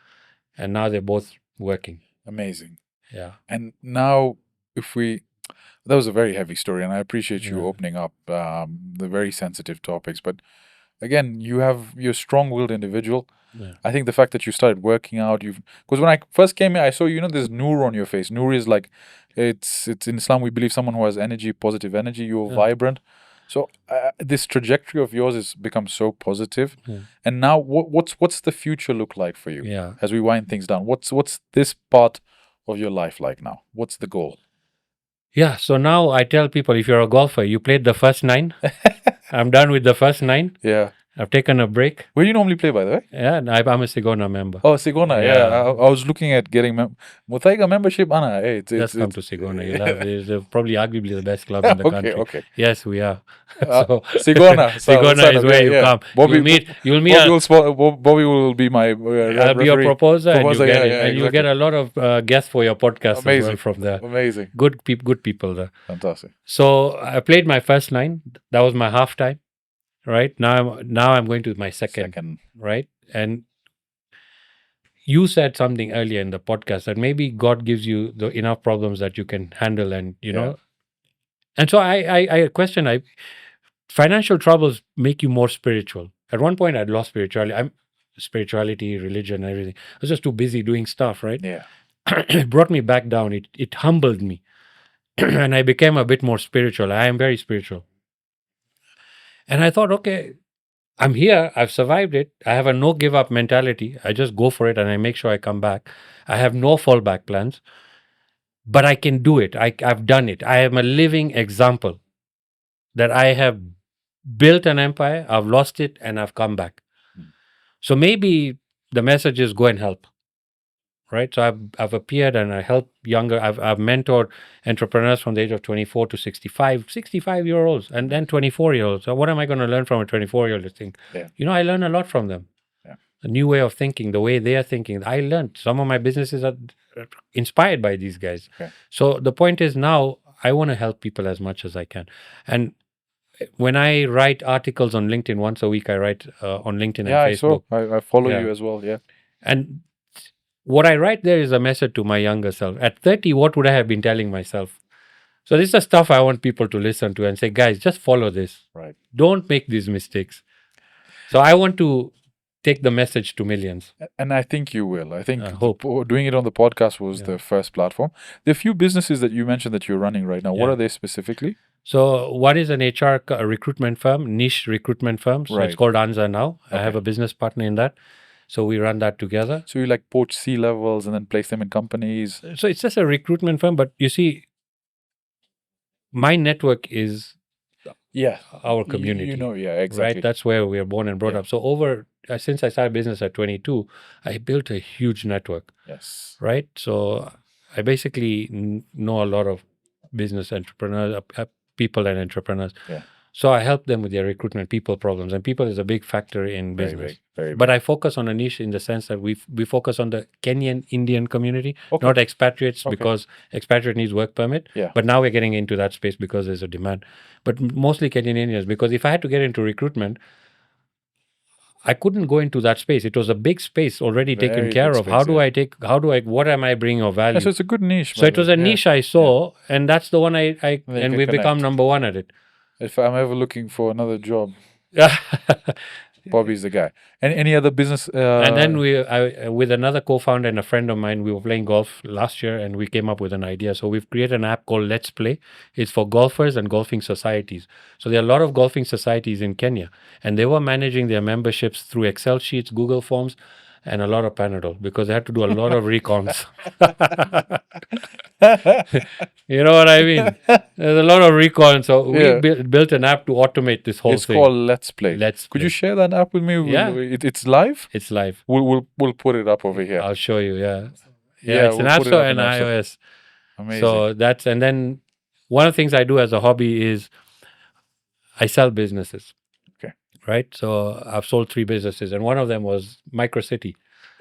S2: and now they're both working.
S1: Amazing.
S2: Yeah.
S1: And now, if we, that was a very heavy story, and I appreciate you
S2: Yeah.
S1: opening up the very sensitive topics. But again, you're a strong-willed individual.
S2: Yeah.
S1: I think the fact that you started working out, because when I first came here, I saw there's noor on your face. Noor is like, it's in Islam we believe someone who has energy, positive energy. You're
S2: Yeah.
S1: vibrant. So this trajectory of yours has become so positive.
S2: Yeah.
S1: And now, what's the future look like for you?
S2: Yeah.
S1: As we wind things down, what's this part of your life like now? What's the goal?
S2: Yeah. So now I tell people, if you're a golfer, you played the first 9. I'm done with the first 9.
S1: Yeah.
S2: I've taken a break.
S1: Where do you normally play, by the way?
S2: Yeah, and I'm a Sigona member.
S1: Oh, Sigona. Yeah, I was looking at getting Mutaiga membership. Anna, hey,
S2: Just come to Sigona. You'll have it's probably arguably the best club in the country.
S1: Okay.
S2: Yes, we are.
S1: So Sigona.
S2: Sigona is where you come.
S1: Bobby,
S2: You'll meet.
S1: Bobby will be my
S2: I'll be your proposer, and you get it, and you'll
S1: exactly.
S2: get a lot of guests for your podcast as well from there.
S1: Amazing.
S2: Good people there.
S1: Fantastic.
S2: So I played my first 9. That was my half time. Right now I'm going to my second. Right, and you said something earlier in the podcast that maybe God gives you enough problems that you can handle, and you know. And so I question. Financial troubles make you more spiritual. At one point, I'd lost spirituality, religion, everything. I was just too busy doing stuff. Right.
S1: Yeah.
S2: It brought me back down. It humbled me, and I became a bit more spiritual. I am very spiritual. And I thought, okay, I'm here. I've survived it. I have a no give up mentality. I just go for it and I make sure I come back. I have no fallback plans, but I can do it. I've done it. I am a living example that I have built an empire, I've lost it, and I've come back. So maybe the message is go and help. Right. So I've appeared and I help younger. I've mentored entrepreneurs from the age of 24 to 65-year-olds, and then 24-year-olds. So what am I going to learn from a 24-year-old thing?
S1: Yeah.
S2: I learn a lot from them.
S1: Yeah.
S2: A new way of thinking, the way they are thinking. I learned. Some of my businesses are inspired by these guys.
S1: Okay.
S2: So the point is now I want to help people as much as I can. And when I write articles on LinkedIn once a week, I write on LinkedIn and Facebook.
S1: I follow you as well. Yeah.
S2: And what I write there is a message to my younger self. At 30, what would I have been telling myself? So this is the stuff I want people to listen to and say, guys, just follow this.
S1: Right.
S2: Don't make these mistakes. So I want to take the message to millions.
S1: And I think you will. I think
S2: hope.
S1: Doing it on the podcast was the first platform. There are a few businesses that you mentioned that you're running right now. What are they specifically?
S2: So one is an HR recruitment firm, niche recruitment firm. So it's called Anza now. Okay. I have a business partner in that. So we run that together.
S1: So you like poach C-levels and then place them in companies?
S2: So it's just a recruitment firm. But you see, my network is our community.
S1: Exactly.
S2: Right? That's where we are born and brought up. So since I started business at 22, I built a huge network.
S1: Yes.
S2: Right? So I basically know a lot of business entrepreneurs, people and entrepreneurs.
S1: Yeah.
S2: So I help them with their recruitment, people problems, and people is a big factor in business.
S1: Very big.
S2: But I focus on a niche in the sense that we focus on the Kenyan Indian community, not expatriates, because expatriate needs work permit.
S1: Yeah.
S2: But now we're getting into that space because there's a demand. But mostly Kenyan Indians, because if I had to get into recruitment, I couldn't go into that space. It was a big space already taken care of. What am I bringing of value?
S1: So it's a good niche.
S2: So it was a niche I saw, and that's the one and we've become number one at it.
S1: If I'm ever looking for another job, Bobby's the guy. Any other business?
S2: And then with another co-founder and a friend of mine, we were playing golf last year, and we came up with an idea. So we've created an app called Let's Play. It's for golfers and golfing societies. So there are a lot of golfing societies in Kenya, and they were managing their memberships through Excel sheets, Google Forms, and a lot of Panadol because they had to do a lot of recons. You know what I mean? There's a lot of recons. So we built an app to automate this whole thing.
S1: It's called Let's Play. Could you share that app with me?
S2: Yeah.
S1: It's live?
S2: It's live.
S1: We'll put it up over here.
S2: I'll show you, it's an App Store and iOS.
S1: Amazing.
S2: So and then one of the things I do as a hobby is I sell businesses. Right, so I've sold 3 businesses, and one of them was Microcity.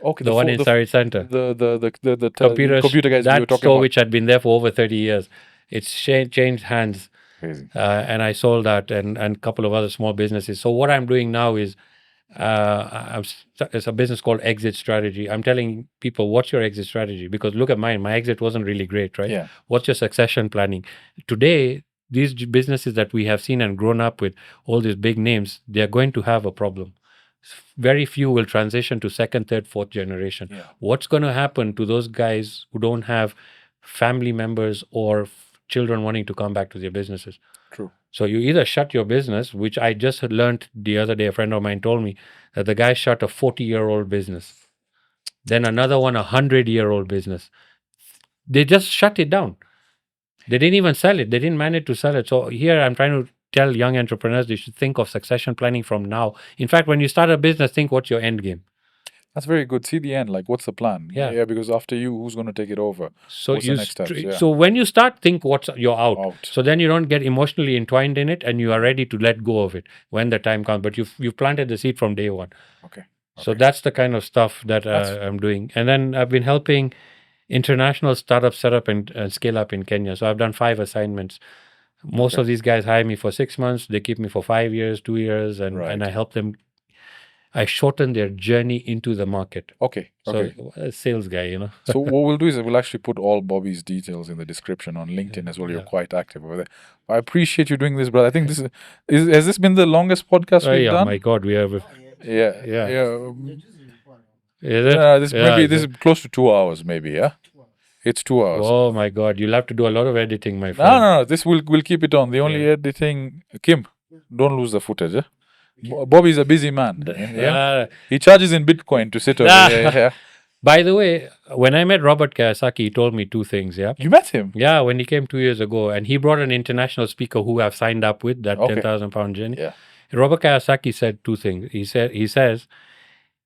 S1: Okay,
S2: the one in Surrey Center.
S1: The
S2: computer
S1: guys you were
S2: that
S1: talking
S2: store
S1: about.
S2: which had been there for over 30 years. It's changed hands.
S1: Crazy.
S2: And I sold that and a couple of other small businesses. So what I'm doing now is It's a business called Exit Strategy. I'm telling people, what's your exit strategy? Because look at mine. My exit wasn't really great, right?
S1: Yeah.
S2: What's your succession planning? Today, these businesses that we have seen and grown up with, all these big names, they are going to have a problem. Very few will transition to second, third, fourth generation.
S1: Yeah.
S2: What's going to happen to those guys who don't have family members or children wanting to come back to their businesses?
S1: True.
S2: So you either shut your business, which I just learned the other day. A friend of mine told me that the guy shut a 40-year-old business, then another one, 100-year-old business. They just shut it down. They didn't even sell it. They didn't manage to sell it. So here I'm trying to tell young entrepreneurs they should think of succession planning from now. In fact, when you start a business, think what's your end game.
S1: That's very good. See the end. Like, what's the plan?
S2: Yeah.
S1: Because after you, who's going to take it over?
S2: So
S1: What's the next steps? Yeah.
S2: so when you start, think what's you're out.
S1: Out.
S2: So then you don't get emotionally entwined in it, and you are ready to let go of it when the time comes. But you've planted the seed from day one.
S1: Okay.
S2: So that's the kind of stuff that I'm doing. And then I've been helping international startups set up and scale up in Kenya. So I've done 5 assignments. Most of these guys hire me for 6 months. They keep me for 5 years, 2 years, and I help them. I shorten their journey into the market.
S1: Okay.
S2: So a sales guy, you know.
S1: So what we'll do is we'll actually put all Bobby's details in the description on LinkedIn as well. You're quite active over there. I appreciate you doing this, brother. I think this has this been the longest podcast we've done?
S2: Oh my God, we have.
S1: Yeah.
S2: Is it?
S1: This is close to 2 hours, maybe. Yeah. It's 2 hours.
S2: Oh my God, you'll have to do a lot of editing, my friend.
S1: No. This we'll keep it on. The only editing, Kim, don't lose the footage. Bobby's a busy man. Yeah. He charges in Bitcoin to sit over here. Yeah.
S2: By the way, when I met Robert Kiyosaki, he told me 2 things. Yeah.
S1: You met him?
S2: Yeah, when he came 2 years ago, and he brought an international speaker who I've signed up with that £10,000 journey.
S1: Yeah.
S2: Robert Kiyosaki said 2 things. He says,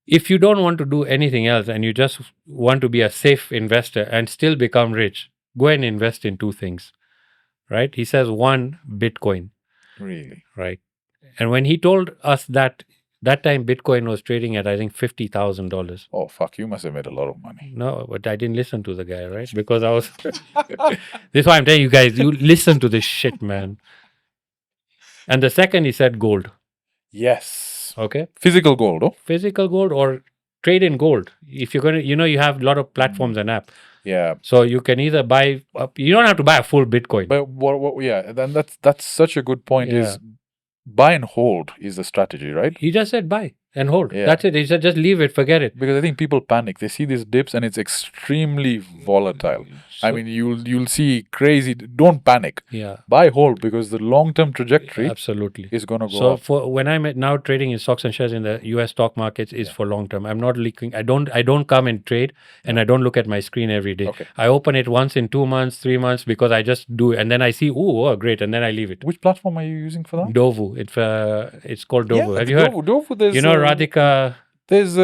S2: if you don't want to do anything else and you just want to be a safe investor and still become rich, go and invest in 2 things. Right? He says 1, Bitcoin.
S1: Really?
S2: Right. And when he told us that time Bitcoin was trading at, I think, $50,000.
S1: Oh, fuck. You must have made a lot of money.
S2: No, but I didn't listen to the guy, right? Because I was... This is why I'm telling you guys, you listen to this shit, man. And the second, he said gold.
S1: Yes.
S2: Okay.
S1: Physical gold, oh?
S2: Physical gold or trade in gold. If you're going to, you have a lot of platforms and apps.
S1: Yeah.
S2: So you can either buy, you don't have to buy a full Bitcoin.
S1: But then that's such a good point is buy and hold is the strategy, right?
S2: He just said buy and hold.
S1: Yeah.
S2: That's it. He said just leave it, forget it.
S1: Because I think people panic. They see these dips and it's extremely volatile. I mean, you'll see crazy. Don't panic.
S2: Yeah.
S1: Buy, hold, because the long-term trajectory
S2: absolutely
S1: is going to go
S2: so
S1: up.
S2: For when I'm now trading in stocks and shares in the US stock markets is for long term. I'm not looking. I don't come and trade, and I don't look at my screen every day.
S1: Okay.
S2: I open it once in 2 months, 3 months because I just do it, and then I see oh great, and then I leave it.
S1: Which platform are you using for that?
S2: Dovu. It's called Dovu.
S1: Yeah,
S2: Have you heard?
S1: Dovu, there's
S2: Radhika.
S1: There's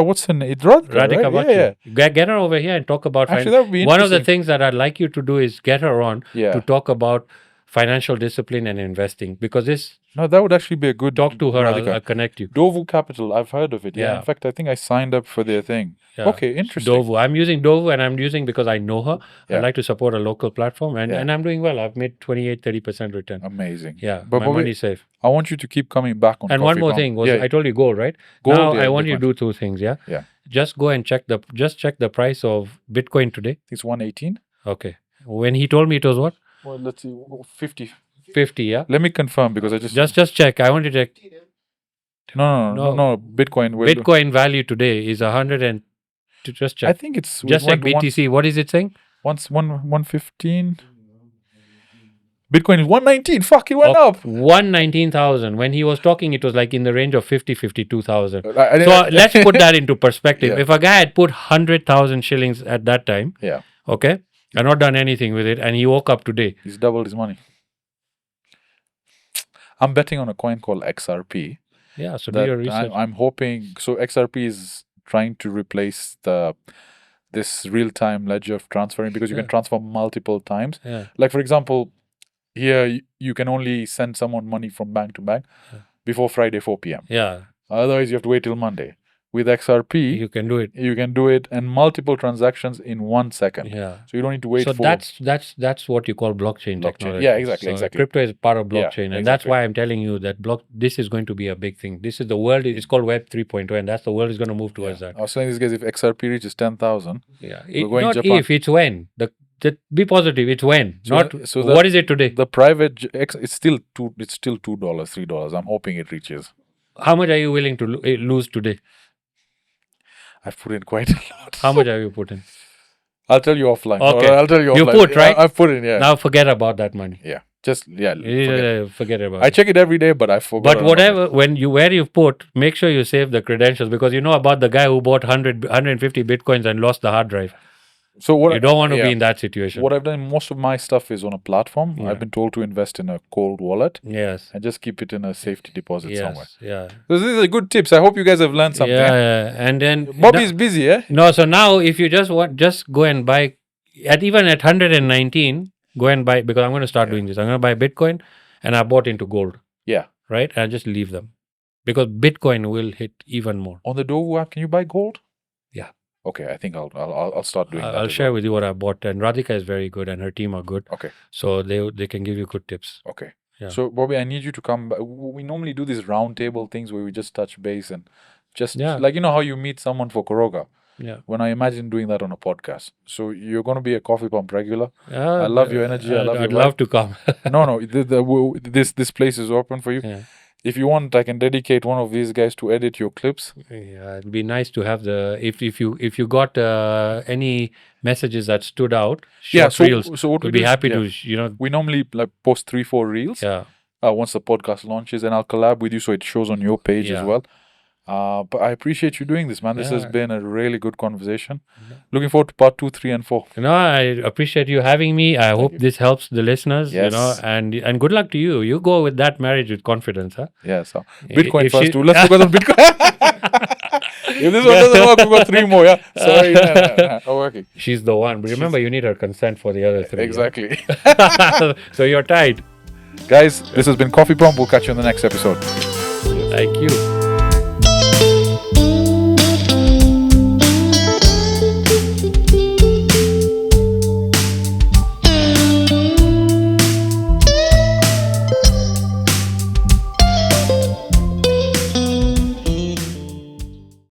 S1: what's her name? It's Radhika, right?
S2: Yeah. Get her over here and talk about.
S1: Actually, that would be
S2: one of the
S1: interesting.
S2: things that I'd like you to do is get her on
S1: Yeah.
S2: to talk about financial discipline and investing, because this.
S1: No, that would actually be a good
S2: Talk to her.
S1: Radhika.
S2: I'll connect you.
S1: Dovu Capital, I've heard of it. Yeah.
S2: Yeah.
S1: In fact, I think I signed up for their thing.
S2: Yeah.
S1: Okay, interesting.
S2: Dovu. I'm using Dovu, and I'm using because I know her.
S1: Yeah.
S2: I like to support a local platform, and,
S1: Yeah.
S2: and I'm doing well. I've made 28-30% return.
S1: Amazing.
S2: Yeah,
S1: But
S2: my
S1: Bobby,
S2: money's safe.
S1: I want you to keep coming back on
S2: And one more
S1: CoffeePump.
S2: thing was
S1: Yeah.
S2: I told you gold, right?
S1: Gold,
S2: now
S1: yeah,
S2: I want you
S1: Bitcoin.
S2: to do 2 things. Yeah.
S1: Yeah.
S2: Just go and check the price of Bitcoin today.
S1: It's 118.
S2: Okay. When he told me it was what?
S1: Well, let's see, 50.
S2: 50. Yeah.
S1: Let me confirm because I
S2: Just check. I want to check.
S1: No. Bitcoin. Will
S2: Bitcoin value today is 100 and just check.
S1: I think it's
S2: Just check BTC. What is it saying?
S1: 115. Bitcoin is 119. Fuck, it went up.
S2: 119,000. When he was talking, it was like in the range of 52,000.
S1: So
S2: So let's put that into perspective.
S1: Yeah.
S2: If a guy had put 100,000 shillings at that time,
S1: yeah,
S2: okay, and not done anything with it, and he woke up today,
S1: he's doubled his money. I'm betting on a coin called XRP.
S2: yeah. So do
S1: That
S2: your research.
S1: I'm hoping. So XRP is trying to replace this real-time ledger of transferring because you can transfer multiple times.
S2: Yeah.
S1: Like for example, here you can only send someone money from bank to bank before Friday 4 p.m.
S2: Yeah.
S1: Otherwise, you have to wait till Monday. With XRP,
S2: You can do it.
S1: you can do it and multiple transactions in 1 second.
S2: Yeah.
S1: So you don't need to wait
S2: So
S1: for
S2: that's what you call blockchain technology.
S1: Yeah, exactly,
S2: So
S1: exactly.
S2: Crypto is part of
S1: Yeah,
S2: blockchain, and that's
S1: exactly.
S2: why I'm telling you that this is going to be a big thing. This is the world. It's called Web 3.0, and that's the world is going to move towards that.
S1: I was telling these guys, if XRP reaches 10,000,
S2: Yeah.
S1: we're going
S2: Not
S1: Japan.
S2: if, it's when. Be positive. It's when.
S1: So
S2: not
S1: the- so
S2: what is it today.
S1: the private it's still $2, $3. I'm hoping it reaches.
S2: How much are you willing to lose today?
S1: I've put in quite a lot.
S2: How much have you put in?
S1: I'll tell you offline.
S2: Okay.
S1: I'll tell you
S2: You
S1: offline.
S2: put, right?
S1: I've put in, yeah.
S2: Now forget about that money.
S1: Yeah. Just, forget.
S2: Forget about
S1: I
S2: it.
S1: check it every day, but I forgot.
S2: But whatever, where you put, make sure you save the credentials, because you know about the guy who bought 150 bitcoins and lost the hard drive.
S1: So what
S2: You don't want to be in that situation.
S1: What I've done, most of my stuff is on a platform.
S2: Yeah.
S1: I've been told to invest in a cold wallet
S2: Yes.
S1: and just keep it in a safety deposit somewhere.
S2: Yeah.
S1: So these are good tips. I hope you guys have learned something.
S2: Yeah. And then
S1: Bobby's busy, eh?
S2: No, so now if you just go and buy even at 119, go and buy, because I'm going to start doing this. I'm going to buy Bitcoin, and I bought into gold.
S1: Yeah.
S2: Right? And I just leave them, because Bitcoin will hit even more.
S1: On the Dogu app, can you buy gold?
S2: Yeah.
S1: Okay, I think I'll start doing that.
S2: I'll
S1: as
S2: share
S1: well.
S2: with you what I bought, and Radhika is very good, and her team are good.
S1: Okay.
S2: So they can give you good tips.
S1: Okay.
S2: Yeah.
S1: So Bobby, I need you to come back. We normally do these round table things where we just touch base and just like, you know how you meet someone for Koroga.
S2: Yeah.
S1: When I imagine doing that on a podcast. So you're going to be a Coffee Pump regular.
S2: Yeah,
S1: I love your energy. I love your
S2: I'd love to come.
S1: No, this place is open for you.
S2: Yeah.
S1: If you want, I can dedicate one of these guys to edit your clips.
S2: Yeah, it'd be nice to have if you got any messages that stood out. Short reels.
S1: So what
S2: we'd
S1: we
S2: be
S1: do is,
S2: happy to
S1: we normally like post 3-4 reels.
S2: Yeah.
S1: Once the podcast launches, and I'll collab with you so it shows on your page as well. But I appreciate you doing this, man. This has been a really good conversation. Looking forward to part 2, 3, and 4.
S2: I appreciate you having me. I hope this helps the listeners.
S1: Yes.
S2: And good luck to you. You go with that marriage with confidence, huh?
S1: Yeah, so Bitcoin
S2: If
S1: first too. Let's focus on Bitcoin. If this one doesn't work, we've got 3 more, yeah? Sorry. Oh, okay.
S2: She's the one. But remember, you need her consent for the other 3.
S1: Exactly.
S2: Yeah? So you're tied.
S1: Guys, this has been Coffee Pump. We'll catch you in the next episode.
S2: Thank you.